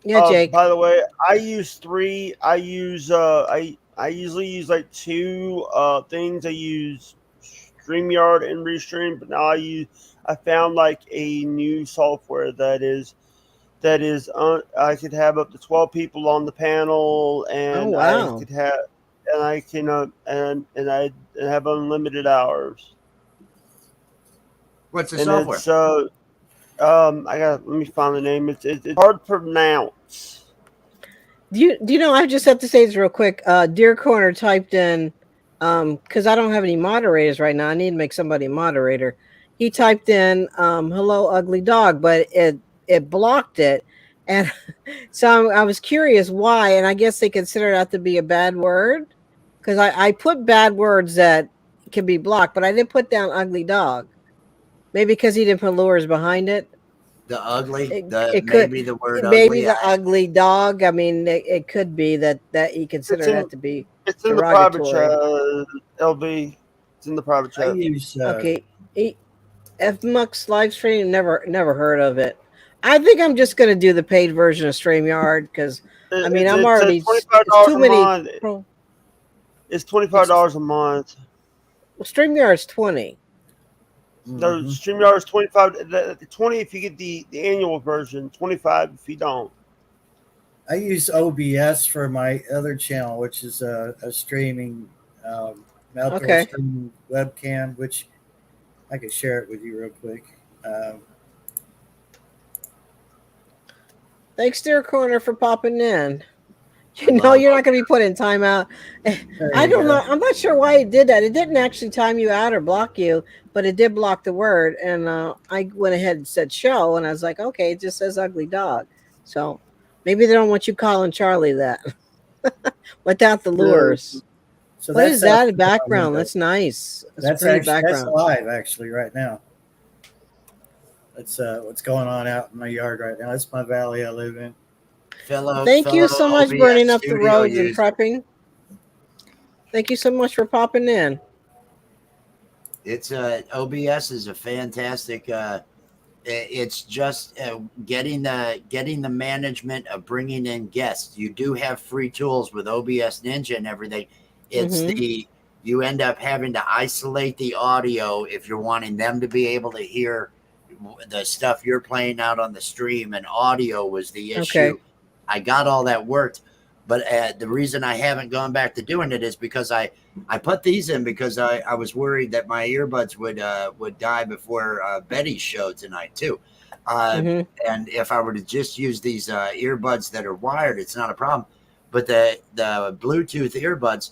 Yeah, Jake. By the way, I use 3. I usually use like 2 things. I use StreamYard and Restream, but now I found like a new software that is I could have up to 12 people on the panel, and I have unlimited hours. What's the software? Let me find the name. It's hard to pronounce. Do you know? I just have to say this real quick. Deer Corner typed in, because I don't have any moderators right now. I need to make somebody a moderator. He typed in, "Hello, ugly dog," but it blocked it, and so I was curious why. And I guess they consider that to be a bad word, because I put bad words that can be blocked, but I didn't put down ugly dog. Maybe because he didn't put lures behind it. The ugly, It maybe could, the word maybe ugly. the ugly dog. I mean, it could be that you consider that to be It's in the private derogatory. chat, LB. It's in the private I chat. use Okay, F Mux live stream. Never heard of it. I think I'm just gonna do the paid version of StreamYard because I mean I'm already $25 too a many. month. It's $25 a month. Well, StreamYard's 20. No, StreamYard is 25. 20 if you get the annual version. 25 if you don't. I use OBS for my other channel, which is a streaming outdoor Okay. streaming webcam, which I could share it with you real quick. Thanks, Dear Corner, for popping in. You know, you're not going to be put in timeout. I don't know. I'm not sure why it did that. It didn't actually time you out or block you, but it did block the word. And I went ahead and said show, and I was like, okay, it just says ugly dog. So maybe they don't want you calling Charlie that without the lures. So what is that in the background? That's nice. That's pretty actually background. that's live actually right now. That's what's going on out in my yard right now. That's my valley I live in. Thank you so much, OBS burning up the studio roads and user. prepping. Thank you so much for popping in. It's OBS is a fantastic. It's just getting the management of bringing in guests. You do have free tools with OBS Ninja and everything. It's you end up having to isolate the audio if you're wanting them to be able to hear the stuff you're playing out on the stream, and audio was the issue. Okay. I got all that worked, but the reason I haven't gone back to doing it is because I put these in because I was worried that my earbuds would die before Betty's show tonight too. And if I were to just use these earbuds that are wired, it's not a problem. But the Bluetooth earbuds,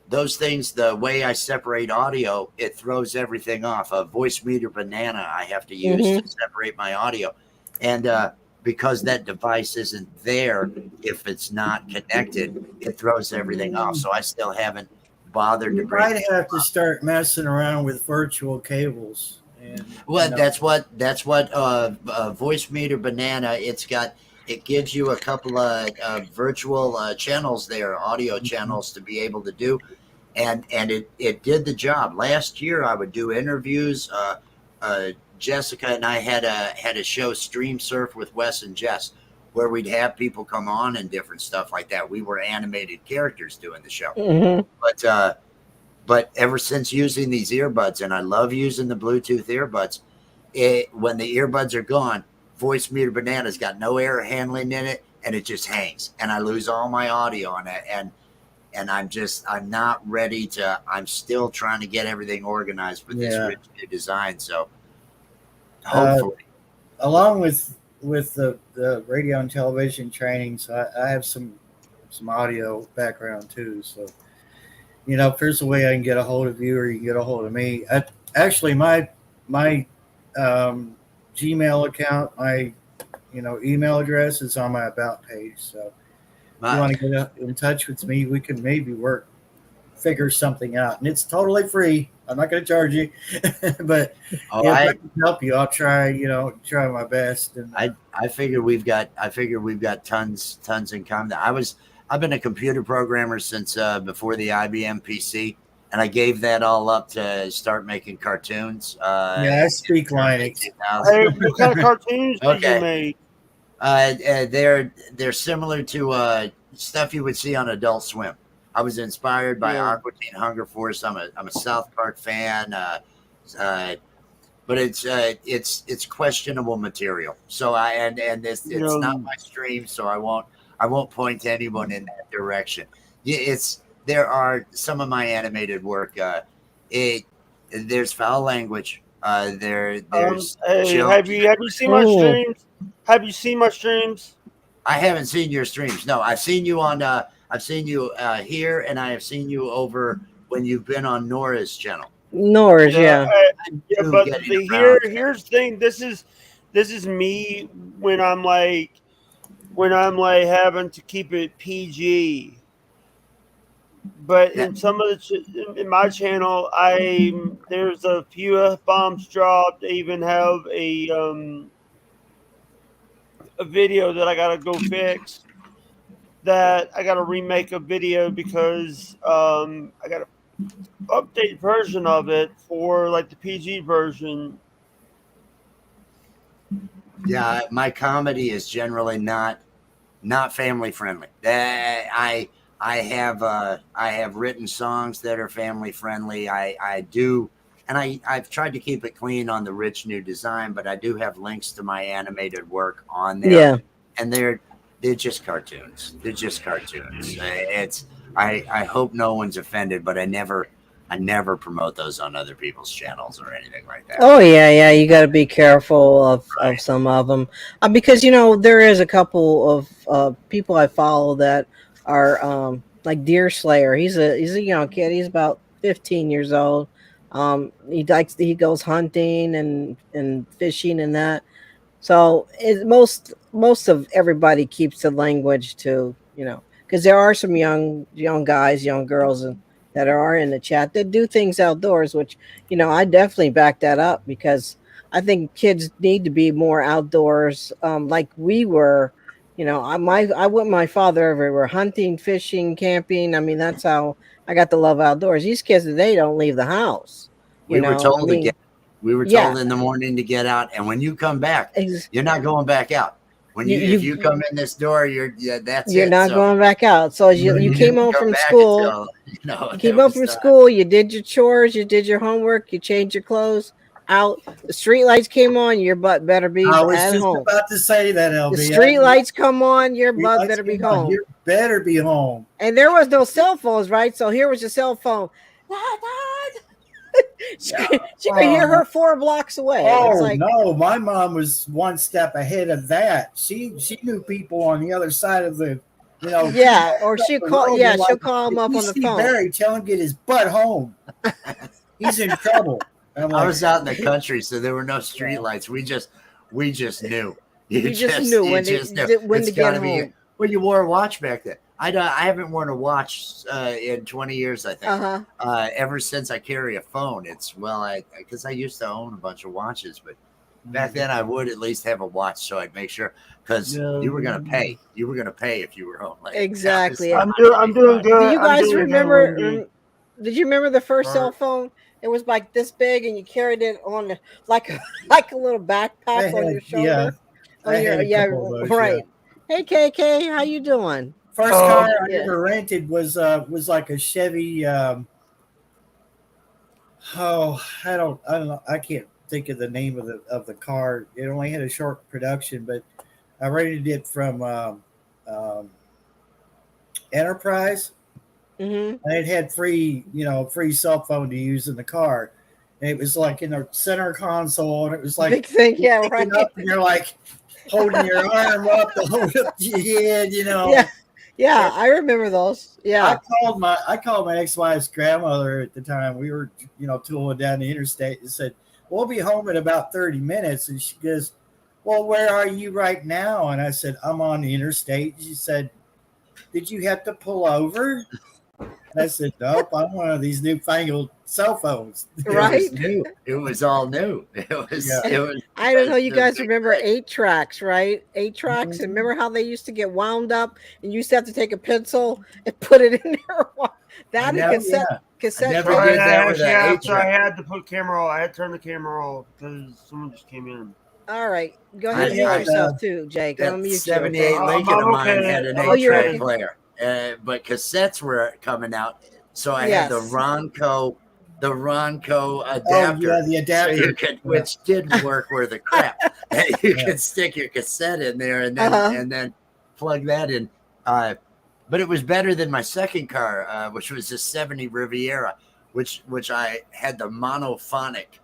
those things, the way I separate audio, it throws everything off. A Voicemeeter Banana I have to use to separate my audio. And because that device isn't there, if it's not connected, it throws everything off. So I still haven't bothered to You bring might have to start messing around with virtual cables. And, well, that's what Voicemeeter Banana. It gives you a couple of virtual channels there, audio channels to be able to do, and it did the job. Last year I would do interviews. Jessica and I had a show, Stream Surf with Wes and Jess, where we'd have people come on and different stuff like that. We were animated characters doing the show, but ever since using these earbuds, and I love using the Bluetooth earbuds, when the earbuds are gone, Voicemeeter Banana's got no air handling in it, and it just hangs, and I lose all my audio on it, and I'm not ready to. I'm still trying to get everything organized with this rich new design. So hopefully, along with the radio and television training, so I have some audio background too. So if there's a way I can get a hold of you or you can get a hold of me. Actually, my Gmail account, my email address is on my about page. So if you want to get in touch with me, we can maybe figure something out, and it's totally free. I'm not going to charge you, but if I can help you, I'll try my best. And I figure we've got tons in common. I've been a computer programmer since before the IBM PC, and I gave that all up to start making cartoons. I speak Linux. Hey, what kind of cartoons did you make? They're similar to stuff you would see on Adult Swim. I was inspired by Aqua Teen Hunger Force. I'm a South Park fan, but it's questionable material. So it's not my stream, so I won't point anyone in that direction. There are some of my animated work. There's foul language. There's have you seen my streams? Have you seen my streams? I haven't seen your streams. No, I've seen you on. I've seen you here, and I have seen you over when you've been on Nora's channel. Nora's, but here's the thing. This is me when I'm like having to keep it PG. But in some of in my channel, there's a few F-bombs dropped. I even have a video that I gotta go fix. That I gotta remake a video because I got an update version of it for like the PG version. Yeah, my comedy is generally not family friendly. I have written songs that are family friendly. I do, and I've tried to keep it clean on the Rich New Design, but I do have links to my animated work on there. Yeah, and they're just cartoons. They're just cartoons. I hope no one's offended, but I never promote those on other people's channels or anything like that. oh yeah, you got to be careful of some of them, because there is a couple of people I follow that are like Deer Slayer. He's a young kid. He's about 15 years old. He goes hunting and fishing and that. So most of everybody keeps the language to, because there are some young guys, young girls that are in the chat that do things outdoors, which, I definitely back that up, because I think kids need to be more outdoors, like we were. I went with my father everywhere, hunting, fishing, camping. I mean, that's how I got to love outdoors. These kids today don't leave the house. We were told in the morning to get out, and when you come back, you're not going back out. When if you come in this door, you're not going back out. So you came home from school. You came home from school. You did your chores. You did your homework. You changed your clothes. Out. The street lights came on. Your butt better be at home. I was just about to say that, LB. The street lights come on. Your butt better be home. You better be home. And there was no cell phones, right? So here was your cell phone. She could hear her 4 blocks away. Oh, no, my mom was one step ahead of that. She knew people on the other side of the, Yeah, or she'll call him up on the phone. Barry, tell him to get his butt home. He's in trouble. I was out in the country, so there were no street lights. We just knew. You just knew when to get home. Well, you wore a watch back then. I haven't worn a watch in 20 years, I think. Ever since I carry a phone, because I used to own a bunch of watches, but back then I would at least have a watch, so I'd make sure, because you were gonna pay. You were gonna pay if you were home late. Exactly. I'm doing good. Do you guys remember? Did you remember the first cell phone? It was like this big, and you carried it on like a little backpack on your shoulder. Right. Hey, KK, how you doing? First car I ever rented was like a Chevy. I don't know. I can't think of the name of the car. It only had a short production, but I rented it from Enterprise. Mm-hmm. And it had free cell phone to use in the car. And it was like in the center console, and it was like big thing, yeah, right. Up, and you're like holding your arm up to hold up your head, Yeah, I remember those. Yeah, I called my ex-wife's grandmother at the time. We were, tooling down the interstate, and said, "We'll be home in about 30 minutes." And she goes, "Well, where are you right now?" And I said, "I'm on the interstate." She said, "Did you have to pull over?" And I said, "Nope, I'm one of these newfangled cell phones." Right? It was all new. It was. I don't know. You guys remember 8 tracks, right? 8 tracks, and remember how they used to get wound up, and you used to have to take a pencil and put it in there. That cassette. I had to put camera off. I had to turn the camera off because someone just came in. All right, go ahead and mute yourself too, Jake. That 78 Lincoln of mine had an 8-track player. But cassettes were coming out, so I had the Ronco adapter. The adapter, so which didn't work worth a crap. You could stick your cassette in there and then plug that in. But it was better than my second car, which was a 70 Riviera, which I had the monophonic.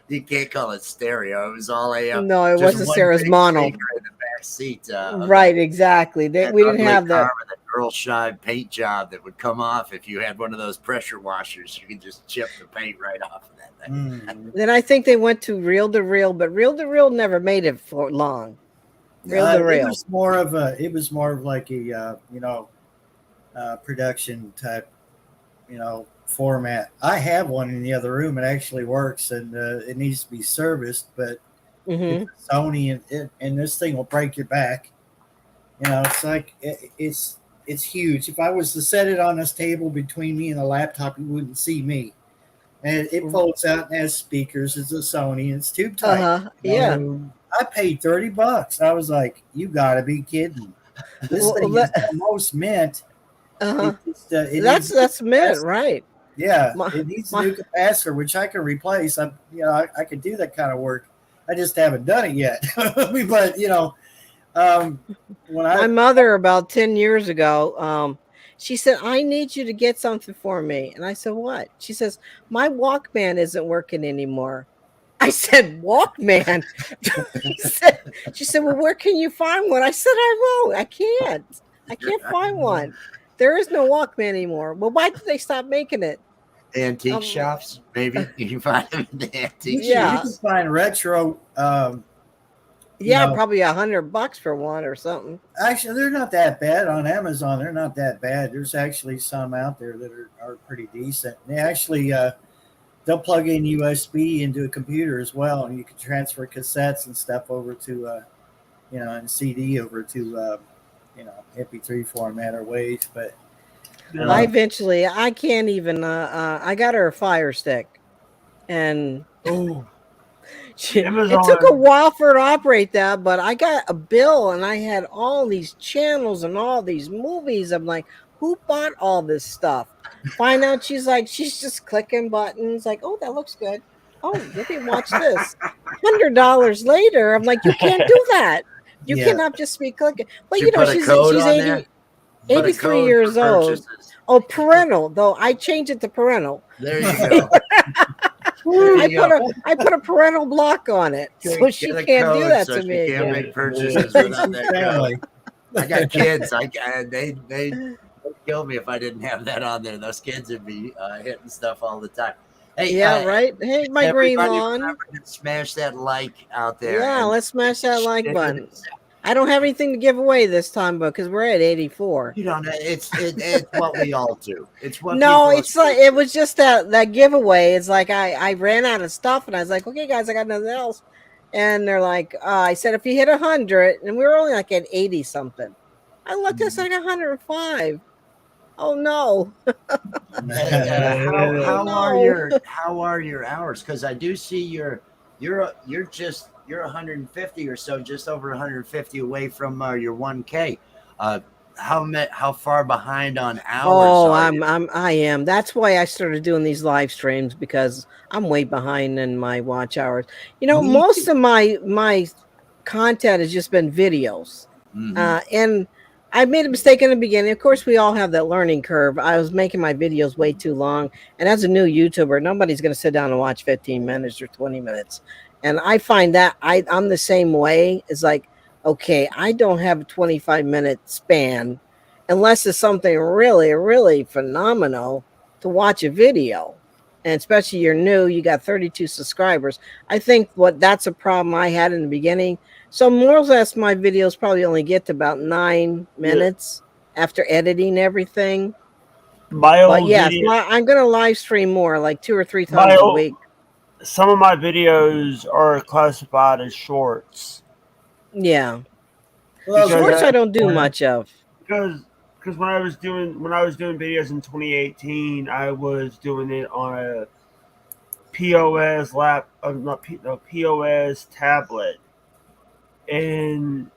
You can't call it stereo. It was all AM. No, it wasn't stereo. It was mono. In the back seat. Right, exactly. We didn't have that. With a Girl Shine paint job that would come off if you had one of those pressure washers. You could just chip the paint right off of that thing. Then I think they went to reel to reel, but reel to reel never made it for long. Reel to reel. It was more of like a production type, format. I have one in the other room. It actually works, and it needs to be serviced, but It's a Sony, and this thing will break your back. You know, it's like it's huge. If I was to set it on this table between me and the laptop, you wouldn't see me. And it folds out and has speakers. It's a Sony. It's tube type. Yeah. I paid $30. I was like, "You got to be kidding!" This thing is the most mint. That's mint, right? Yeah, it needs a new capacitor, which I can replace. I could do that kind of work. I just haven't done it yet. But you know, my mother about 10 years ago, she said, "I need you to get something for me." And I said, "What?" She says, "My Walkman isn't working anymore." I said, "Walkman?" She said, "Well, where can you find one?" I said, "I won't. I can't find one. There is no Walkman anymore." "Well, why did they stop making it?" Antique shops, maybe you can find them in the antique shops. You can find retro. Probably $100 for one or something. Actually, they're not that bad on Amazon. They're not that bad. There's actually some out there that are pretty decent. They actually they'll plug in USB into a computer as well, and you can transfer cassettes and stuff over to and CD over to MP3 format or WAV. But I can't even. I got her a Fire Stick, and it took a while for her to operate that. But I got a bill, and I had all these channels and all these movies. I'm like, who bought all this stuff? Find out she's just clicking buttons. Like, oh, that looks good. Oh, let me watch this. $100 later, I'm like, you can't do that. You cannot just be clicking. Well, she's 83 years old. Oh, parental, though. I changed it to parental. There you go. I put a parental block on it, so she can't do that to me. She can't make purchases without that code. I got kids. They kill me if I didn't have that on there. Those kids would be hitting stuff all the time. Hey, right. Hey, my green lawn. Smash that like out there. Yeah, let's smash that like button. I don't have anything to give away this time, but because we're at 84. You don't know. It's what we all do. It's what. No, it's like it was just that giveaway. It's like I ran out of stuff, and I was like, okay, guys, I got nothing else. And they're like, I said, if you hit 100, and we were only like at 80 something. I looked at like 105. Oh no. How are your hours? Because I do see you're 150 or so, just over 150 away from your 1K. How far behind on hours? Oh, I am. That's why I started doing these live streams, because I'm way behind in my watch hours. Most of my content has just been videos, and I made a mistake in the beginning. Of course, we all have that learning curve. I was making my videos way too long, and as a new YouTuber, nobody's going to sit down and watch 15 minutes or 20 minutes. And I find that I'm the same way. It's like, okay, I don't have a 25-minute span unless it's something really, really phenomenal to watch a video. And especially you're new, you got 32 subscribers. I think that's a problem I had in the beginning. So more or less my videos probably only get to about 9 minutes after editing everything. I'm going to live stream more, like 2 or 3 times a week. Some of my videos are classified as shorts. Yeah. Well, shorts I don't do much of. Because when I was doing videos in 2018, I was doing it on a POS POS tablet. And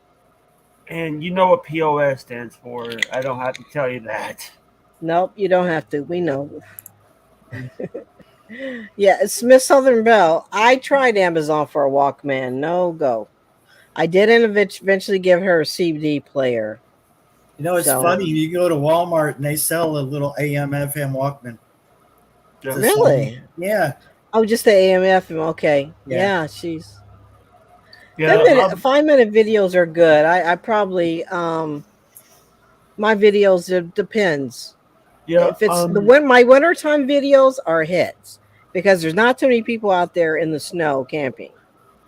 you know what POS stands for. I don't have to tell you that. Nope, you don't have to. We know. Yeah, it's Miss Southern Belle. I tried Amazon for a Walkman. No go. I didn't eventually give her a CD player. It's funny. You go to Walmart and they sell a little AM/FM Walkman. Really? Yeah. Oh, just the AM/FM. Okay. Yeah, she's. Yeah. 5-minute videos are good. I probably my videos, it depends. Yeah, if it's my wintertime videos are hits, because there's not too many people out there in the snow camping.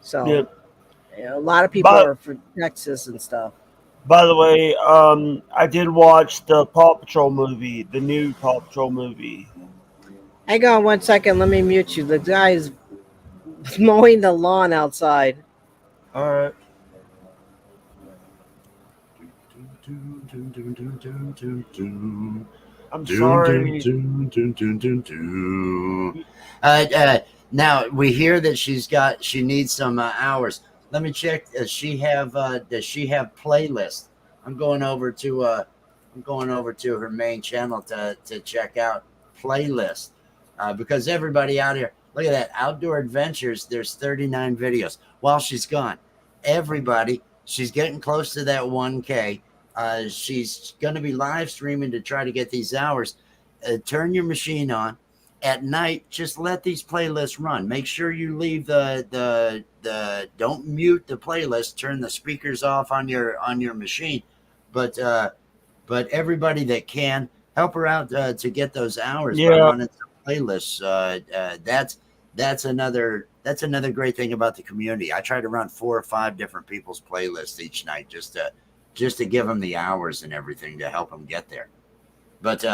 So a lot of people are from Texas and stuff. By the way, I did watch the Paw Patrol movie, the new Paw Patrol movie. Hang on 1 second, let me mute you. The guy's mowing the lawn outside. All right. I'm sorry. Now we hear that she needs some hours. Let me check. Does she have playlists? I'm going over to her main channel to check out playlists because everybody out here, look at that, Outdoor Adventures. There's 39 videos while she's gone. Everybody, she's getting close to that 1K. She's going to be live streaming to try to get these hours. Turn your machine on at night. Just let these playlists run. Make sure you leave the don't mute the playlist. Turn the speakers off on your machine. But everybody that can, help her out to get those hours by running some playlists. That's another great thing about the community. I try to run 4 or 5 different people's playlists each night just to give them the hours and everything to help them get there. But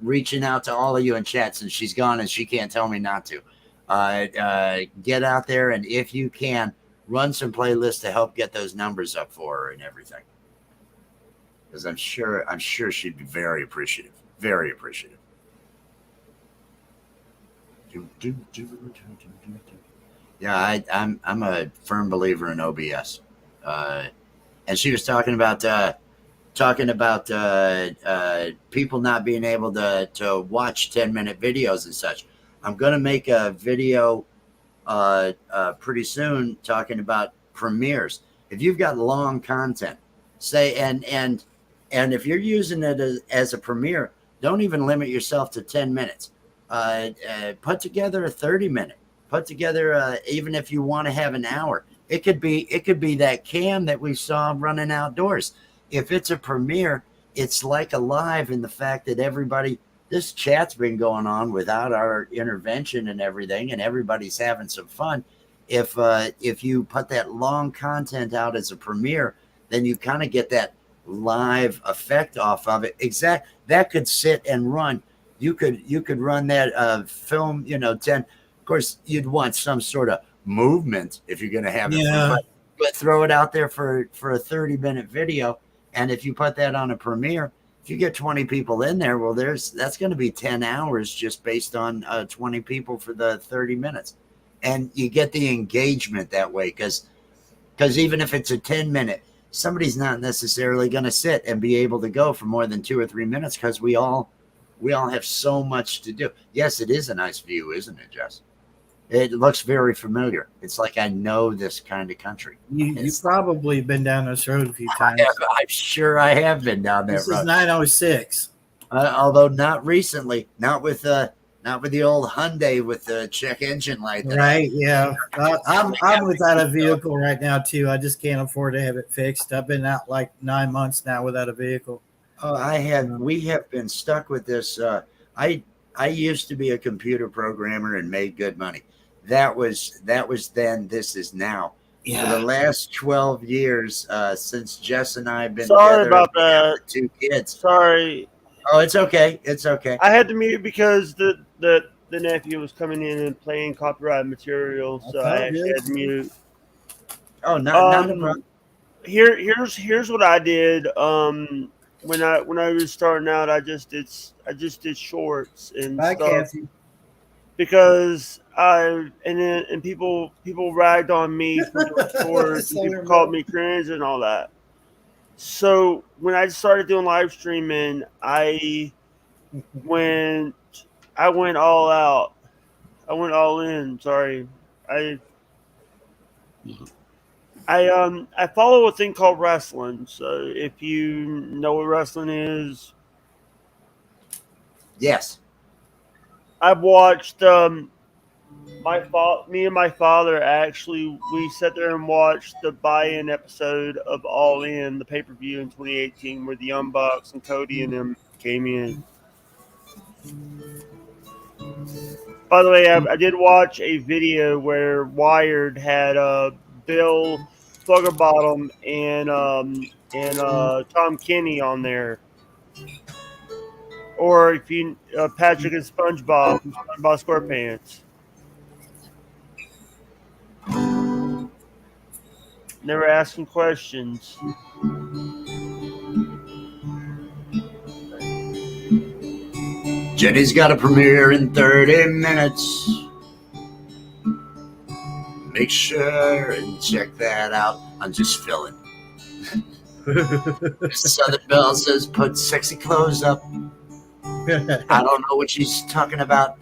reaching out to all of you in chat, since she's gone and she can't tell me not to, get out there, and if you can, run some playlists to help get those numbers up for her and everything. Because I'm sure she'd be very appreciative. Very appreciative. Yeah, I'm a firm believer in OBS. And she was talking about people not being able to watch 10-minute videos and such. I'm going to make a video pretty soon talking about premieres. If you've got long content, say, and if you're using it as a premiere, don't even limit yourself to 10 minutes. Put together a 30-minute. Put together even if you want to have an hour. It could be that cam that we saw running outdoors. If it's a premiere, it's like a live in the fact that this chat's been going on without our intervention and everything, and everybody's having some fun. If you put that long content out as a premiere, then you kind of get that live effect off of it. That could sit and run. You could run that film, 10. Of course, you'd want some sort of movement if you're going to have it, but throw it out there for a 30-minute video. And if you put that on a premiere, if you get 20 people in there, well, that's going to be 10 hours just based on 20 people for the 30 minutes. And you get the engagement that way because even if it's a 10-minute, somebody's not necessarily going to sit and be able to go for more than 2 or 3 minutes because we all have so much to do. Yes, it is a nice view, isn't it, Jess? It looks very familiar. It's like I know this kind of country. You've probably been down this road a few times. I'm sure I have been down that road. This is 906. Although not recently, not with the old Hyundai with the check engine light. Right? Yeah. I'm without a vehicle right now too. I just can't afford to have it fixed. I've been out like 9 months now without a vehicle. Oh, we have been stuck with this. I used to be a computer programmer and made good money. That was then. This is now. Yeah. For the last 12 years, since Jess and I have been together, sorry about that. 2 kids. Sorry. Oh, it's okay. It's okay. I had to mute because the nephew was coming in and playing copyright material, so I actually had to mute. Oh, not a problem. Here's what I did. When I was starting out, I just did shorts and stuff. Kathy. Because people ragged on me for doing shorts and people called me cringe and all that. So when I started doing live streaming, I went all out. I went all in. Sorry, I follow a thing called wrestling. So if you know what wrestling is, yes. I've watched me and my father actually, we sat there and watched the buy-in episode of All In, the pay-per-view in 2018 where the Young Bucks and Cody and them came in. By the way, I did watch a video where Wired had Bill Sluggerbottom and Tom Kenny on there. Or if you Patrick and SpongeBob from SpongeBob SquarePants. never asking questions. Jenny's got a premiere in 30 minutes. Make sure and check that out. I'm just filling. Southern Belle says, put sexy clothes up. I don't know what she's talking about,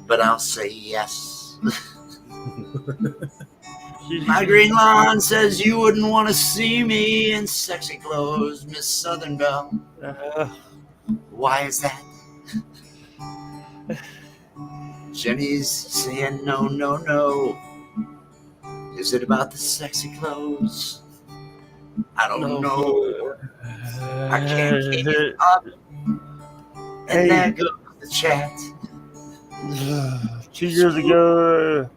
but I'll say yes. My Green Lawn says, you wouldn't want to see me in sexy clothes, Miss Southern Belle. Why is that? Jenny's saying no, no, no. Is it about the sexy clothes? I don't know. I can't keep it up. And there goes the chat. 2 years ago.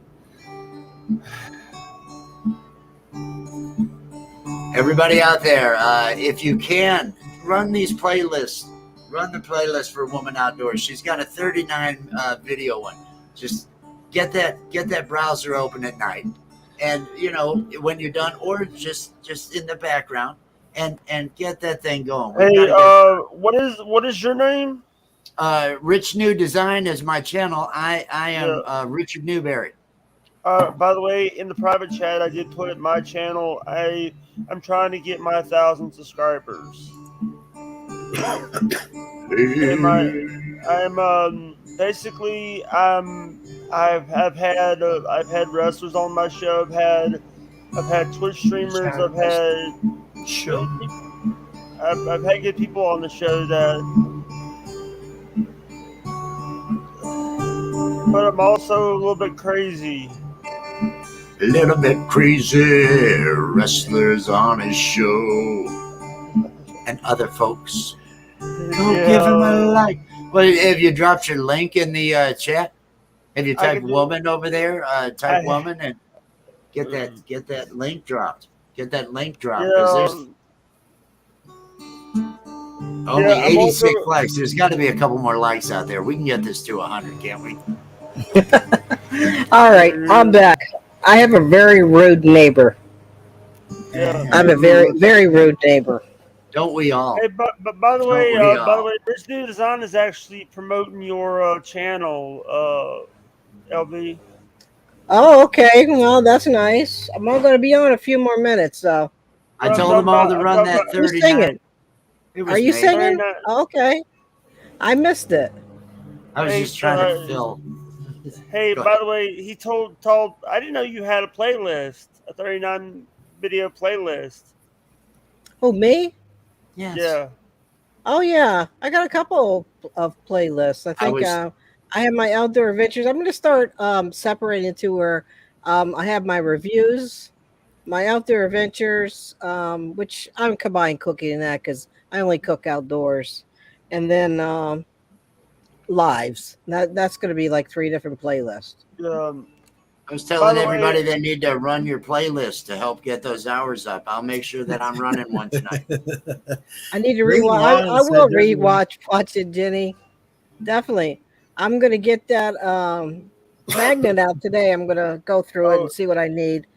Everybody out there, if you can, run these playlists. Run the playlist for Woman Outdoors. She's got a 39 video one. Just get that browser open at night. And you know, when you're done, or just in the background, and get that thing going. Hey, what is your name? Rich New Design is my channel. I am Richard Newberry. By the way, in the private chat, I did put my channel. I'm trying to get my 1,000 subscribers. I've had wrestlers on my show. I've had Twitch streamers. I've had good people on the show but I'm also a little bit crazy. A little bit crazy. Wrestlers on his show and other folks. Go give him a like. Well, have you dropped your link in the chat? Have you typed woman over there? Type woman and get that link dropped. Get that link dropped because there's only 86 likes. There's got to be a couple more likes out there. We can get this to 100, can't we? All right, I'm back. I have a very rude neighbor. I'm a very, very rude neighbor. Don't we all? Hey, but by the way, Rich New Design is actually promoting your channel, LB. Oh, okay. Well, that's nice. I'm all going to be on a few more minutes, so. I told them all to run that 39. Who's singing? Are you singing? Okay. I missed it. I was just trying to fill. Hey, by the way, he told I didn't know you had a playlist, a 39 video playlist. Oh, me? Yes. Yeah. Oh, yeah. I got a couple of playlists. I think I have my outdoor adventures. I'm going to start separating to where I have my reviews, my outdoor adventures, which I'm combined cooking in that because I only cook outdoors. And then lives. That's going to be like 3 different playlists. I was telling everybody they need to run your playlist to help get those hours up. I'll make sure that I'm running one tonight. I need to rewatch. I will watch it, Jenny. Definitely. I'm going to get that magnet out today. I'm going to go through it and see what I need.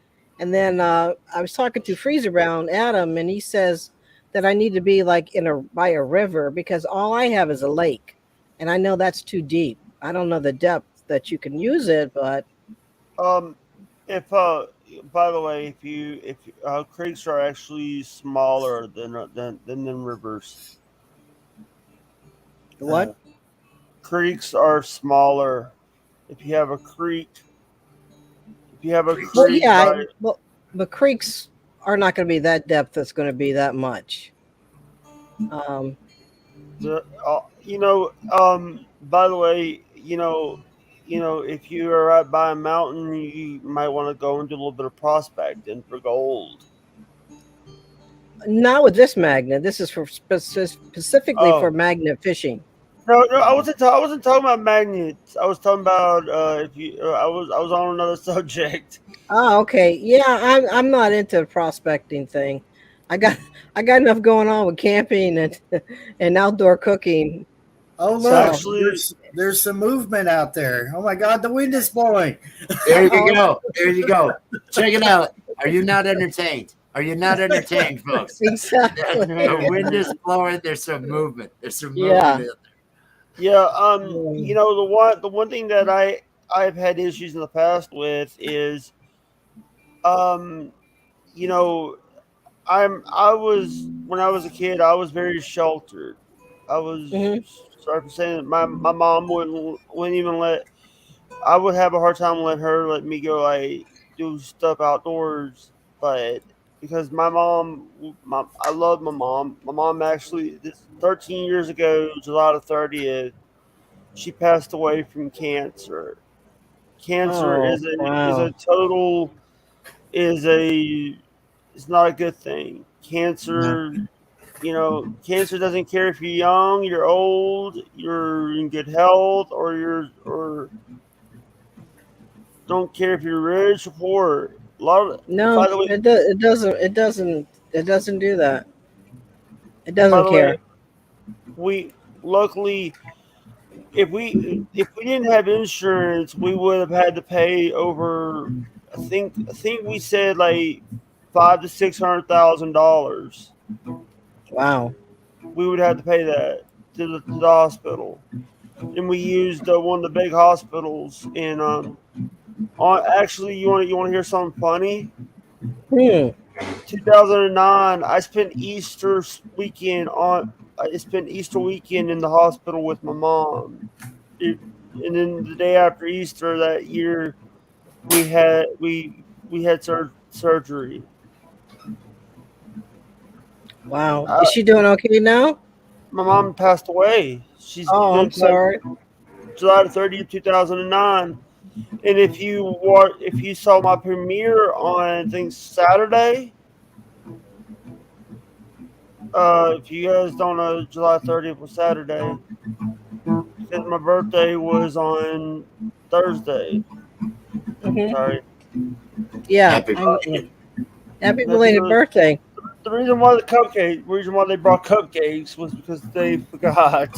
And then I was talking to Freezer Brown, Adam, and he says that I need to be like by a river because all I have is a lake. And I know that's too deep. I don't know the depth that you can use it, but by the way, if creeks are actually smaller than rivers. What? Creeks are smaller. If you have a creek, well, yeah, but creeks are not going to be that depth. That's going to be that much. By the way, if you are right by a mountain, you might want to go and do a little bit of prospecting for gold. Not with this magnet. This is for specifically for magnet fishing. No, I wasn't talking about magnets. I was talking about I was on another subject. Oh, okay. Yeah, I'm not into the prospecting thing. I got enough going on with camping and outdoor cooking. Oh look, there's some movement out there. Oh my God, the wind is blowing. There you go. There you go. Check it out. Are you not entertained? Are you not entertained, folks? Exactly. The wind is blowing. There's some movement. There's some movement Yeah. in there. Yeah. You know, the one thing that I've had issues in the past with is, you know, I was when I was a kid, I was very sheltered. I was sorry for saying that my mom wouldn't even let. I would have a hard time letting her let me go like do stuff outdoors, but because my mom, I love my mom. My mom actually, 13 years ago, July the 30th, she passed away from cancer. Cancer Oh, is a wow. total is a it's not a good thing. Cancer, you know, cancer doesn't care if you're young, you're old, you're in good health, or don't care if you're rich or poor. A lot of, No, by the way, it doesn't. It doesn't do that. It by doesn't the way, care. we luckily, if we didn't have insurance, we would have had to pay over. I think we said like $500,000 to $600,000. Wow. We would have to pay that to the hospital, and we used one of the big hospitals in actually, you want to hear something funny? 2009, I spent Easter weekend in the hospital with my mom. And then the day after Easter that year, we had surgery. Wow. Is she doing okay now? My mom passed away. Oh, I'm sorry. July 30th, 2009. And if you saw my premiere on, I think, Saturday, if you guys don't know, July 30th was Saturday, because my birthday was on Thursday. Sorry. Yeah. Happy birthday. Happy belated birthday. The reason why they brought cupcakes was because they forgot.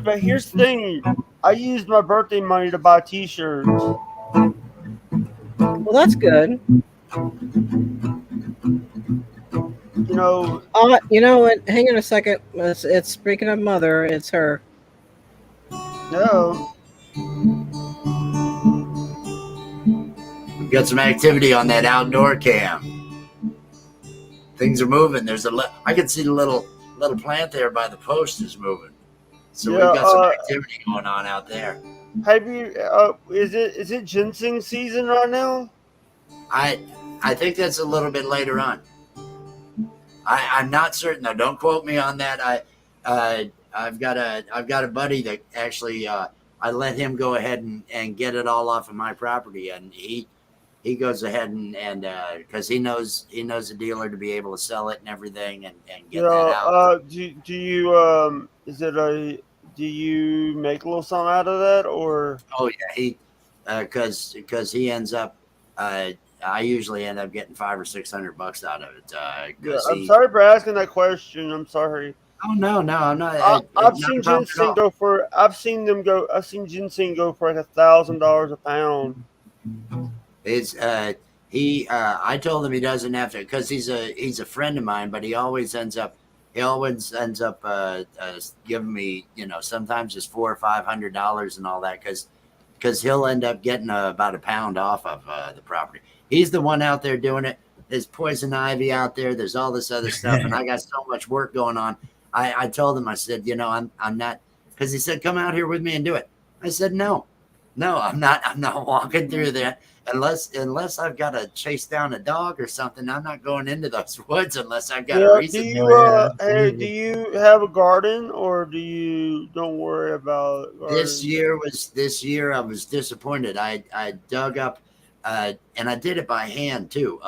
But here's the thing: I used my birthday money to buy T-shirts. Well, that's good. You know. You know what? Hang on a second. It's speaking of mother. It's her. No. We've got some activity on that outdoor cam. Things are moving. I can see the little plant there by the post is moving. So we've got some activity going on out there. Have you? Is it ginseng season right now? I think that's a little bit later on. I'm not certain though. Don't quote me on that. I've got a buddy that actually I let him go ahead and get it all off of my property, and he goes ahead and because he knows a dealer to be able to sell it and everything and get that out. Do you make a little something out of that, or? Oh yeah, he because he ends up. I usually end up getting $500 or $600 out of it. I'm sorry for asking that question. I'm sorry. Oh no, I'm not. I've seen ginseng go for. I've seen ginseng go for like $1,000 a pound. It's I told him he doesn't have to because he's a friend of mine, but he always ends up giving me, sometimes it's $400 or $500 and all that because he'll end up getting about a pound off of the property. He's the one out there doing it. There's poison ivy out there. There's all this other stuff, and I got so much work going on. I told him, I said, I'm not, because he said, come out here with me and do it. I said, no, I'm not walking through that unless I've got to chase down a dog or something. I'm not going into those woods unless I've got a reason. Do you have a garden, or do you don't worry about garden? This year I was disappointed. I dug up, and I did it by hand too,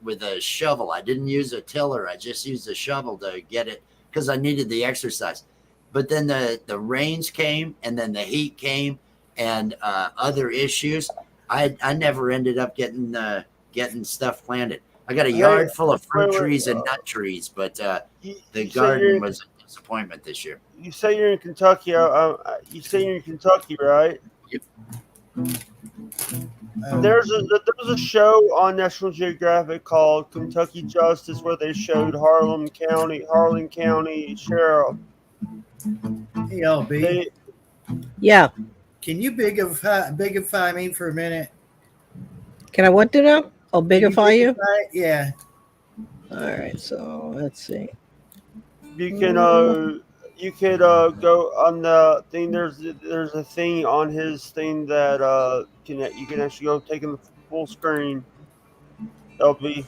with a shovel. I didn't use a tiller. I just used a shovel to get it because I needed the exercise. But then the rains came, and then the heat came, and other issues. I never ended up getting stuff planted. I got a yard full of fruit trees and nut trees, but the garden was a disappointment this year. You say you're in Kentucky. You say you're in Kentucky, right? Yep. There's a show on National Geographic called Kentucky Justice where they showed Harlan County Sheriff. Hey, LB. Yeah. Can you bigify me for a minute? Can I what do now? Oh, bigify you? Yeah. All right. So let's see. You can you could go on the thing. There's a thing on his thing that you can actually go take in the full screen. LB.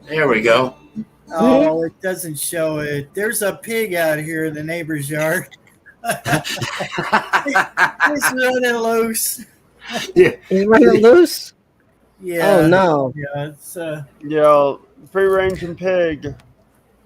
There we go. Oh, it doesn't show it. There's a pig out here in the neighbor's yard. He's running loose. Yeah. He's running loose? Yeah. Oh no. Yeah, it's free-ranging pig.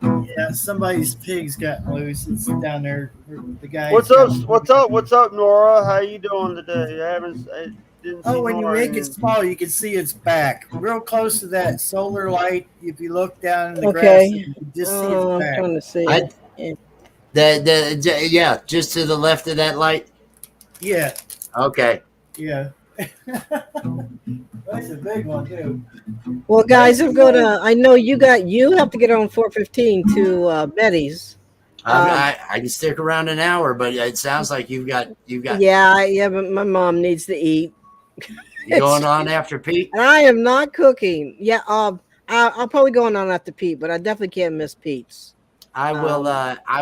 Yeah, somebody's pig's gotten loose. It's down there. The guy. What's up, Nora? How you doing today? I didn't see when Nora you make it small, you can see its back. Real close to that solar light. If you look down in the grass, you can just see its back. I'm trying to see. Yeah, just to the left of that light. Yeah. Okay. Yeah. That's a big one too. Well, guys, I know you have to get on 4:15 to Betty's. I can stick around an hour, but it sounds like you've got. Yeah, but my mom needs to eat. You going on after Pete? And I am not cooking. Yeah, I'll probably go on after Pete, but I definitely can't miss Pete's. I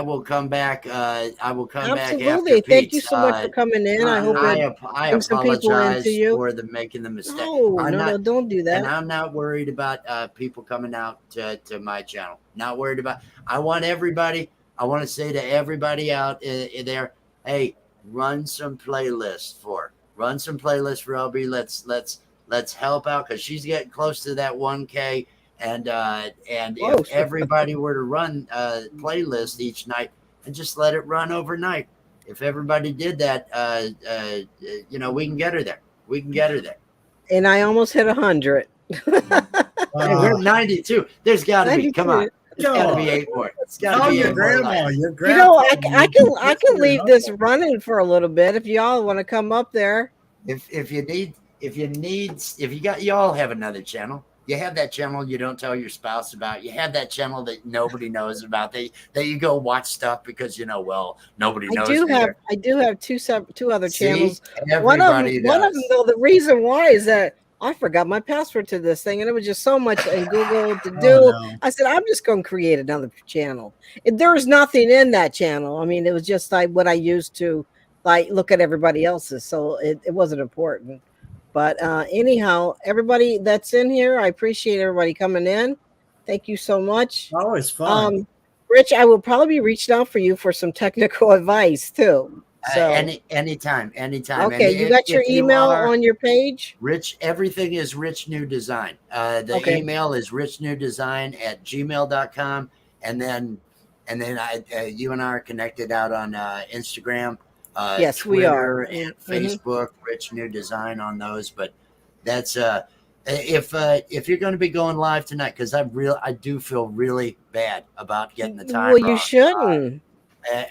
will come back. I will come back after Absolutely. Thank Pete's. you so much for coming in. I hope I bring some people apologize into you. for making the mistake. No, don't do that. And I'm not worried about people coming out to my channel. Not worried about. I want to say to everybody out there, hey, run some playlists for LB. Let's help out because she's getting close to that 1K. And if everybody were to run a playlist each night and just let it run overnight, if everybody did that, we can get her there. We can get her there. And I almost hit 100. We're 92. There's got to be. Come on. It's got to be 8 more. It's got to be your grandma. You know, I can leave this running for a little bit if y'all want to come up there. If you all have another channel. You have that channel you don't tell your spouse about. You have that channel that nobody knows about. That you go watch stuff because nobody knows. I do have two other channels. One of them though, the reason why is that I forgot my password to this thing, and it was just so much in Google to do. Oh, no. I said I'm just going to create another channel. There was nothing in that channel. I mean, it was just like what I used to look at everybody else's, so it wasn't important. But anyhow, everybody that's in here, I appreciate everybody coming in. Thank you so much. Oh, it's fun. Rich, I will probably be reaching out for you for some technical advice too. So anytime. Okay, you got your email on your page? Rich, everything is Rich New Design. The email is richnewdesign@gmail.com. And then you and I are connected out on Instagram. Yes, Twitter we are. And Facebook, Rich New Design on those. But that's if you're going to be going live tonight, because I do feel really bad about getting the time. Well, you shouldn't.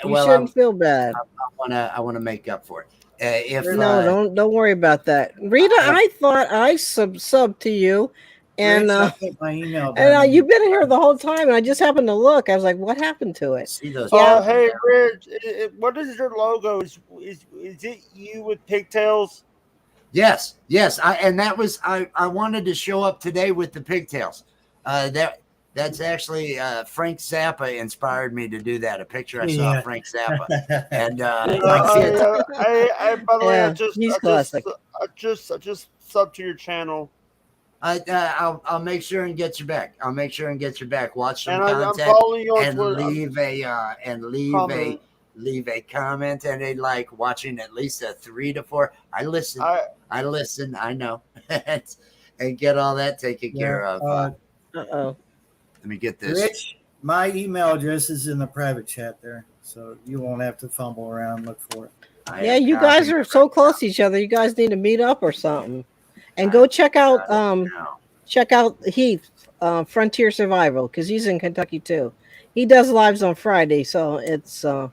You shouldn't feel bad. I want to make up for it. Don't worry about that, Rita. I thought I subbed to you. And my email you've been here the whole time, and I just happened to look. I was like, "What happened to it?" See those? Hey, Rich, what is your logo? Is it you with pigtails? Yes. I wanted to show up today with the pigtails. That's actually Frank Zappa inspired me to do that. A picture I saw of Frank Zappa, and by the way, I just subbed to your channel. I'll make sure and get you back. Watch some content and leave a comment and a like. Watching at least a 3 to 4. I listen. I know, and get all that taken care of. Let me get this. Rich, my email address is in the private chat there, so you won't have to fumble around and look for it. Yeah, you guys are so close to each other. You guys need to meet up or something. And go check out Heath, Frontier Survival, because he's in Kentucky too. He does lives on Friday, so it's hard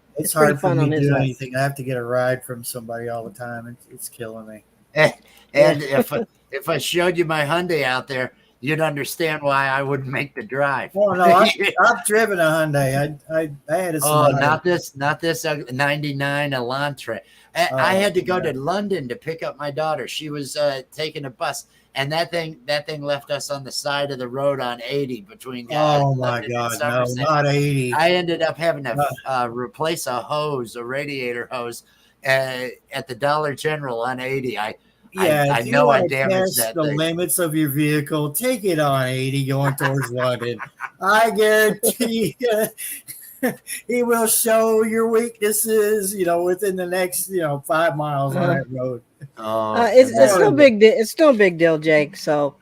for me to do anything. I have to get a ride from somebody all the time. It's killing me. And if I showed you my Hyundai out there, you'd understand why I wouldn't make the drive. Oh no, I've driven a Hyundai. I had a. Oh, not this 99 Elantra. I had to go to London to pick up my daughter. She was taking a bus, and that thing left us on the side of the road on 80 between. Oh my London God, and no, Somerset. not 80. I ended up having to replace a radiator hose, at the Dollar General on 80. I know I damaged that the thing. limits of your vehicle. Take it on 80 going towards London. I guarantee you, he will show your weaknesses. Within the next 5 miles on that road. It's no big deal. It's no big deal, Jake. So,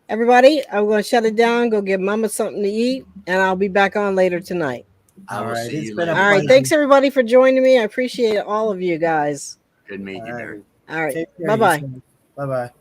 everybody, I'm going to shut it down. Go give Mama something to eat, and I'll be back on later tonight. All right, it's been a all right. Thanks everybody for joining me. I appreciate all of you guys. Good meeting you, Mary. All right. Bye bye. Bye bye.